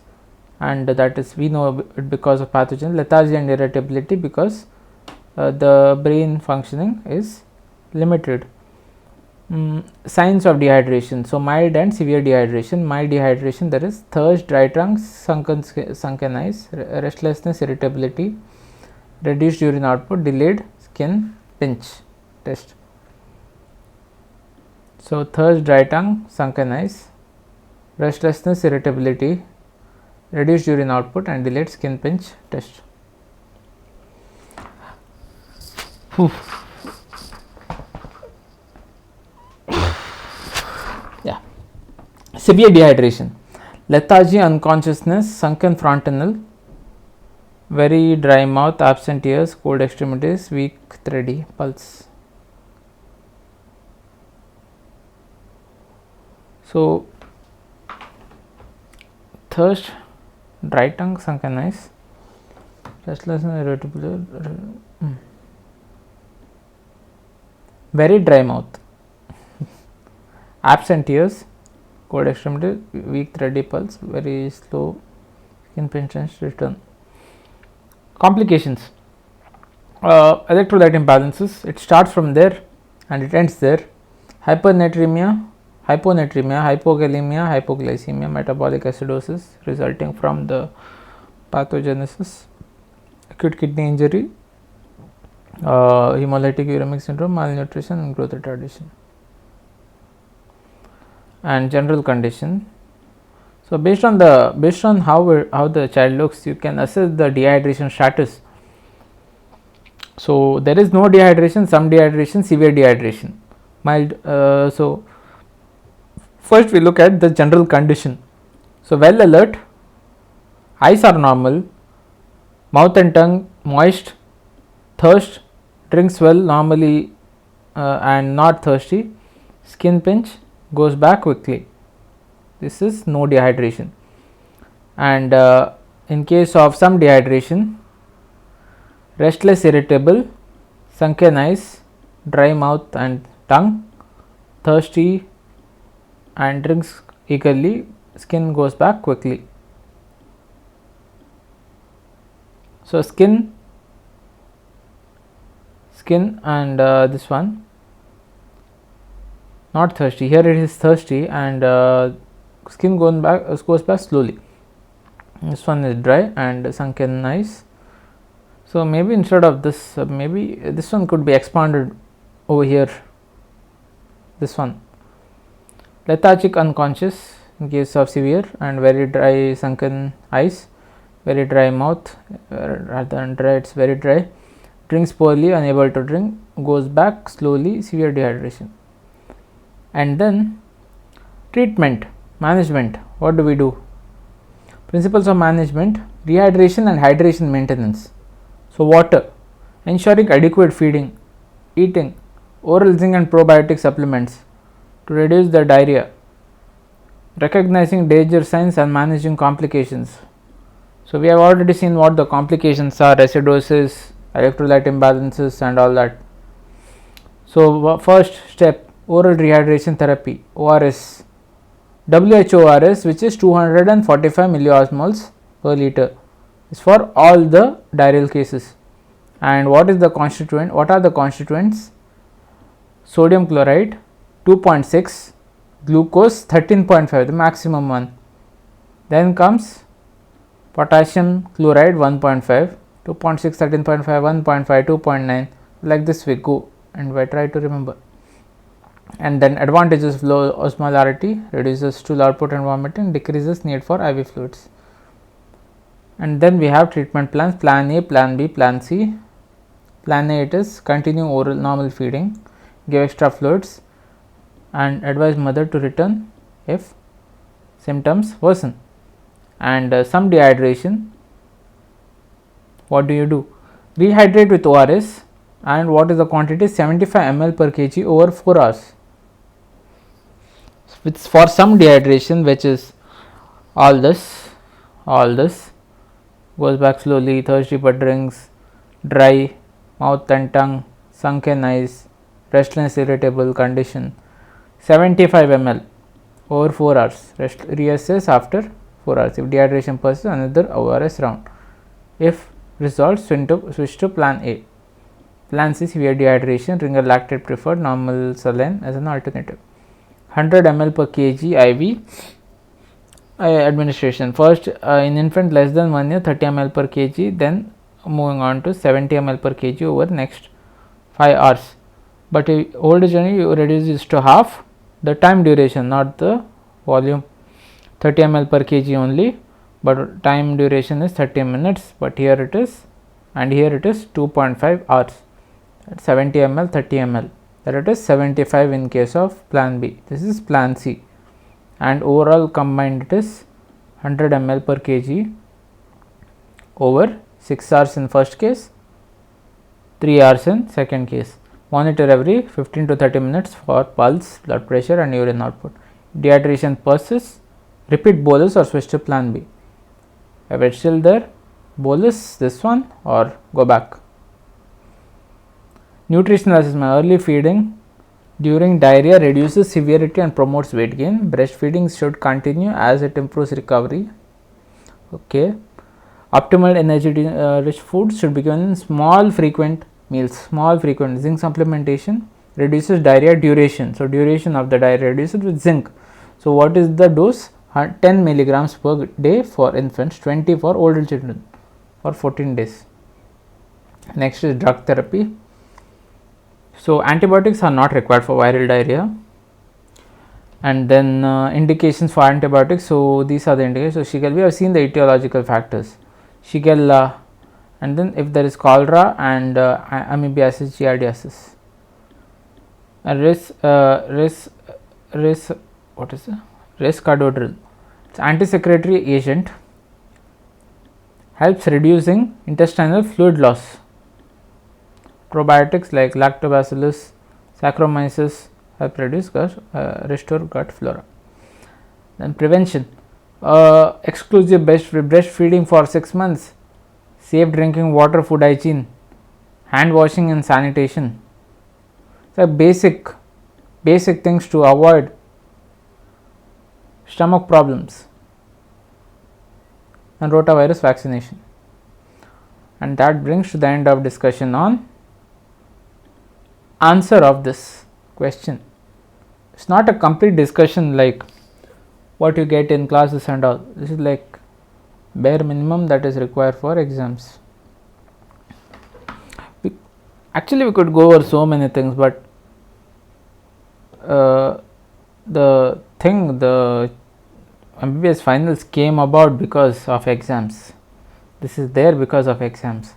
and that is we know it because of pathogen. Lethargy and irritability because the brain functioning is limited. Signs of dehydration. So, mild and severe dehydration. Mild dehydration, there is thirst, dry tongue, sunken eyes, restlessness, irritability, reduced urine output, delayed skin pinch test. So, thirst, dry tongue, sunken eyes, restlessness, irritability, reduced urine output and delayed skin pinch test. Yeah. Severe dehydration, lethargy, unconsciousness, sunken frontal, very dry mouth, absent ears, cold extremities, weak thready pulse. So, thirst, dry tongue, sunken eyes, restlessness, irritability, very dry mouth, absent ears, cold extremity, weak thready pulse, very slow skin pinch and return. Complications, electrolyte imbalances, it starts from there and it ends there. Hyponatremia, hypokalemia, hypoglycemia, metabolic acidosis resulting from the pathogenesis, acute kidney injury, hemolytic uremic syndrome, malnutrition and growth retardation. And general condition. So, based on how the child looks, you can assess the dehydration status. So, there is no dehydration, some dehydration, severe dehydration, mild. So, first we look at the general condition. So, well alert, eyes are normal, mouth and tongue moist, thirst, drinks well normally and not thirsty, skin pinch, goes back quickly. This is no dehydration. And in case of some dehydration, restless, irritable, sunken eyes, dry mouth and tongue, thirsty and drinks eagerly, skin goes back quickly. So, skin and this one not thirsty, here it is thirsty and skin goes back slowly. This one is dry and sunken eyes. So, maybe instead of this, maybe this one could be expanded over here, this one. Lethargic, unconscious in case of severe, and very dry sunken eyes, very dry mouth, rather than dry, it is very dry, drinks poorly, unable to drink, goes back slowly, severe dehydration. And then treatment, management, what do we do? Principles of management, dehydration and hydration maintenance. So, water, ensuring adequate feeding, eating, oral zinc and probiotic supplements to reduce the diarrhea, recognizing danger signs and managing complications. So, we have already seen what the complications are, acidosis, electrolyte imbalances and all that. So, first step, oral rehydration therapy, ORS, WHO ORS, which is 245 milliosmoles per liter, is for all the diarrheal cases. And what is the constituent? What are the constituents? Sodium chloride 2.6, glucose 13.5, the maximum one. Then comes potassium chloride 1.5, 2.6, 13.5, 1.5, 2.9, like this we go and we try to remember. And then advantages of low osmolarity, reduces stool output and vomiting, decreases need for IV fluids. And then we have treatment plans, plan A, plan B, plan C. Plan A, it is continue oral normal feeding, give extra fluids and advise mother to return if symptoms worsen. And some dehydration, what do you do? Rehydrate with ORS, and what is the quantity? 75 ml per kg over 4 hours. With for some dehydration, which is all this goes back slowly, thirsty but drinks, dry mouth and tongue, sunken eyes, restless irritable condition. 75 ml over 4 hours, reassess after 4 hours. If dehydration persists, another ORS round. If resolved, switch to plan A. Plan C, severe dehydration, ringer lactate preferred, normal saline as an alternative. 100 ml per kg IV administration. First in infant less than 1 year, 30 ml per kg, then moving on to 70 ml per kg over next 5 hours. But if older children, you reduce this to half, the time duration, not the volume. 30 ml per kg only, but time duration is 30 minutes, but here it is, and here it is 2.5 hours. At 70 ml, 30 ml, that it is 75 in case of plan B. This is plan C, and overall combined it is 100 ml per kg over 6 hours in first case, 3 hours in second case. Monitor every 15 to 30 minutes for pulse, blood pressure and urine output. Dehydration persists, repeat bolus or switch to plan B. If it's still there, bolus this one or go back. Nutritional assessment. Early feeding during diarrhea reduces severity and promotes weight gain. Breastfeeding should continue as it improves recovery. Okay. Optimal energy rich foods should be given in small frequent meals. Small frequent zinc supplementation reduces diarrhea duration. So, duration of the diarrhea reduces with zinc. So, what is the dose? 10 milligrams per day for infants, 20 for older children for 14 days. Next is drug therapy. So, antibiotics are not required for viral diarrhea, and then indications for antibiotics. So, these are the indications. So, Shigella, we have seen the etiological factors, Shigella, and then if there is cholera and amoebiasis, giardiasis, and resveratrol. It's antisecretory agent, helps reducing intestinal fluid loss. Probiotics like lactobacillus, Saccharomyces help restore gut flora. Then prevention, exclusive breastfeeding for 6 months, safe drinking water, food hygiene, hand washing and sanitation. So, basic things to avoid stomach problems, and rotavirus vaccination. And that brings to the end of discussion on answer of this question. It's not a complete discussion like what you get in classes and all. This is like bare minimum that is required for exams. Actually, we could go over so many things, but the MBBS finals came about because of exams. This is there because of exams.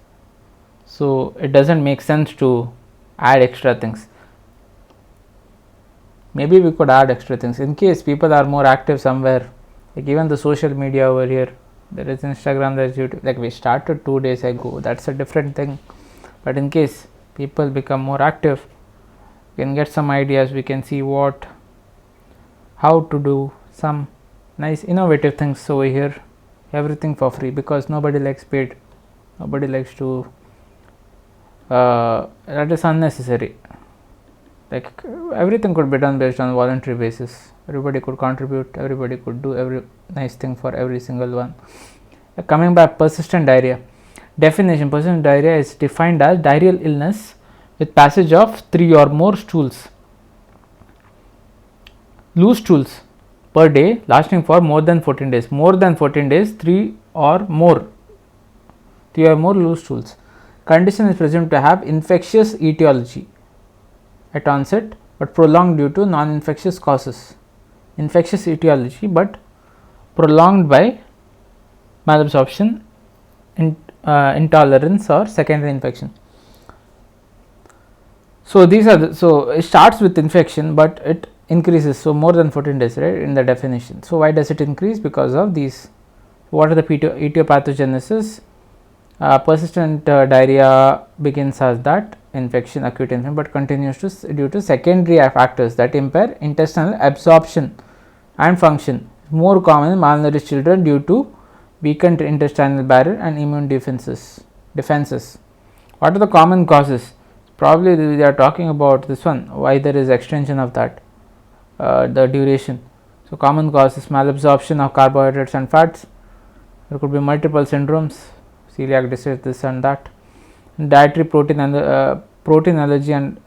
So, it doesn't make sense to add extra things. Maybe we could add extra things in case people are more active somewhere, like even the social media over here. There is Instagram, there is YouTube. Like we started 2 days ago, that's a different thing. But in case people become more active, we can get some ideas. We can see how to do some nice innovative things over here. Everything for free, because nobody likes paid. Nobody likes to. That is unnecessary. Like everything could be done based on voluntary basis. Everybody could contribute. Everybody could do every nice thing for every single one. Coming back, persistent diarrhea. Definition: persistent diarrhea is defined as diarrheal illness with passage of 3 or more stools, loose stools per day lasting for more than 14 days. More than 14 days, 3 or more loose stools. Condition is presumed to have infectious etiology at onset, but prolonged due to non-infectious causes. Infectious etiology, but prolonged by malabsorption, intolerance or secondary infection. So, it starts with infection, but it increases. So, more than 14 days, right, in the definition. So, why does it increase? Because of these. What are the etiopathogenesis? Persistent diarrhea begins as that infection, acute infection, but continues due to secondary factors that impair intestinal absorption and function. More common in malnourished children due to weakened intestinal barrier and immune defenses. What are the common causes? Probably they are talking about this one, why there is extension of that, the duration. So, common causes: malabsorption of carbohydrates and fats. There could be multiple syndromes, celiac disease, this and that. Dietary protein allergy and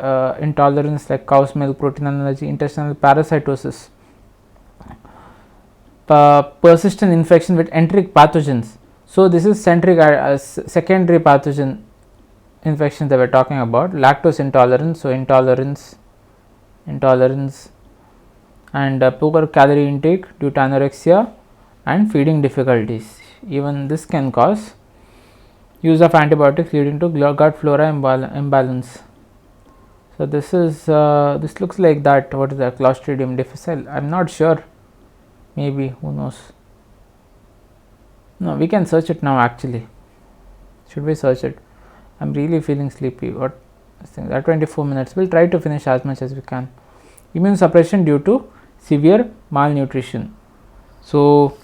intolerance, like cow's milk, protein allergy, intestinal parasitosis. Persistent infection with enteric pathogens. So, this is secondary pathogen infections that we are talking about. Lactose intolerance, so intolerance and poor calorie intake due to anorexia and feeding difficulties. Even this can cause use of antibiotics leading to gut flora imbalance. So, this is this looks like that. What is the Clostridium difficile? I am not sure, maybe, who knows. No, we can search it now actually. Should we search it? I am really feeling sleepy. What thing at 24 minutes? We will try to finish as much as we can. Immune suppression due to severe malnutrition. So,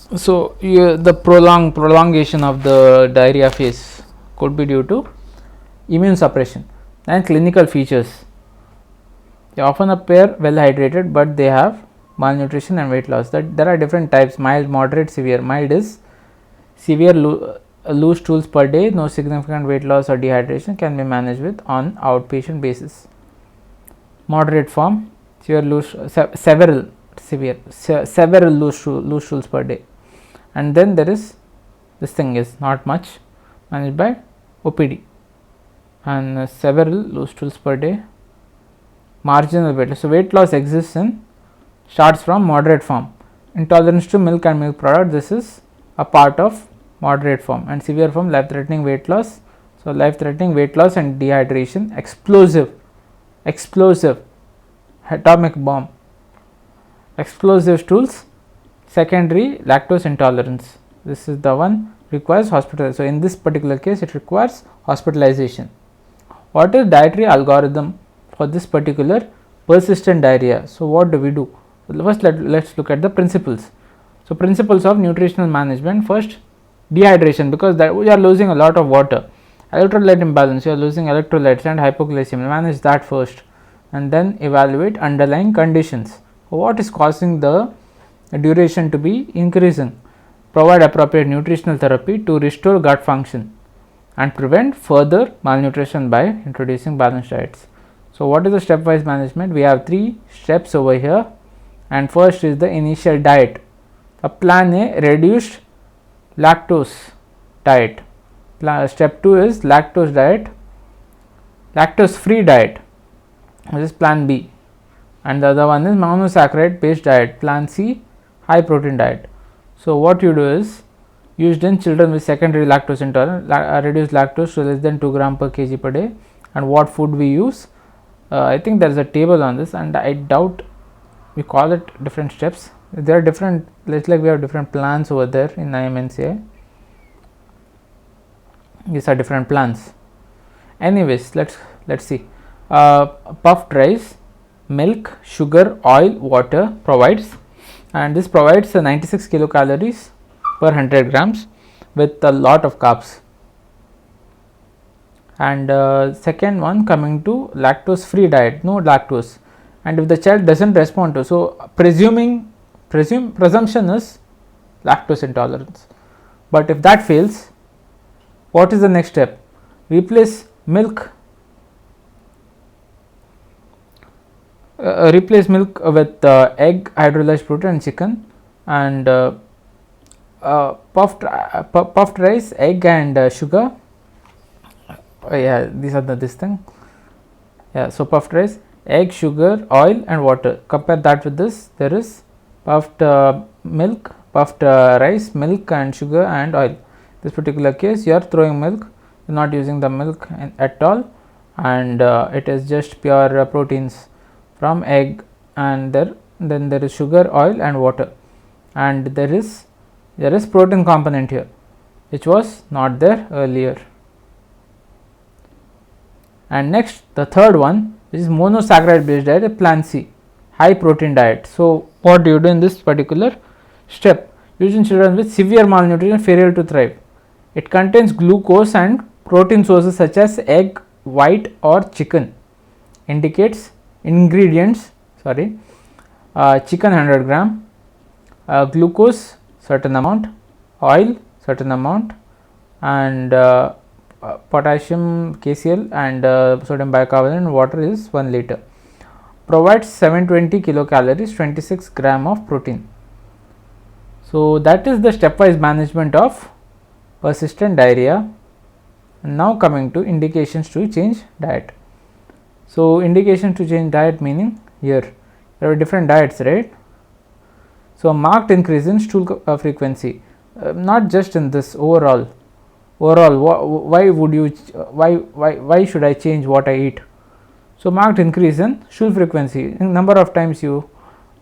the prolongation of the diarrhea phase could be due to immune suppression. And clinical features: they often appear well hydrated, but they have malnutrition and weight loss. That there are different types: mild, moderate, severe. Mild is severe loose stools per day, no significant weight loss or dehydration, can be managed with on outpatient basis. Moderate form: several loose stools per day. And then there is this thing is not much, managed by OPD, and several loose stools per day. Marginal weight loss. So, weight loss exists in starts from moderate form. Intolerance to milk and milk product, this is a part of moderate form, and severe form, life threatening weight loss. So, life threatening weight loss and dehydration, explosive atomic bomb, explosive stools. Secondary, lactose intolerance, this is the one requires hospitalization. So, in this particular case it requires hospitalization. What is dietary algorithm for this particular persistent diarrhea? So, what do we do? First let us look at the principles. So, principles of nutritional management. First, dehydration, because that we are losing a lot of water. Electrolyte imbalance, you are losing electrolytes and hypoglycemia, manage that first, and then evaluate underlying conditions. What is causing the duration to be increasing? Provide appropriate nutritional therapy to restore gut function and prevent further malnutrition by introducing balanced diets. So, what is the stepwise management? We have 3 steps over here, and first is the initial diet. Plan A, reduced lactose diet. Step 2 is lactose free diet, this is plan B, and the other one is monosaccharide based diet, plan C, high protein diet. So, what you do is, used in children with secondary lactose intolerance, reduce lactose to less than 2 gram per kg per day. And what food we use? I think there is a table on this, and I doubt we call it different steps. There are different, like we have different plans over there in IMNCI. These are different plans. Anyways, let's see. Puffed rice, milk, sugar, oil, water provides, and this provides 96 kilocalories per 100 grams with a lot of carbs. And second one, coming to lactose free diet, no lactose, and if the child doesn't respond to, so presumption is lactose intolerance, but if that fails, what is the next step? Replace milk with egg, hydrolyzed protein and chicken, and puffed rice, egg and sugar. These are this thing. So, puffed rice, egg, sugar, oil and water. Compare that with this. There is puffed rice, milk and sugar and oil. This particular case, you are throwing milk, you are not using the milk at all, and it is just pure proteins from egg, and then there is sugar, oil and water, and there is protein component here which was not there earlier. And next, the third one, which is monosaccharide based diet, plan C, high protein diet. So, what do you do in this particular step? Used in children with severe malnutrition, failure to thrive. It contains glucose and protein sources such as egg, white or chicken. Indicates ingredients, chicken 100 gram, glucose certain amount, oil certain amount, and potassium KCl and sodium bicarbonate and water is 1 liter. Provides 720 kilocalories, 26 gram of protein. So that is the stepwise management of persistent diarrhea. And now coming to indications to change diet. So indications to change diet meaning here there are different diets, right? So marked increase in stool frequency, not just in this overall. Why should I change what I eat? So marked increase in stool frequency, in number of times you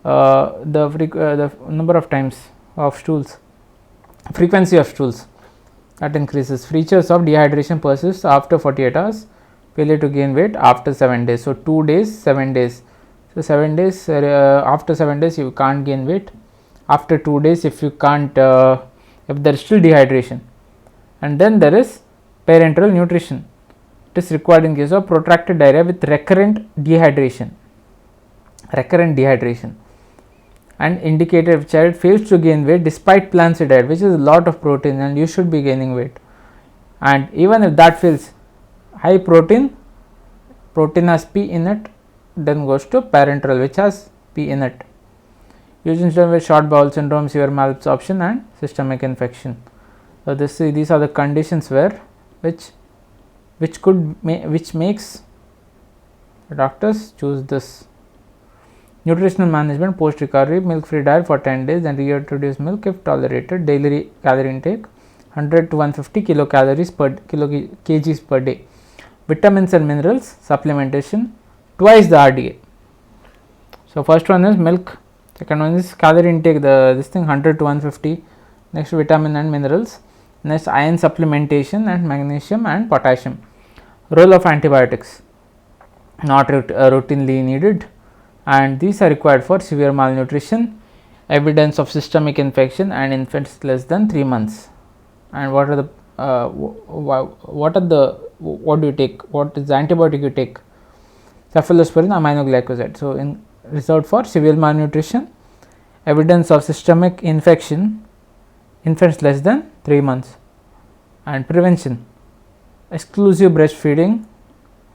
the number of times of stools, frequency of stools, that increases. Features of dehydration persists after 48 hours, failure to gain weight after 7 days. So 2 days, 7 days. So 7 days, after 7 days you can't gain weight. After 2 days, if you can't, if there is still dehydration, and then there is parenteral nutrition. It is required in case of protracted diarrhea with recurrent dehydration, and indicated if child fails to gain weight despite planned diet, which is a lot of protein and you should be gaining weight, and even if that fails, high protein has P in it, then goes to parenteral which has P in it. Using with short bowel syndrome, severe malabsorption and systemic infection. So these are the conditions where which makes doctors choose this. Nutritional management post recovery, milk free diet for 10 days and reintroduce milk if tolerated. Daily calorie intake 100 to 150 kilocalories per kgs per day. Vitamins and minerals supplementation twice the RDA. So first one is milk, second one is calorie intake, this thing 100 to 150, next vitamin and minerals, next iron supplementation and magnesium and potassium. Role of antibiotics not routinely needed, and these are required for severe malnutrition, evidence of systemic infection and infants less than 3 months. And what do you take? What is the antibiotic you take? Cephalosporin, aminoglycoside. So in reserved for severe malnutrition, evidence of systemic infection, infants less than 3 months, and prevention. Exclusive breastfeeding,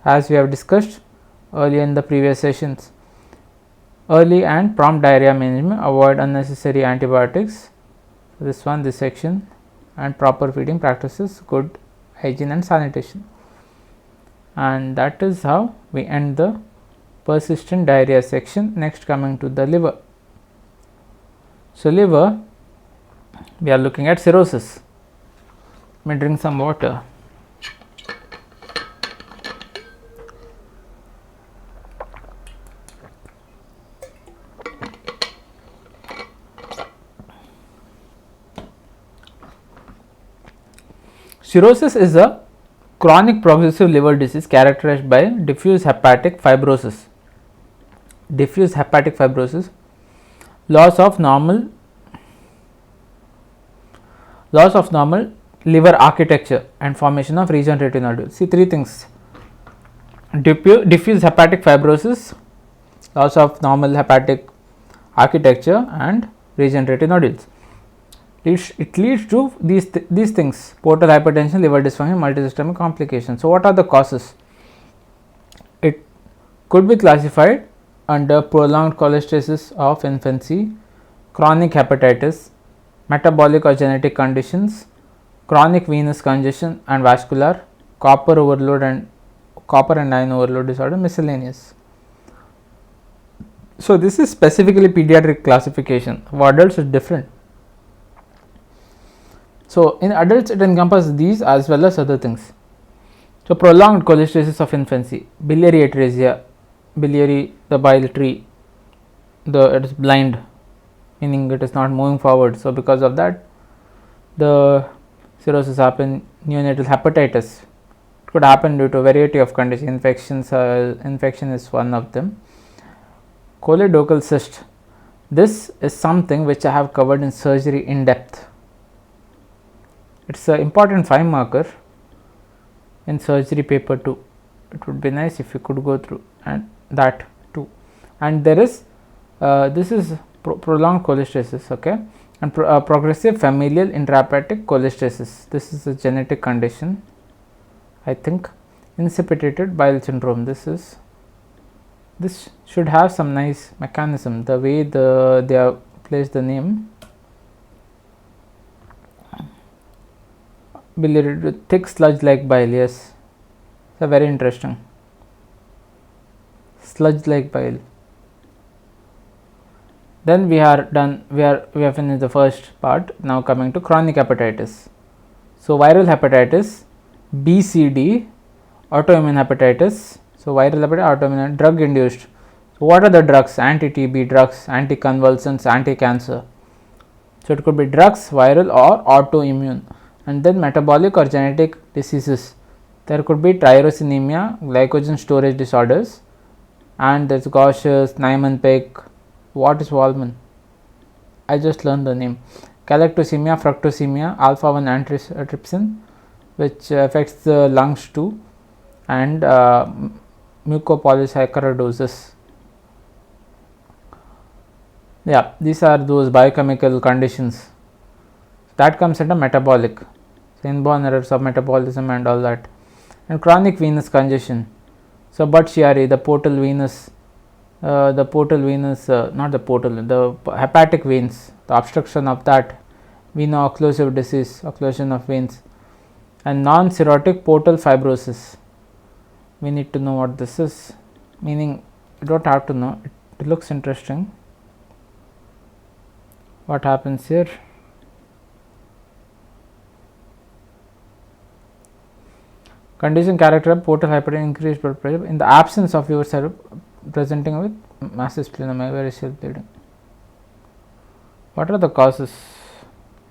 as we have discussed earlier in the previous sessions. Early and prompt diarrhea management, avoid unnecessary antibiotics, this section, and proper feeding practices, good hygiene and sanitation. And that is how we end the persistent diarrhea section. Next, coming to the liver. So liver, we are looking at cirrhosis. Let me drink some water. Cirrhosis is a chronic progressive liver disease characterized by diffuse hepatic fibrosis, loss of normal liver architecture and formation of regenerative nodules. See, three things: diffuse hepatic fibrosis, loss of normal hepatic architecture and regenerative nodules. It leads to these things: portal hypertension, liver dysfunction, multisystemic complications. So what are the causes? It could be classified under prolonged cholestasis of infancy, chronic hepatitis, metabolic or genetic conditions, chronic venous congestion and vascular, copper and iron overload disorder, miscellaneous. So this is specifically pediatric classification. For adults it's different. So in adults it encompasses these as well as other things. So prolonged cholestasis of infancy, biliary atresia, biliary, the bile tree, it is blind, meaning it is not moving forward. So because of that the cirrhosis happen. Neonatal hepatitis, it could happen due to a variety of conditions. Infection is one of them. Choledochal cyst, this is something which I have covered in surgery in depth. it's an important 5 marker in surgery paper 2. It would be nice if you could go through and that too. And there is this is prolonged cholestasis, okay, and progressive familial intrahepatic cholestasis. This is a genetic condition, I think. Incipitated bile syndrome. This should have some nice mechanism. The way they have placed the name. Biliary thick sludge like bile. Yes, it's very interesting. Sludge like bile. Then we are done. We have finished the first part. Now coming to chronic hepatitis. So viral hepatitis, BCD, autoimmune hepatitis. So viral hepatitis, autoimmune, drug induced. So what are the drugs? Anti-TB drugs, anticonvulsants, anti-cancer. So it could be drugs, viral or autoimmune. And then metabolic or genetic diseases. There could be tyrosinemia, glycogen storage disorders, and there's GUHS, Niemann-Pick. What is Wallman? I just learned the name. Galactosemia, fructosemia, alpha-1 antitrypsin, which affects the lungs too, and mucopolysaccharidosis. Yeah, these are those biochemical conditions. That comes under metabolic. So inborn errors of metabolism and all that. And chronic venous congestion. So Budd-Chiari, the hepatic veins, the obstruction of that, veno-occlusive disease, occlusion of veins, and non-cirrhotic portal fibrosis. We need to know what this is, meaning you don't have to know, it looks interesting. What happens here? Condition character of portal hypertension, increased blood pressure in the absence of your syrup presenting with massive splenomegaly, variceal bleeding. What are the causes?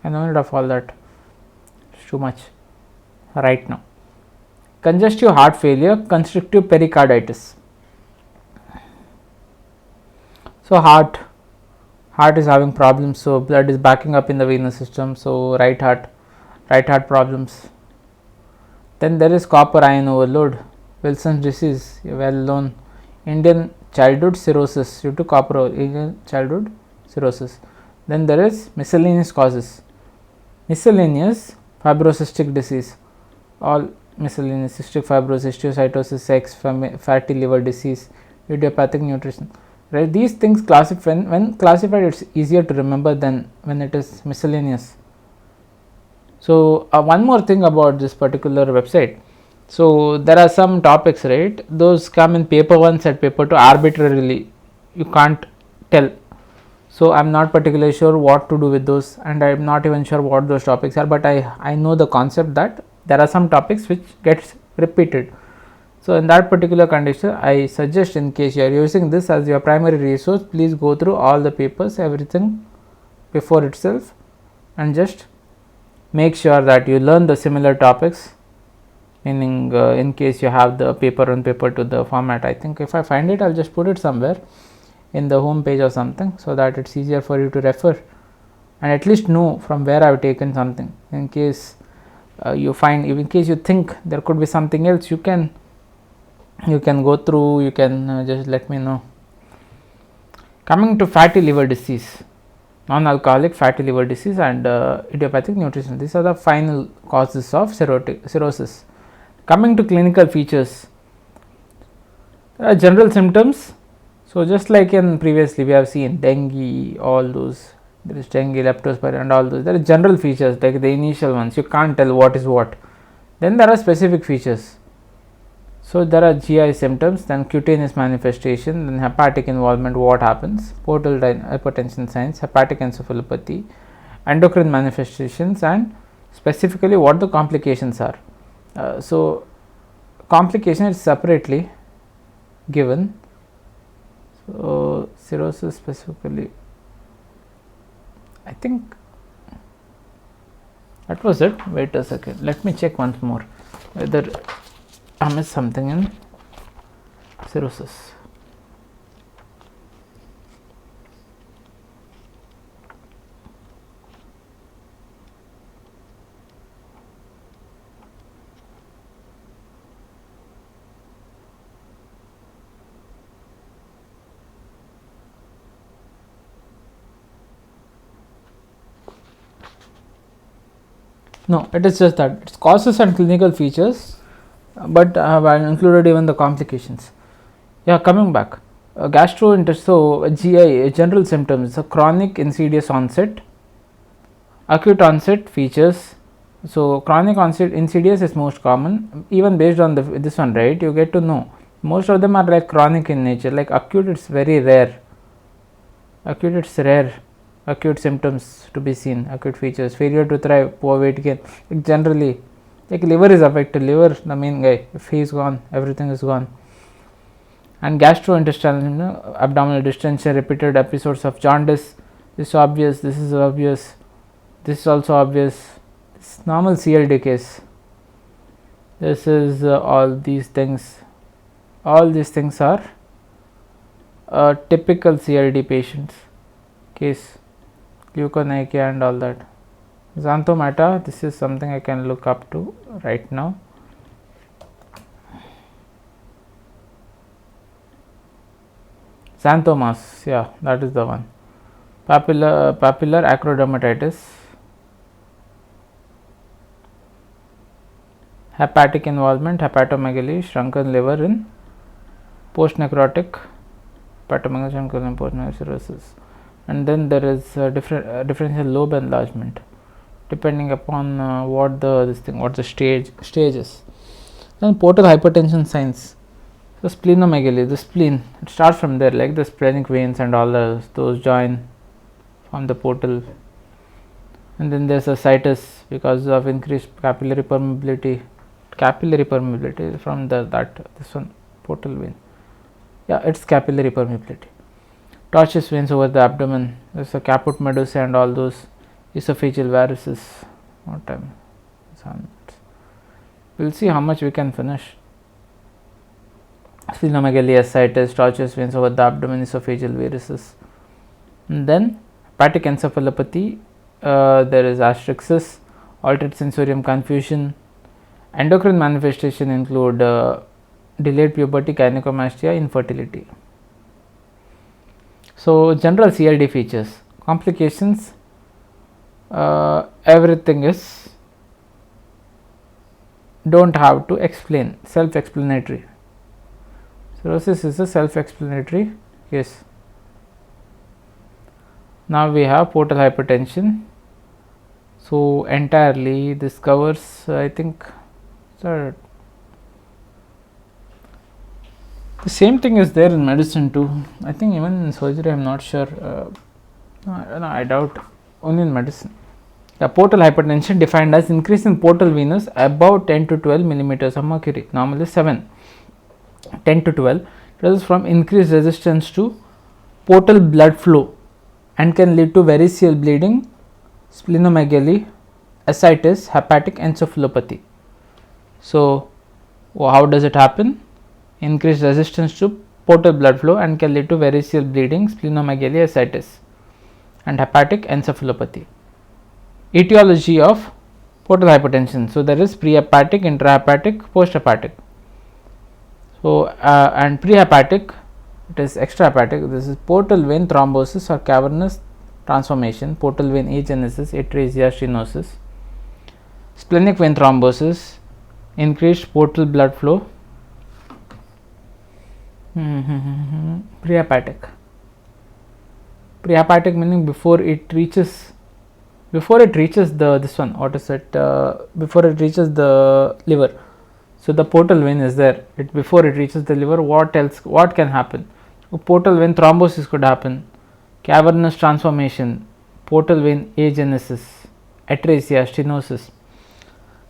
I no need of all that. It's too much right now. Congestive heart failure, constrictive pericarditis. So heart is having problems, so blood is backing up in the venous system, so right heart problems. Then there is copper ion overload, Wilson's disease, well known, Indian childhood cirrhosis due to copper, Indian childhood cirrhosis. Then there is miscellaneous causes, miscellaneous fibrocystic disease, all miscellaneous, cystic fibrosis, histiocytosis, sex, fatty liver disease, idiopathic nutrition. Right, these things when classified, it's easier to remember than when it is miscellaneous. So one more thing about this particular website. So there are some topics, right? Those come in paper 1 set paper 2 arbitrarily. You can't tell. So I'm not particularly sure what to do with those, and I'm not even sure what those topics are. But I know the concept that there are some topics which gets repeated. So in that particular condition, I suggest, in case you are using this as your primary resource, please go through all the papers, everything before itself, and just make sure that you learn the similar topics, meaning in case you have the paper 1 paper 2 the format. I think if I find it, I'll just put it somewhere in the home page or something, so that it's easier for you to refer and at least know from where I've taken something. In case you find, in case you think there could be something else, you can go through, you can just let me know. Coming to fatty liver disease, non-alcoholic fatty liver disease, and idiopathic nutrition. These are the final causes of cirrhosis. Coming to clinical features, there are general symptoms. So just like in previously we have seen dengue, all those, there is dengue, leptospira and all those. There are general features like the initial ones, you can't tell what is what. Then there are specific features. So there are GI symptoms, then cutaneous manifestation, then hepatic involvement, what happens, portal hypertension signs, hepatic encephalopathy, endocrine manifestations, and specifically what the complications are. So complication is separately given. So cirrhosis specifically, I think that was it. Wait a second, let me check once more whether I missed something in cirrhosis. No, it is just that it's causes and clinical features, but I have included even the complications. Yeah, coming back, gastrointestinal, GI, general symptoms, a chronic insidious onset, acute onset features. So chronic onset insidious is most common, even based on this one, right? You get to know most of them are like chronic in nature. Like acute, it's very rare. Acute, it's rare. Acute symptoms to be seen, acute features, failure to thrive, poor weight gain. Like generally, like liver is affected. Liver, the main guy. If he is gone, everything is gone. And gastrointestinal, abdominal distension, repeated episodes of jaundice. This is obvious. This is obvious. This is also obvious. It's normal CLD case. This is all these things. All these things are typical CLD patients case. Leukonakia and all that. Xanthomata, this is something I can look up to right now. Xanthomas, yeah, that is the one. Papillar acrodermatitis, hepatic involvement, hepatomegaly, shrunken liver in post-necrotic hepatomegaly, shrunken liver, post-necrotic cirrhosis. And then there is differential lobe enlargement, depending upon what the stage is. Then portal hypertension signs. So splenomegaly, the spleen, it starts from there, like the splenic veins and all those join from the portal. And then there's ascites because of increased capillary permeability from this one portal vein. Yeah, it's capillary permeability. Tortuous veins over the abdomen, there's a caput medusae and all those esophageal varices. What time? We'll see how much we can finish. Splenomegaly, ascites, tortuous veins over the abdomen, esophageal varices. And then hepatic encephalopathy, there is asterixis, altered sensorium confusion. Endocrine manifestation include delayed puberty, gynecomastia, infertility. So general CLD features, complications, everything is don't have to explain, self-explanatory. Cirrhosis is a self-explanatory case. Now we have portal hypertension. So entirely this covers, I think, the same thing is there in medicine too. I think even in surgery, I am not sure. No, I doubt. Only in medicine. The portal hypertension defined as increase in portal venous above 10 to 12 millimeters of mercury. Normally 7. 10 to 12. It results from increased resistance to portal blood flow and can lead to variceal bleeding, splenomegaly, ascites, hepatic encephalopathy. So, how does it happen? Increased resistance to portal blood flow and can lead to variceal bleeding, splenomegaly, ascites and hepatic encephalopathy. Etiology of portal hypertension. So, there is prehepatic, intrahepatic, posthepatic. So, and prehepatic, it is extrahepatic. This is portal vein thrombosis or cavernous transformation, portal vein agenesis, atresia, stenosis. Splenic vein thrombosis, increased portal blood flow. Prehepatic meaning before it reaches the this one, what is it, before it reaches the liver. So the portal vein is there, before it reaches the liver. What can happen? Portal vein thrombosis could happen, cavernous transformation, portal vein agenesis, atresia, stenosis.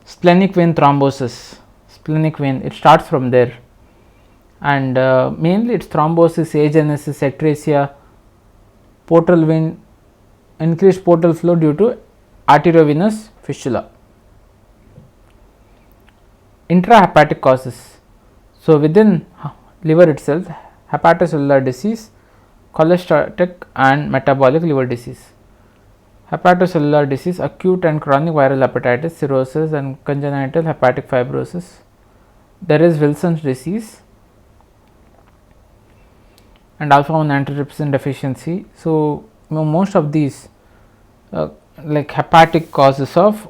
Splenic vein thrombosis, splenic vein, it starts from there, and mainly it's thrombosis, agenesis, atresia, portal vein, increased portal flow due to arteriovenous fistula. Intrahepatic causes. So within liver itself, hepatocellular disease, cholestatic and metabolic liver disease. Hepatocellular disease, acute and chronic viral hepatitis, cirrhosis and congenital hepatic fibrosis. There is Wilson's disease and alpha-1 antitrypsin deficiency. So most of these like hepatic causes of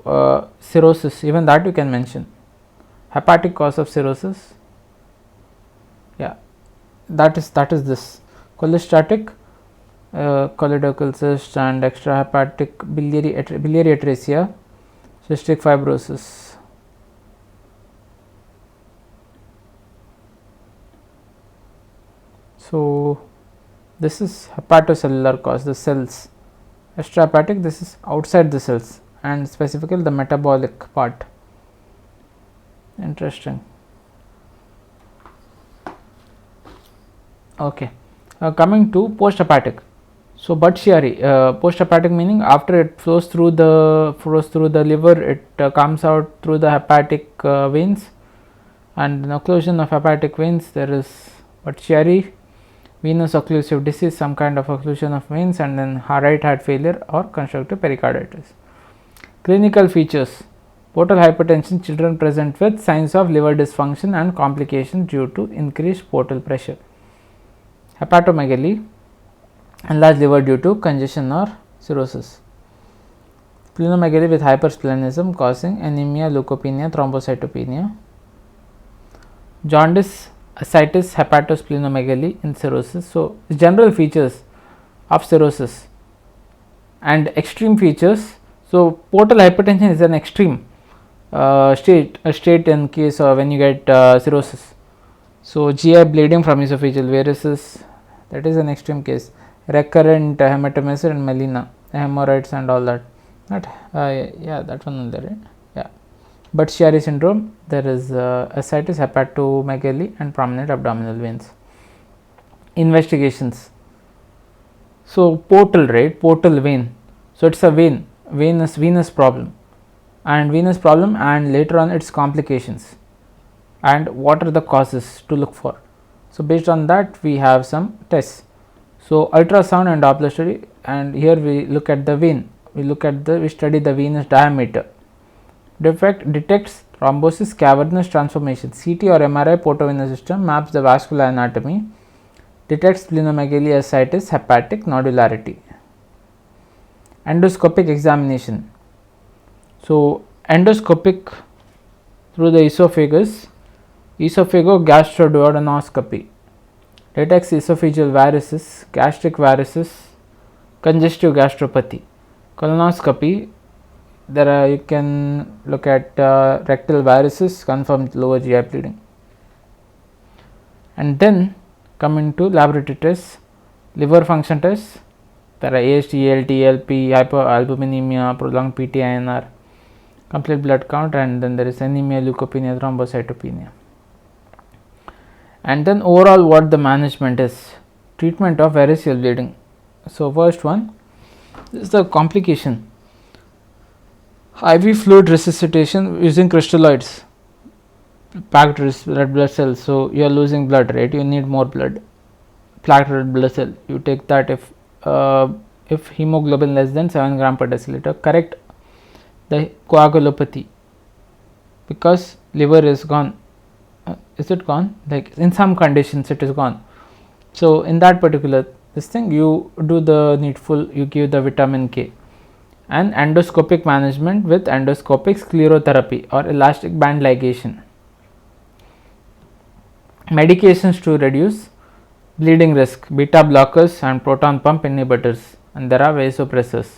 cirrhosis, even that you can mention. Hepatic cause of cirrhosis, yeah, that is this cholestatic choledochal cyst and extrahepatic biliary atresia, cystic fibrosis. So this is hepatocellular cause, the cells. Extrahepatic, this is outside the cells, and specifically the metabolic part. Interesting. Okay, coming to post-hepatic. So Budd-Chiari, post-hepatic meaning after it flows through the liver, it comes out through the hepatic veins, and in occlusion of hepatic veins there is Budd-Chiari, venous occlusive disease, some kind of occlusion of veins, and then right heart failure or constructive pericarditis. Clinical features: portal hypertension, children present with signs of liver dysfunction and complications due to increased portal pressure. Hepatomegaly, enlarged liver due to congestion or cirrhosis. Splenomegaly with hypersplenism causing anemia, leukopenia, thrombocytopenia. Jaundice, ascites, hepatosplenomegaly in cirrhosis. So, general features of cirrhosis and extreme features. So, portal hypertension is an extreme state in case of when you get cirrhosis. So, GI bleeding from esophageal varices, that is an extreme case. Recurrent hematemesis and melena, hemorrhoids and all that. Yeah, that one only, right? Yeah. But Budd-Chiari syndrome, there is ascites, hepatomegaly and prominent abdominal veins. Investigations. So portal, right? Portal vein. So it's a venous problem, and later on its complications, and what are the causes to look for. So based on that we have some tests. So ultrasound and Doppler study, and here we look at the vein. We study the venous diameter. Detects thrombosis, cavernous transformation. CT or MRI portovenous system maps the vascular anatomy. Detects splenomegaly, ascites, hepatic nodularity. Endoscopic examination. So endoscopic through the esophagus, esophagogastroduodenoscopy. Detects esophageal varices, gastric varices, congestive gastropathy. Colonoscopy, there you can look at rectal varices, confirm lower GI bleeding. And then coming to laboratory tests, liver function tests, there are AST, ALT, ALP, hypoalbuminemia, prolonged PT-INR, complete blood count, and then there is anemia, leukopenia, thrombocytopenia. And then overall what the management is, treatment of variceal bleeding. So first one is the complication, IV fluid resuscitation using crystalloids, packed red blood cells. So you are losing blood, right? You need more blood, packed red blood cell. You take that if hemoglobin less than 7 gram per deciliter. Correct the coagulopathy because liver is gone. Is it gone? Like in some conditions it is gone. So in that particular this thing, you do the needful, you give the vitamin K, and endoscopic management with endoscopic sclerotherapy or elastic band ligation. Medications to reduce bleeding risk, beta blockers and proton pump inhibitors, and there are vasopressors.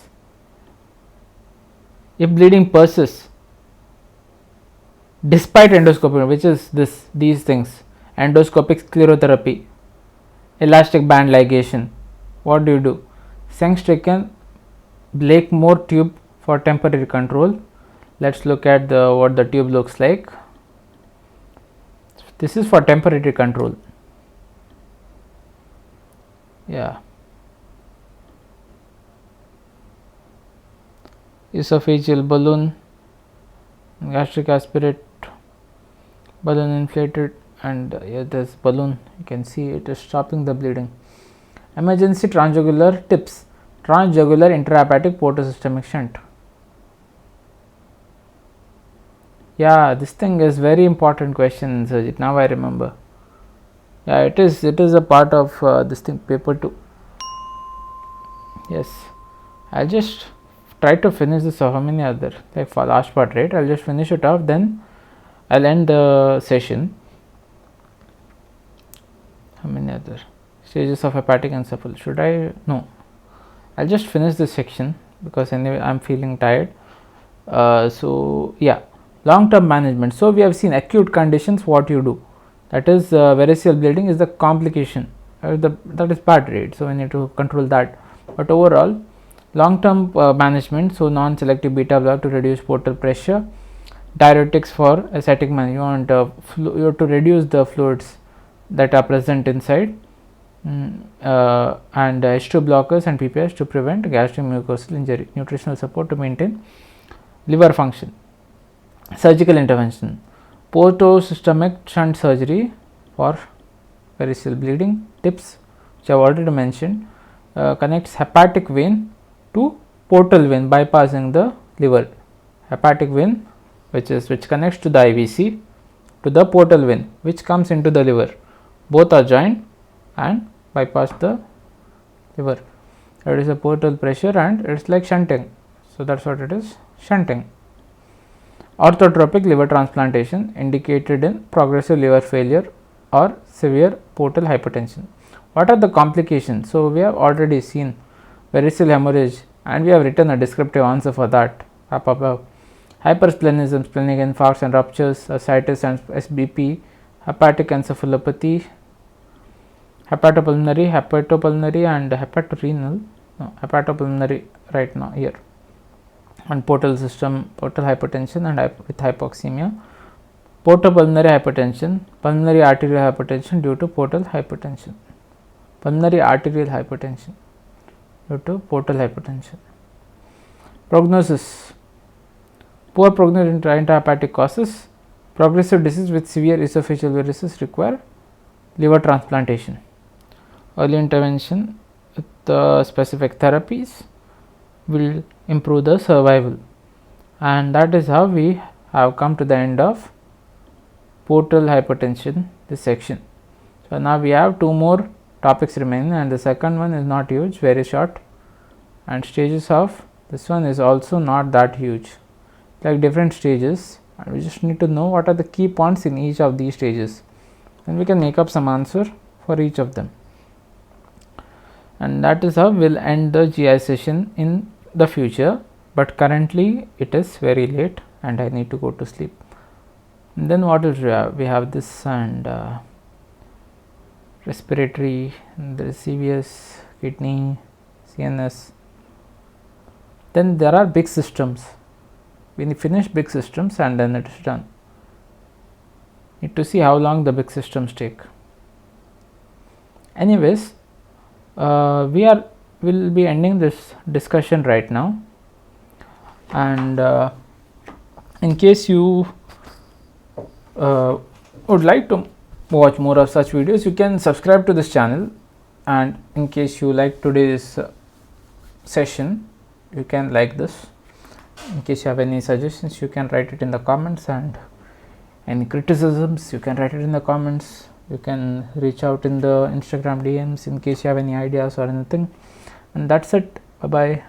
If bleeding persists despite endoscopy, which is these things, endoscopic sclerotherapy, elastic band ligation, what do? Sengstaken Blakemore tube for temporary control. Let's look at what the tube looks like. This is for temporary control. Yeah. Esophageal balloon, gastric aspirate, balloon inflated, and here this balloon, you can see it is stopping the bleeding. Emergency transjugular tips, transjugular intrahepatic portosystemic shunt. Yeah, this thing is very important question, Sajid. Now I remember. Yeah, it is a part of this thing, paper 2. Yes, I'll just try to finish this. How many other, like for last part, right? I'll just finish it off, then I'll end the session. How many other stages of hepatic encephalopathy? Should I? No, I'll just finish this section because anyway I'm feeling tired. So yeah, long term management. So we have seen acute conditions, what you do, that is variceal bleeding is the complication, that is part, right? So we need to control that. But overall, long term management, so non selective beta block to reduce portal pressure, diuretics for ascitic management. You have to reduce the fluids that are present inside, and H2 blockers and PPIs to prevent gastric mucosal injury, nutritional support to maintain liver function, surgical intervention, portosystemic shunt surgery for variceal bleeding. Tips which I have already mentioned, connects hepatic vein to portal vein bypassing the liver. Hepatic vein which connects to the IVC to the portal vein which comes into the liver, both are joined and bypass the liver. That is a portal pressure and it is like shunting. So that is what it is, shunting. Orthotropic liver transplantation indicated in progressive liver failure or severe portal hypertension. What are the complications? So we have already seen variceal hemorrhage and we have written a descriptive answer for that up above. Hypersplenism, splenic infarcts and ruptures, ascites and SBP, hepatic encephalopathy, hepatopulmonary and hepatorenal, hepatopulmonary right now here, and portal system, portal hypertension and with hypoxemia, portopulmonary hypertension, pulmonary arterial hypertension due to portal hypertension, pulmonary arterial hypertension due to portal hypertension. Prognosis, poor prognosis in intrahepatic causes, progressive disease with severe esophageal varices require liver transplantation. Early intervention with specific therapies will improve the survival, and that is how we have come to the end of portal hypertension, this section. So now we have two more topics remaining and the second one is not huge, very short, and stages of this one is also not that huge, like different stages, and we just need to know what are the key points in each of these stages and we can make up some answer for each of them. And that is how we will end the GI session in the future, but currently it is very late and I need to go to sleep. And then what is we have this and respiratory, and there is CVS, kidney, CNS. Then there are big systems. We finish big systems and then it is done. Need to see how long the big systems take. Anyways, will be ending this discussion right now, and in case you would like to watch more of such videos, you can subscribe to this channel, and in case you like today's session, you can like this. In case you have any suggestions, you can write it in the comments, and any criticisms you can write it in the comments. You can reach out in the Instagram DMs in case you have any ideas or anything, and that's it. Bye bye.